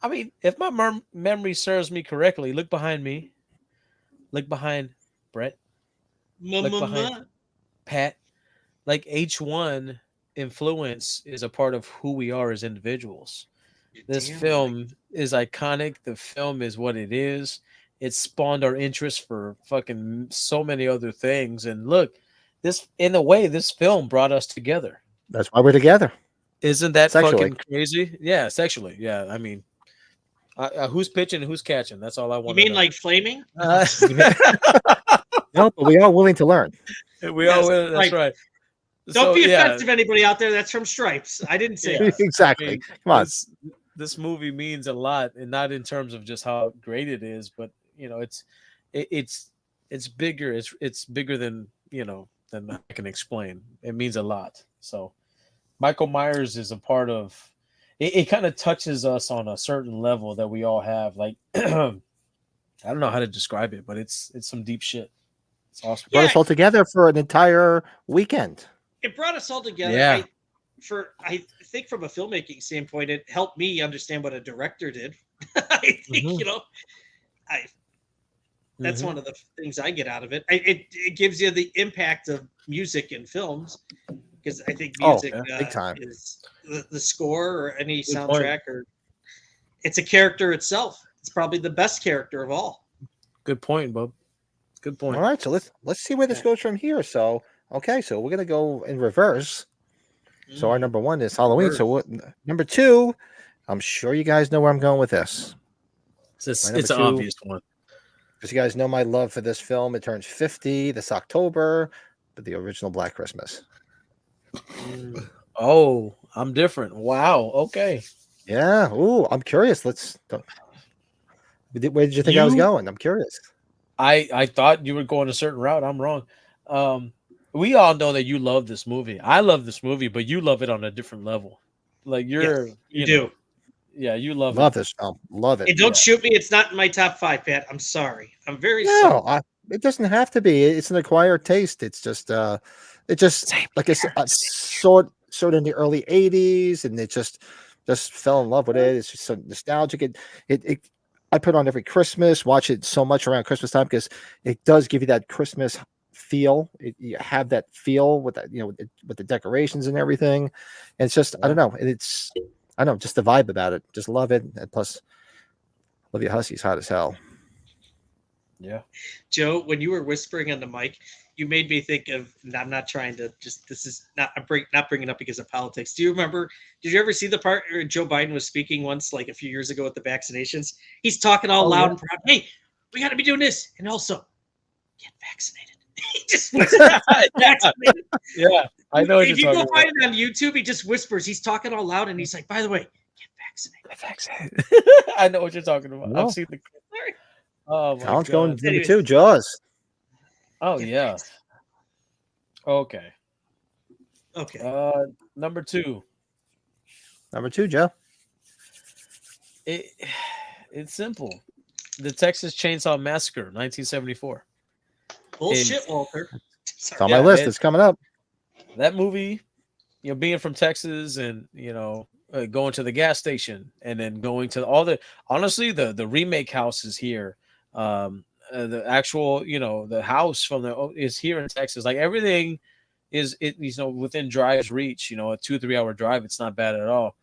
I mean, if my memory serves me correctly, look behind me. Look behind Brett, Look behind- Pat. Like H1 influence is a part of who we are as individuals. This Damn film is iconic. The film is what it is. It spawned our interest for fucking so many other things. And look, this in a way, this film brought us together. That's why we're together. Isn't that Sexually. fucking crazy? Yeah, sexually. Yeah, I mean, who's pitching and who's catching? That's all I You want. mean like flaming? No, but we are willing to learn. we Yes, all will. That's right. Don't So, be yeah, offensive, anybody out there. That's from Stripes. I didn't say Yeah. that. Exactly. I mean, Come on. This movie means a lot, and not in terms of just how great it is, but you know, it's bigger. It's bigger than than I can explain. It means a lot. So, Michael Myers is a part of. It kind of touches us on a certain level that we all have. Like, I don't know how to describe it, but it's some deep shit. It's awesome. Brought us all together for an entire weekend. It brought us all together. Yeah. I think from a filmmaking standpoint, it helped me understand what a director did. I think, Mhm. That's Mhm. one of the things I get out of it. It gives you the impact of music in films, because I think music big time. is the score or any Good soundtrack, or it's a character itself. It's probably the best character of all. Good point, Bob. Good point. All right, so let's see where this goes from here. So so we're gonna go in reverse. So our number 1 is Halloween. So what, number 2, I'm sure you guys know where I'm going with this. It's My number an 2 obvious one. because you guys know my love for this film. It turns 50 this October, but the original Black Christmas. Oh, I'm different. Wow. Okay. Yeah. Ooh, I'm curious. Where did you think I was You- going? I'm curious. I thought you were going a certain route. I'm wrong. We all know that you love this movie. I love this movie, but you love it on a different level. Like you're, Yes, you do. know, yeah, you love Love it. this film. Love it. And don't shoot me. It's not in my top 5, Pat. I'm sorry. I'm very sorry. No, it doesn't have to be. It's an acquired taste. It's just like I said, sort in the early 80s, and it just fell in love with it. It's just so nostalgic. I put on every Christmas, watch it so much around Christmas time because it does give you that Christmas feel. You have that feel with that, with the decorations and everything. And it's just, I don't know. I don't know, just the vibe about it. Just love it. And plus, Olivia Hussey's hot as hell. Yeah. Joe, when you were whispering on the mic, you made me think of, and I'm not trying to just, this is not, I'm not bringing it up because of politics. Do you remember, did you ever see the part where Joe Biden was speaking once, like a few years ago with the vaccinations? He's talking all loud and proud. Hey, we got to be doing this. And also, get vaccinated. He just vaccinated. Yeah. I know what If you're you go talking find it on YouTube, he just whispers. He's talking all loud and he's like, by the way, get vaccinated. about. I know what you're talking about. No. I've seen the. Oh my Colin's god. going number Anyways. 2, Jaws. Oh yeah. Okay. Okay. Number 2. Number 2, Joe. It's simple. The Texas Chainsaw Massacre, 1974. Bullshit, Walter. It's on my list. It's coming up. That movie, being from Texas and going to the gas station and then going to honestly the remake house is here. The actual the house is here in Texas. Like everything is within drive's reach. A 2-3 hour drive. It's not bad at all.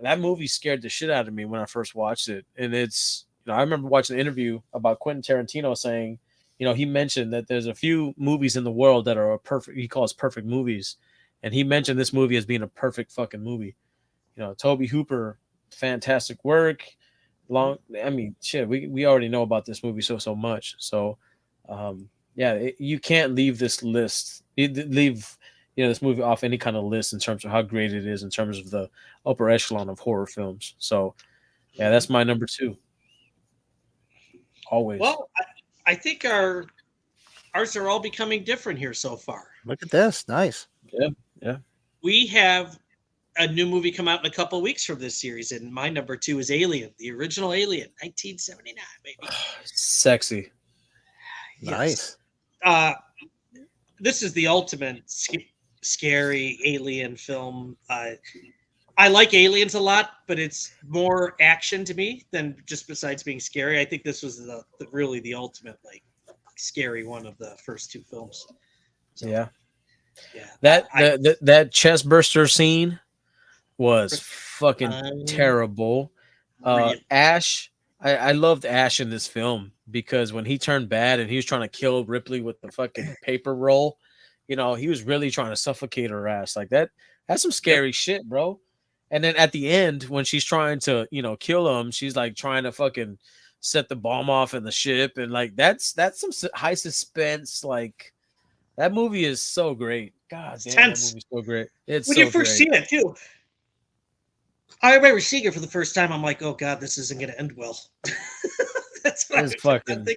That movie scared the shit out of me when I first watched it, and it's I remember watching an interview about Quentin Tarantino saying. He mentioned that there's a few movies in the world that are he calls perfect movies. And he mentioned this movie as being a perfect fucking movie. Toby Hooper, fantastic work. Shit, we already know about this movie so much. So, you can't leave this list, leave this movie off any kind of list in terms of how great it is in terms of the upper echelon of horror films. So, yeah, that's my number 2. Always. Well, I think ours are all becoming different here so far. Look at this. Nice. Yeah. We have a new movie come out in a couple of weeks from this series, and my number 2 is Alien, the original Alien, 1979, baby. Sexy. Nice. This is the ultimate scary alien film. I like Aliens a lot, but it's more action to me than just besides being scary. I think this was really the ultimate like scary one of the first 2 films. So, Yeah. yeah. That chest burster scene was fucking terrible. Ash, I loved Ash in this film because when he turned bad and he was trying to kill Ripley with the fucking paper roll, you know, he was really trying to suffocate her ass like that. That's some scary shit, bro. And then at the end, when she's trying to, you know, kill him, she's like trying to fucking set the bomb off in the ship, and like that's some high suspense. Like that movie is so great. God damn, tense. that movie's so great. It's when so you first see it too. I remember seeing it for the first time. I'm like, oh god, this isn't going to end well. That's what It's fucking.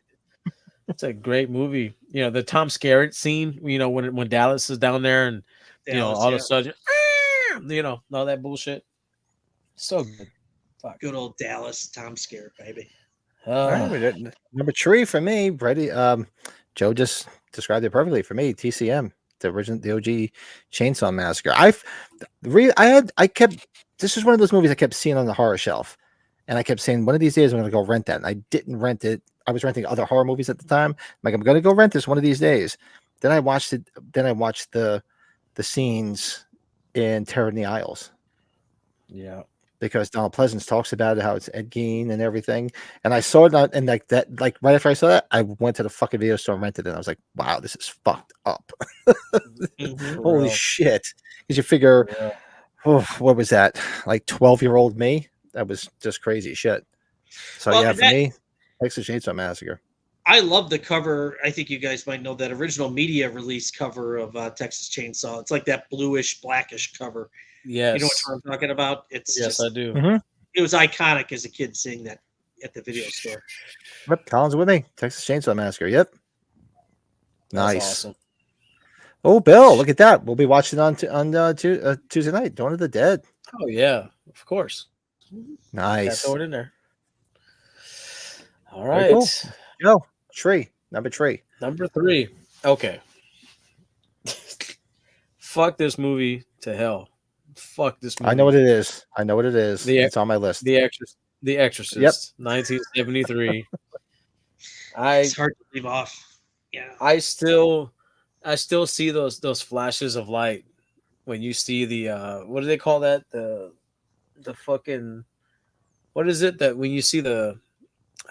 It's a great movie. You know the Tom Skerritt scene. You know when Dallas is down there and you know all of a sudden, you know all that bullshit. So good. Fuck. Good old Dallas, Tom Skerritt, baby. All right, number 3 for me, Brady. Joe just described it perfectly for me. TCM, the OG Chainsaw Massacre. This is one of those movies I kept seeing on the horror shelf, and I kept saying one of these days I'm going to go rent that. And I didn't rent it. I was renting other horror movies at the time. I'm like, I'm going to go rent this one of these days. Then I watched it. Then I watched the scenes in Terror in the Isles. Yeah. Because Donald Pleasance talks about it, how it's Ed Gein and everything. And I saw it, and like that, like right after I saw that, I went to the fucking video store and rented it. And I was like, wow, this is fucked up. Holy shit. Because you figure, what was that? Like 12-year-old me? That was just crazy shit. So yeah, for me, Texas Chainsaw Massacre. I love the cover. I think you guys might know that original media release cover of Texas Chainsaw. It's like that bluish, blackish cover. Yes. You know what I'm talking about? Yes, I do. It was iconic as a kid seeing that at the video store. Yep, Colin's with me. Texas Chainsaw Massacre. Yep. That's Nice. awesome. Oh, Bill, look at that. We'll be watching on Tuesday night. Dawn of the Dead. Oh yeah, of course. Nice. Throw it in there. All Very right. cool. Go. Number 3. Number 3. Okay. Fuck this movie to hell. Fuck this movie. I know what it is. It's on my list. The Exorcist. Yep. 1973. It's hard to leave off. Yeah. I still see those flashes of light when you see the what do they call that? The fucking what is it that when you see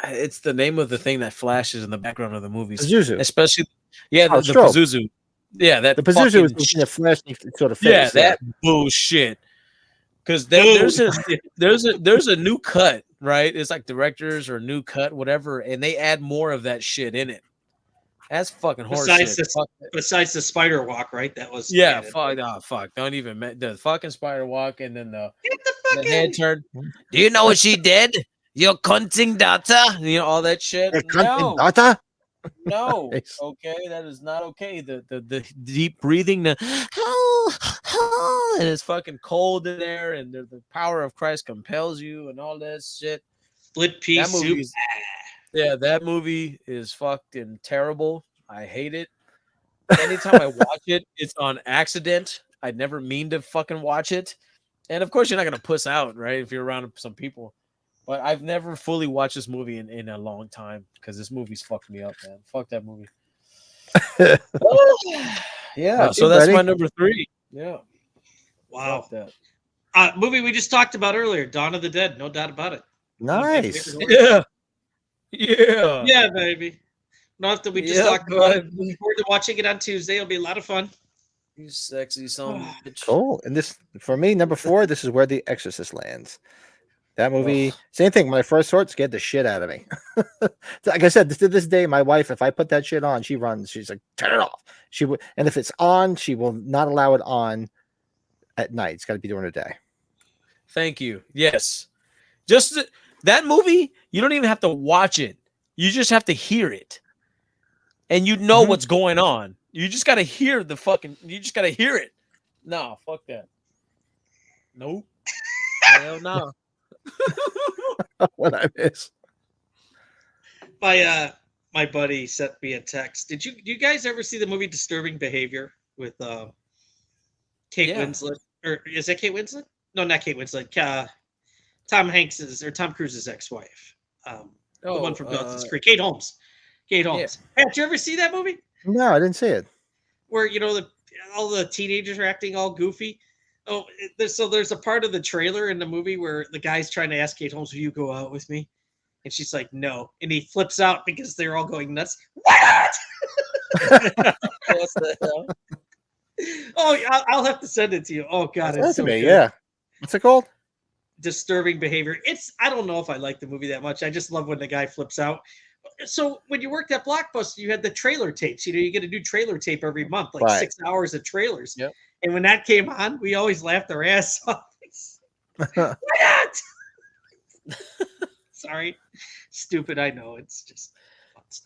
it's the name of the thing that flashes in the background of the movies. Pazuzu. Especially the strobe. Pazuzu. Yeah, that The Pazuzu is fucking in the flash sort of face. yeah, that bullshit. Because there's a new cut, right? It's like directors or new cut, whatever, and they add more of that shit in it. That's fucking horse shit. Besides the spider walk, right? That was Fuck. Don't even the fucking spider walk and then the head turn. Do you know what she did? Your cunting daughter, you know all that shit. Daughter? No, Nice. okay, that is not okay. The deep breathing, and it's fucking cold in there, and the power of Christ compels you, and all that shit. Split piece soup. That movie is fucking terrible. I hate it. Anytime I watch it, it's on accident. I never mean to fucking watch it, and of course, you're not gonna puss out, right? If you're around some people. But I've never fully watched this movie in a long time because this movie's fucked me up, man. Fuck that movie. Yeah, so that's my number 3. Yeah. Wow. Movie we just talked about earlier, Dawn of the Dead. No doubt about it. Nice. Yeah. Yeah. Yeah, baby. No, after we just talked about it. Looking forward to watching it on Tuesday. It'll be a lot of fun. You sexy son of a bitch. Cool. And this, for me, number 4, this is where The Exorcist lands. That movie, same thing. When I first saw it, scared the shit out of me. Like I said, to this day, my wife, if I put that shit on, she runs. She's like, turn it off. She would, and if it's on, she will not allow it on at night. It's got to be during the day. Thank you. Yes. Just that movie, you don't even have to watch it. You just have to hear it. And you know what's going on. You just got to hear you just got to hear it. No, fuck that. Nope. Hell no. What I miss. My buddy sent me a text. Do you guys ever see the movie Disturbing Behavior with Kate Yeah. Winslet? Or is that Kate Winslet? No, not Kate Winslet. Tom Hanks's or Tom Cruise's ex-wife. The one from Dawson's Creek. Kate Holmes. Kate Holmes. Hey, did you ever see that movie? No, I didn't see it. Where all the teenagers are acting all goofy. Oh, there's a part of the trailer in the movie where the guy's trying to ask Kate Holmes, "Will you go out with me?" And she's like, "No," and he flips out because they're all going nuts. What? What the hell? Oh, I'll have to send it to you. Oh God, it's so good. Yeah. What's it called? Disturbing Behavior. I don't know if I like the movie that much. I just love when the guy flips out. So when you worked at Blockbuster, you had the trailer tapes. You get a new trailer tape every month, like Right. 6 hours of trailers. Yep. And when that came on, we always laughed our ass off. Why not? Sorry. Stupid, I know. It's just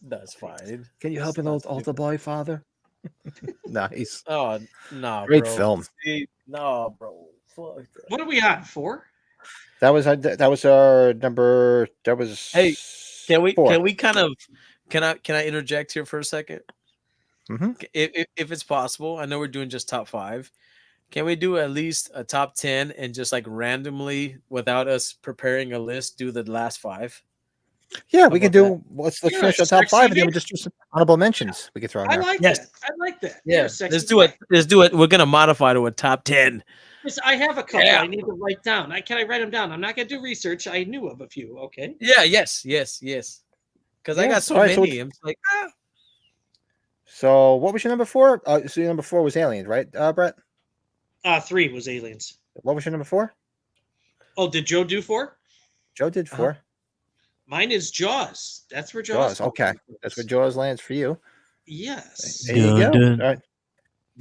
That's fine. Can you help an old altar boy, father? Nice. Oh no, Great bro. film. See, no, bro. Fuck that. What are we on? 4? That was our number. That was Hey, Can we 4. kind of can I interject here for a second? Mhm. If it's possible, I know we're doing just top 5. Can we do at least a top 10 and just like randomly, without us preparing a list, do the last 5? Yeah, we could about do. Let's Yeah, finish our top sexy 5, and then we bitch. just do some honorable mentions. We could throw in I there. like Yes. that. I like that. Yeah, You're a sexy let's do it. guy. Let's do it. We're gonna modify to a top 10. Yes, I have a couple Yeah. I need to write down. Can I write them down? I'm not going to do research. I knew of a few. Okay. Yeah. Yes. Because I Yeah, got so all right, so many. I'm just like, So, what was your number 4? So your number 4 was Aliens, right, Brett? 3 was Aliens. What was your number 4? Oh, did Joe do 4? Joe did 4. Mine is Jaws. That's where Jaws. Jaws. Okay, that's where Jaws lands for you. Yes. There you go. Dun, All right.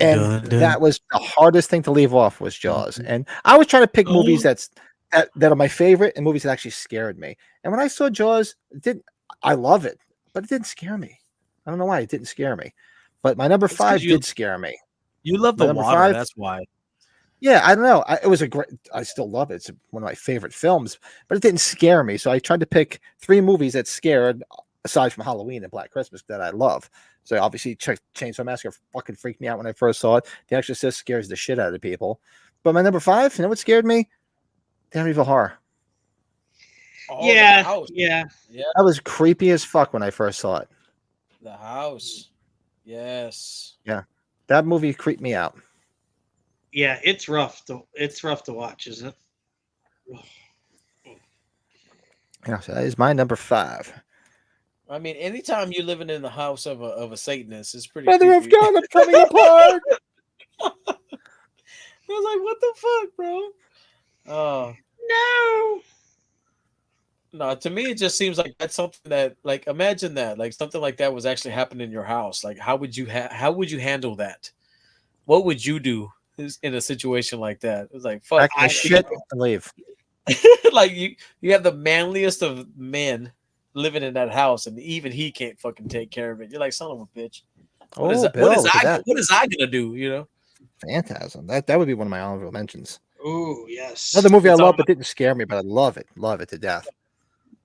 And dun, dun. that was the hardest thing to leave off was Jaws. And I was trying to pick movies Oh. that are my favorite and movies that actually scared me. And when I saw Jaws, I love it, but it didn't scare me. I don't know why it didn't scare me. But my number It's 'cause 5 you- did scare me. you love My the number water. 5? That's why. Yeah, I don't know. It was a great. I still love it. It's one of my favorite films, but it didn't scare me. So I tried to pick 3 movies that scared, aside from Halloween and Black Christmas, that I love. So obviously, Chainsaw Massacre fucking freaked me out when I first saw it. The Exorcist scares the shit out of people. But my number 5, you know what scared me? The Amityville Horror. Oh, Yeah. The house. Yeah. That was creepy as fuck when I first saw it. The house. Yes. That movie creeped me out. Yeah. It's rough to watch, isn't it? Yeah, so that is my number 5. I mean, anytime you're living in the house of a Satanist, it's pretty. Mother of creepy. God, I'm coming apart. I was like, what the fuck, bro? Oh. No. No, to me, it just seems like that's something that, like, imagine that, like, something like that was actually happening in your house. Like, how would you handle that? What would you do in a situation like that? It was like, fuck, Pack my shit and leave. like you have the manliest of men living in that house, and even he can't fucking take care of it. You're like, son of a bitch. What is Bill, look at that. what is I gonna do? You know? Phantasm. That would be one of my honorable mentions. Oh, yes. Another movie I It's love, on but didn't scare me, but I love it. Love it to death.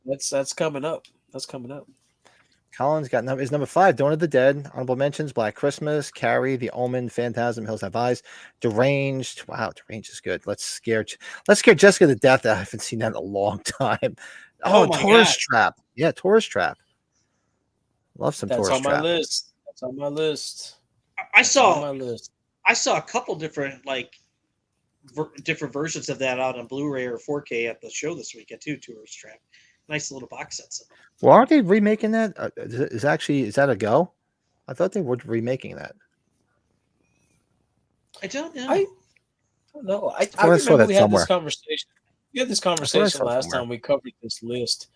That's coming up. That's coming up. Colin's got his number 5, Dawn of the Dead. Honorable mentions: Black Christmas, Carrie, The Omen, Phantasm, Hills Have Eyes, Deranged. Wow, Deranged is good. Let's scare Jessica to death. I haven't seen that in a long time. Oh my Tourist God. Trap. Yeah, Tourist Trap. Love some That's Tourist on my Trap. list. That's on my list. I That's on saw my list. a couple different different versions of that out on Blu-ray or 4K at the show this weekend too. Tourist Trap. Nice little box sets. Well, aren't they remaking that? Is that a go? I thought they were remaking that. I don't know. I don't know. I thought I saw remember that we had somewhere. this conversation. We had this saw conversation last somewhere. time we covered this list.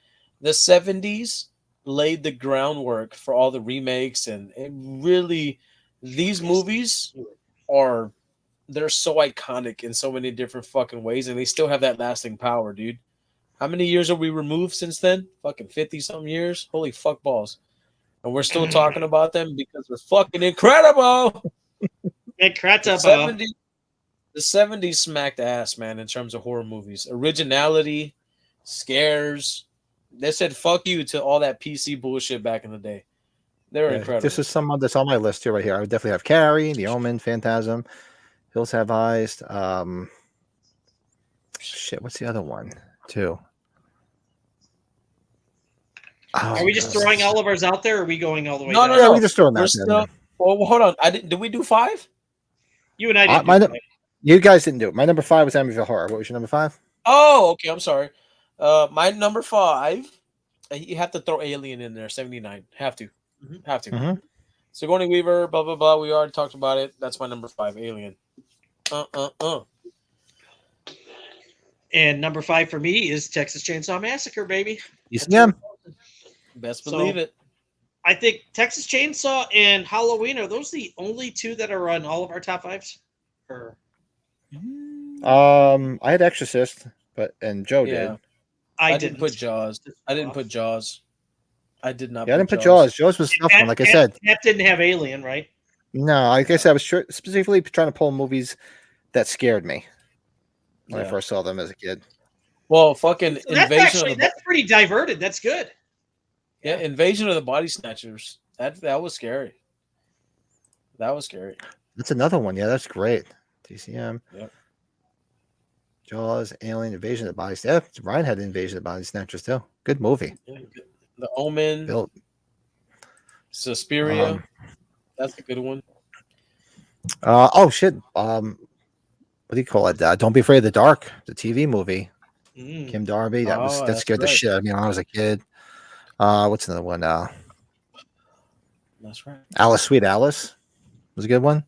The 70s laid the groundwork for all the remakes, and it really, these movies they're so iconic in so many different fucking ways, and they still have that lasting power, dude. How many years are we removed since then? Fucking 50-something years? Holy fuck balls. And we're still talking about them because they're fucking incredible. Incredible. The the 70s smacked ass, man, in terms of horror movies. Originality, scares. They said fuck you to all that PC bullshit back in the day. They were incredible. This is someone that's on my list too, right here. I would definitely have Carrie, The Omen, Phantasm, Hills Have Eyes. Shit, what's the other one too? Are we just God. throwing all of ours out there, or are we going all the way No, down? no, Yeah, no. we just throw them We're out there. still, well, hold on. Did we do 5? You and I didn't. My do num- that. You guys didn't do it. My number 5 was Amityville Horror. What was your number 5? Oh, okay. I'm sorry. My number 5, you have to throw Alien in there. 79. Have to. Have to. Mhm. Sigourney Weaver, blah, blah, blah. We already talked about it. That's my number 5, Alien. And number 5 for me is Texas Chainsaw Massacre, baby. ECM. Best So- believe it. I think Texas Chainsaw and Halloween, are those the only two that are on all of our top 5s? Or I had Exorcist, and Joe Yeah. did. I didn't put Jaws. I didn't put Jaws. I did not. Yeah, I didn't put Jaws. Jaws was a tough one, like I said. That didn't have Alien, right? No, like I said, I was specifically trying to pull movies that scared me when I Yeah. first saw them as a kid. Well, fucking So that's Invasion actually of the that's pretty diverted. That's good. Invasion of the Body Snatchers. That was scary. That was scary. That's another one. Yeah, that's great. TCM. Yep. Jaws, Alien, Invasion of the Body Snatchers. Yeah, Ryan had Invasion of the Body Snatchers too. Good movie. Yeah, The Omen, Built. Suspiria. That's a good one. Oh shit. What do you call it? Don't Be Afraid of the Dark, the TV movie. Mm. Kim Darby. That Oh, that that's scared the right. shit out of me when I was a kid. What's another one? That's right. Alice, Sweet Alice was a good one.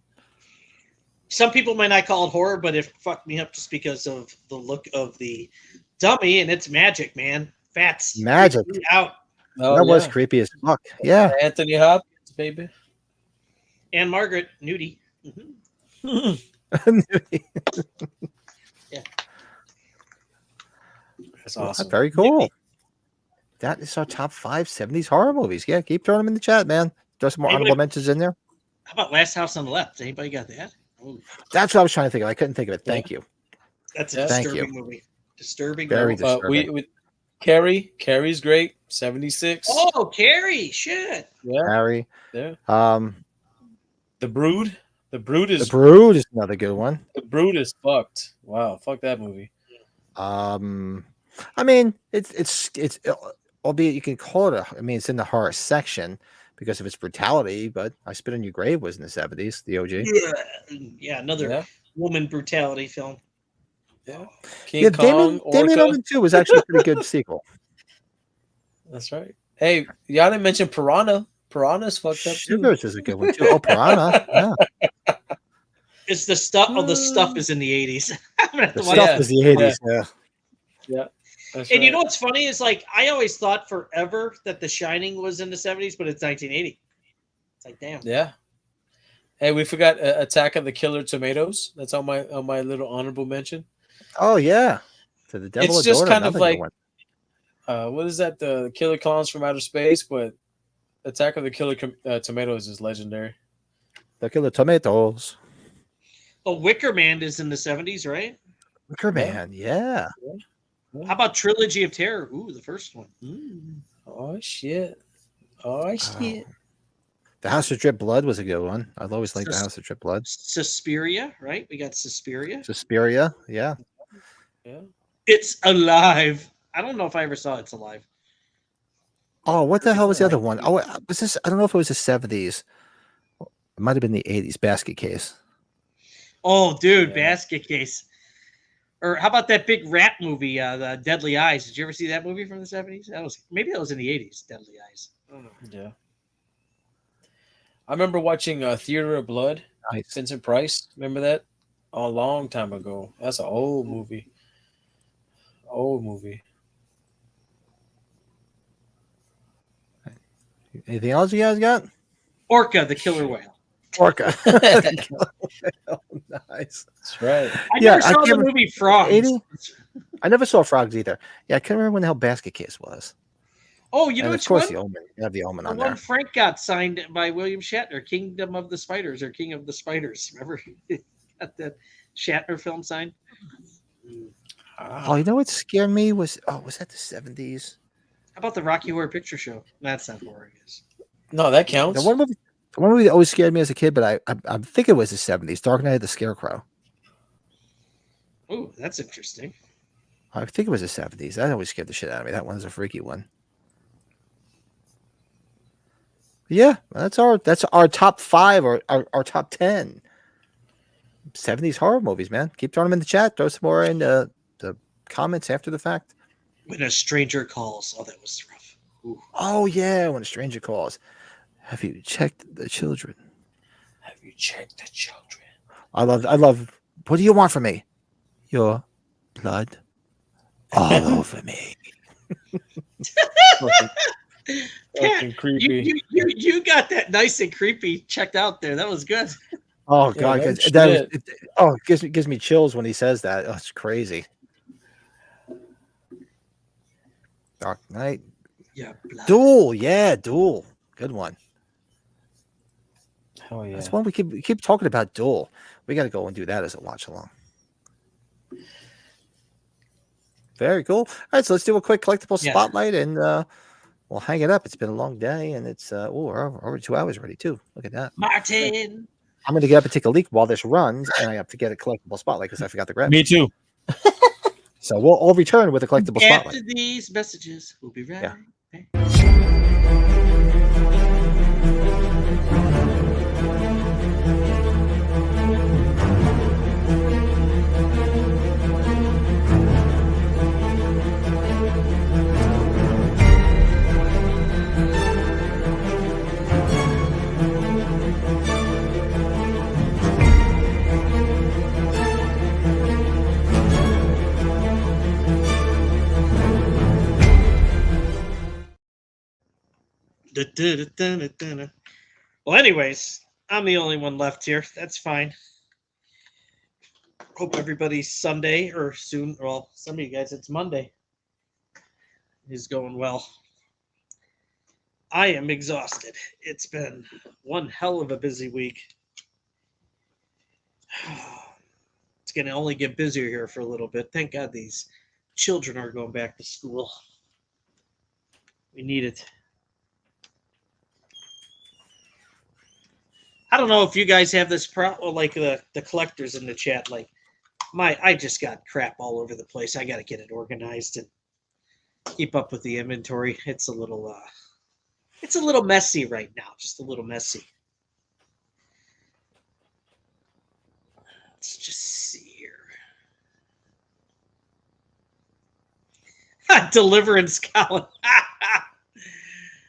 Some people might not call it horror, but it fucked me up just because of the look of the dummy, and it's magic, man. Fats Magic. freaked me out. Oh, That was yeah. creepy as fuck. Yeah. Anthony Hopkins, baby. And Margaret Nudie. That's awesome. Very cool. That is our top 5 70s horror movies. Yeah, keep throwing them in the chat, man. Throw some more Anybody- honorable mentions in there. How about Last House on the Left? Anybody got that? Ooh, That's what I was trying to think of. I couldn't think of it. Thank you. that's a Yeah. Thank disturbing movie. Disturbing. Very movie. disturbing. We Carrie's great. 76. Oh, Carrie! Shit. Yeah. Harry. Yeah. Um, The Brood. The Brood The is Brood is another good one. fucked. Wow, fuck that movie. I mean, it's albeit you can call it it's in the horror section because of its brutality, but I Spit on Your Grave was in the 70s, the OG. Yeah, another Yeah. woman brutality film. Yeah. King Yeah, Kong, Damien Orca. Omen 2 was actually a pretty good sequel. That's right. Hey, y'all didn't mention Piranha. Piranha's fucked up too. Shivers is a good one too. Oh, Piranha. Yeah. It's the stuff. Oh, the stuff is in the 80s. I'm gonna have The to watch stuff Yeah. is the 80s. Yeah. Yeah. That's And you right. know what's funny is like I always thought forever that The Shining was in the 70s, but it's 1980. It's like damn. Yeah. Hey, we forgot Attack of the Killer Tomatoes. That's on my little honorable mention. Oh yeah. To the Devil It's just Adored, kind of another good like one. what is that? The Killer Clowns from Outer Space, but Attack of the Killer Tomatoes is legendary. The Killer Tomatoes. Oh, Wicker Man is in the 70s, right? Wicker Man. Yeah. How about Trilogy of Terror? Ooh, the first one. Mm. Oh shit! Oh shit! The House of Drip Blood was a good one. I've always liked the Sus- House of Drip Blood. Suspiria, right? We got Suspiria. Suspiria. Yeah. Yeah. It's Alive. I don't know if I ever saw It's Alive. Oh, what the hell was the other one? Oh, was this? I don't know if it was the 70s. It might have been the 80s. Basket Case. Oh, dude, Yeah. Basket Case. Or how about that big rap movie, The Deadly Eyes? Did you ever see that movie from the 70s? That was in the 80s, Deadly Eyes. I don't know. Yeah. I remember watching Theater of Blood. Nice. Vincent Price. Remember that? A long time ago. That's an old movie. Old movie. Anything else you guys got? Orca, the killer whale. Orca. Nice. That's right. I Yeah, never I saw the can't re- movie Frogs. 80? I never saw Frogs either. Yeah, I can't remember when the hell Basket Case was. Oh, you know And of which course, one? the Omen. You have the Omen The on one there. Frank got signed by William Shatner, Kingdom of the Spiders or King of the Spiders. Remember? Got that Shatner film sign. Oh, you know what scared me was was that the 70s? How about the Rocky Horror Picture Show? That's not horror, I guess. No, that counts. The one movie that always scared me as a kid, but I think it was the 70s. Dark Knight of the Scarecrow. Oh, that's interesting. I think it was the 70s. That always scared the shit out of me. That one's a freaky one. Yeah, that's our top 5 or our top 10 70s horror movies, man. Keep throwing them in the chat. Throw some more in the comments after the fact. When a Stranger Calls. Oh, that was rough. Ooh. Oh yeah, When a Stranger Calls. Have you checked the children? Have you checked the children? I love. What do you want from me? Your blood all over me. Fucking creepy. You got that nice and creepy checked out there. That was good. Oh god, it gives me chills when he says that. Oh, it's crazy. Dark Knight. Yeah. Blood. Duel. Good one. Oh yeah. That's one we keep talking about. Duel. We got to go and do that as a watch along. Very cool. All right, so let's do a quick collectible spotlight and we'll hang it up. It's been a long day and it's we're over 2 hours already too. Look at that. Martin. I'm going to get up and take a leak while this runs, and I have to get a collectible spotlight because I forgot to grab it. Me too. So we'll return with a collectible spotlight. After these messages, we'll be right back. Well, anyways, I'm the only one left here. That's fine. Hope everybody's Sunday or soon. Well, some of you guys, it's Monday. Is going well. I am exhausted. It's been one hell of a busy week. It's going to only get busier here for a little bit. Thank God these children are going back to school. We need it. I don't know if you guys have this problem, like the collectors in the chat. Like, I just got crap all over the place. I got to get it organized and keep up with the inventory. It's a little messy right now. Just a little messy. Let's just see here. Deliverance, Colin.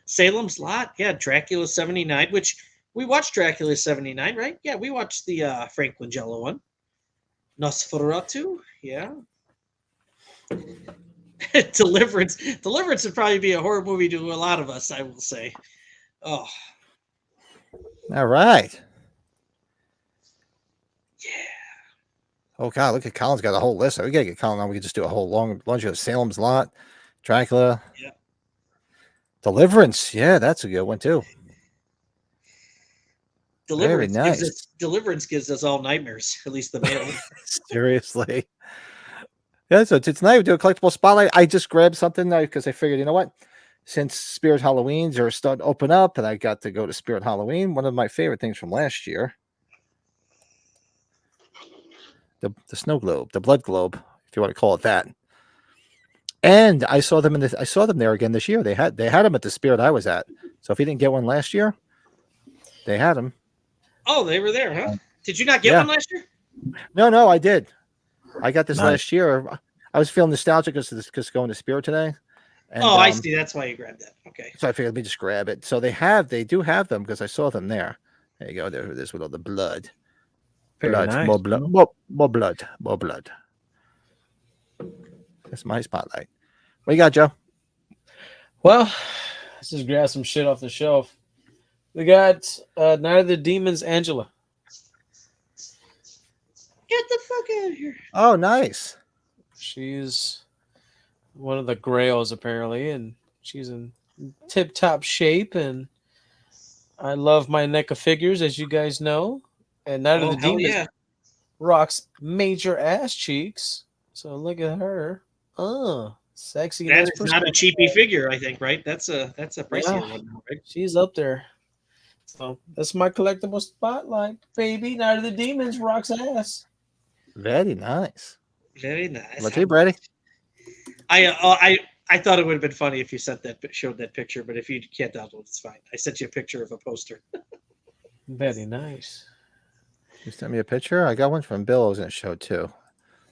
Salem's Lot. Yeah, Dracula 79, which we watched Dracula 79, right? Yeah, we watched the Frank Langella one. Nosferatu, yeah. Deliverance. Deliverance would probably be a horror movie to a lot of us, I will say. Oh. All right. Yeah. Oh god, look at Colin's got a whole list. We gotta get Colin on. We can just do a whole long laundry of Salem's Lot, Dracula. Yeah. Deliverance. Yeah, that's a good one too. Deliverance Very nice. Deliverance gives us all nightmares, at least the male. Seriously. Yeah, so tonight we do a collectible spotlight. I just grabbed something because I figured, you know what? Since Spirit Halloweens are starting to open up and I got to go to Spirit Halloween, one of my favorite things from last year. The snow globe, the blood globe, if you want to call it that. And I saw them there again this year. They had them at the Spirit I was at. So if you didn't get one last year, they had them. Oh, they were there, huh? Did you not get one last year? No, I did. I got this last year. I was feeling nostalgic because going to Spirit today. And, I see. That's why you grabbed that. Okay. So I figured let me just grab it. So they do have them because I saw them there. There you go. There's with all the blood. Nice. More blood. More blood. That's my spotlight. What you got, Joe? Well, let's just grab some shit off the shelf. We got Night of the Demons, Angela. Get the fuck out of here. Oh, nice. She's one of the grails, apparently, and she's in tip-top shape, and I love my NECA figures, as you guys know. And Night of the Demons rocks major ass cheeks. So look at her. Sexy. That is not a cheapy figure, I think, right? That's a pricier one now, right? She's up there. So that's my collectible spotlight, baby. Night of the Demons rocks ass. Very nice. Very nice. Let's see, Brady. I thought it would have been funny if you showed that picture, but if you can't download, it's fine. I sent you a picture of a poster. Very nice. You sent me a picture. I got one from Bill. I was going to show too.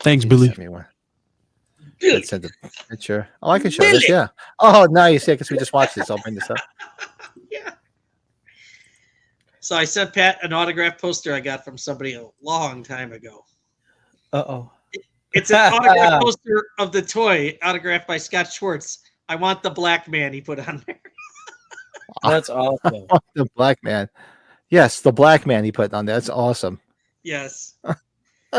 Thanks, He Billy. sent me one. He sent a picture. Oh, I can show this. Yeah. Oh, nice. Yeah, because we just watched this. I'll bring this up. Yeah. So I sent Pat an autograph poster I got from somebody a long time ago. Uh-oh. It's an autograph poster of the toy, autographed by Scott Schwartz. I want the black man he put on there. That's awesome. The black man. Yes, the black man he put on there. That's awesome. Yes.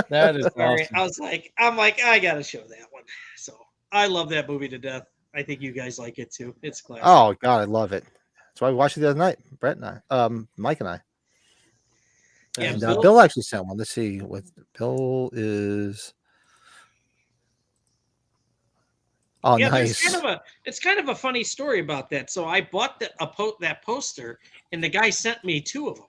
That is Sorry. awesome. I'm like, I gotta show that one. So I love that movie to death. I think you guys like it too. It's classic. Oh God, I love it. That's why we watched it the other night. Brett and I, Mike and I. Yeah, And Bill- Bill actually sent one. Let's see what Bill is. Oh, yeah, nice. it's kind of a funny story about that. So I bought that poster, and the guy sent me 2 of them.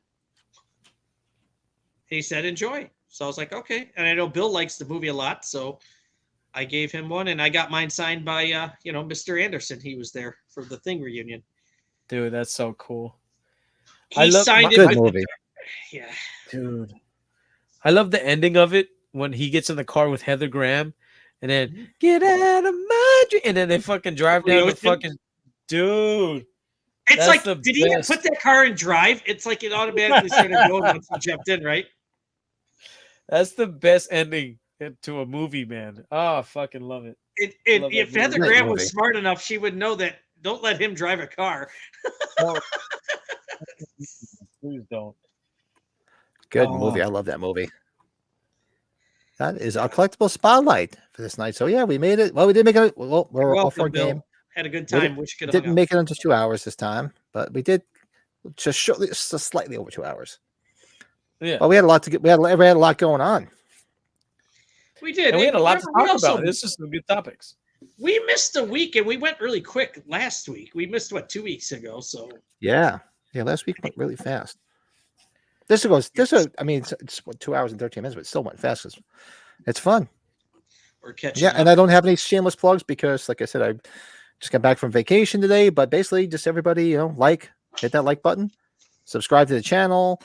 He said, "Enjoy." So I was like, "Okay." And I know Bill likes the movie a lot, so I gave him one, and I got mine signed by Mr. Anderson. He was there for the Thing reunion. Dude, that's so cool. He signed it. Good movie. Yeah, Dude. I love the ending of it when he gets in the car with Heather Graham and then get out of my dream. And then they fucking drive down the fucking dude. it's That's like, the did he best. put that car in drive? It's like it automatically started going once he jumped in, right? That's the best ending to a movie, man. Oh, I fucking love it. Love that If movie. Heather Great Graham movie. was smart enough, she would know that. Don't let him drive a car. Please don't. Good Oh. movie. I love that movie. That is our collectible spotlight for this night. So yeah, we made it. Well, we did make it. Well, we're off Welcome, our Bill. game. Had a good We time. Wish you could have Didn't hung out. make it into 2 hours this time, but we did just shortly, just slightly over 2 hours. Yeah. Well, we had a lot to get. We had a lot going on. We did. And we had a lot to Remember, talk about. This is some good topics. We missed a week, and we went really quick last week. We missed 2 weeks ago. So Yeah. Last week went really fast. This goes. I mean, it's what, 2 hours and 13 minutes, but it still went fast. It's fun. we're catching Yeah, up. and I don't have any shameless plugs because, like I said, I just got back from vacation today. But basically, just everybody, hit that like button, subscribe to the channel.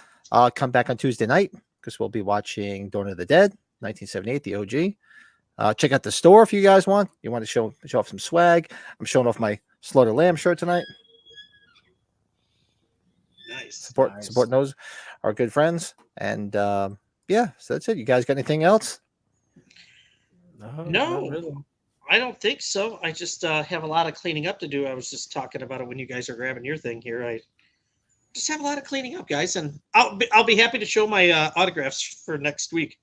Come back on Tuesday night because we'll be watching Dawn of the Dead, 1978, the OG. Check out the store if you guys want. You want to show off some swag. I'm showing off my Slaughter Lamb shirt tonight. Nice. Support those, our good friends. And yeah, so that's it. You guys got anything else? No, No. not really. I don't think so. I just have a lot of cleaning up to do. I was just talking about it when you guys are grabbing your thing here. I just have a lot of cleaning up, guys, and I'll be happy to show my autographs for next week.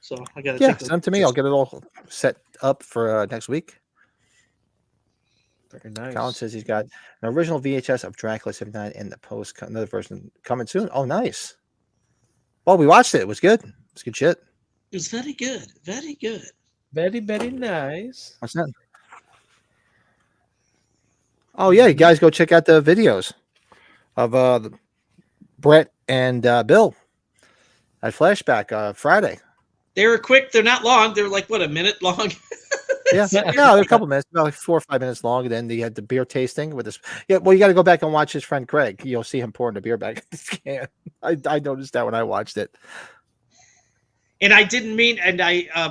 So I got to Yeah, send them to me. I'll get it all set up for next week. Very nice. Colin says he's got an original VHS of Dracula 79 in the post. Another version coming soon. Oh, nice. Well, we watched it. It was good. It's good shit. It was very good. Very good. Very, very nice. What's that? Oh, yeah. You guys go check out the videos of Brett and Bill at Flashback Friday. They were quick. They're not long. They're like, what, a minute long? Yeah, no, they're a couple minutes, about like 4 or 5 minutes long. And then they had the beer tasting with this. Yeah, well, you got to go back and watch his friend Craig. You'll see him pouring the beer back in his can. I noticed that when I watched it. And I didn't mean, and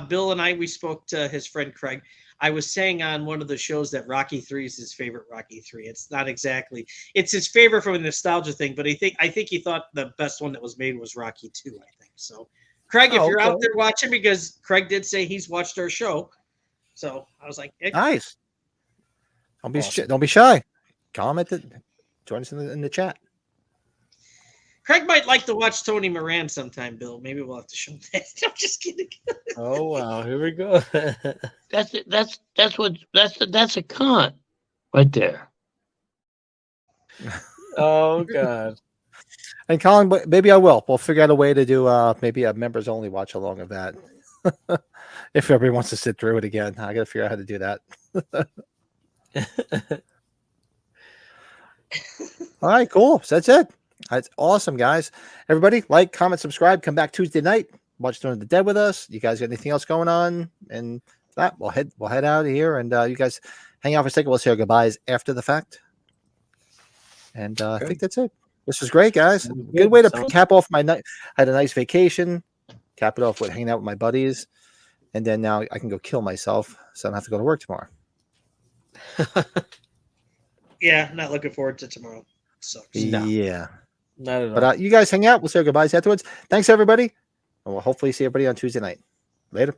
Bill and I, we spoke to his friend Craig. I was saying on one of the shows that Rocky 3 is his favorite Rocky 3. It's not exactly, it's his favorite from a nostalgia thing, but I think he thought the best one that was made was Rocky 2, I think. So, Craig, if you're out there watching, because Craig did say he's watched our show. So I was like, Nice. Don't be shy. Comment it. Join us in the chat. Craig might like to watch Tony Moran sometime, Bill. Maybe we'll have to show him that. I'm just kidding. Oh wow, here we go. That's a cunt right there. Oh god. And Colin, maybe I will. We'll figure out a way to do maybe a members only watch along of that. If everybody wants to sit through it again, I got to figure out how to do that. All right, cool. So that's it. That's awesome, guys. Everybody, like, comment, subscribe. Come back Tuesday night. Watch Dawn of the Dead with us. You guys got anything else going on? And that we'll head out of here, and you guys hang out for a second. We'll say our goodbyes after the fact. And I think that's it. This was great, guys. Good way to cap off my night. I had a nice vacation. Cap it off with hanging out with my buddies, and then now I can go kill myself, so I don't have to go to work tomorrow. Yeah, not looking forward to tomorrow. Sucks. No. Yeah, Not at all. but you guys hang out. We'll say our goodbyes afterwards. Thanks, everybody, and we'll hopefully see everybody on Tuesday night. Later.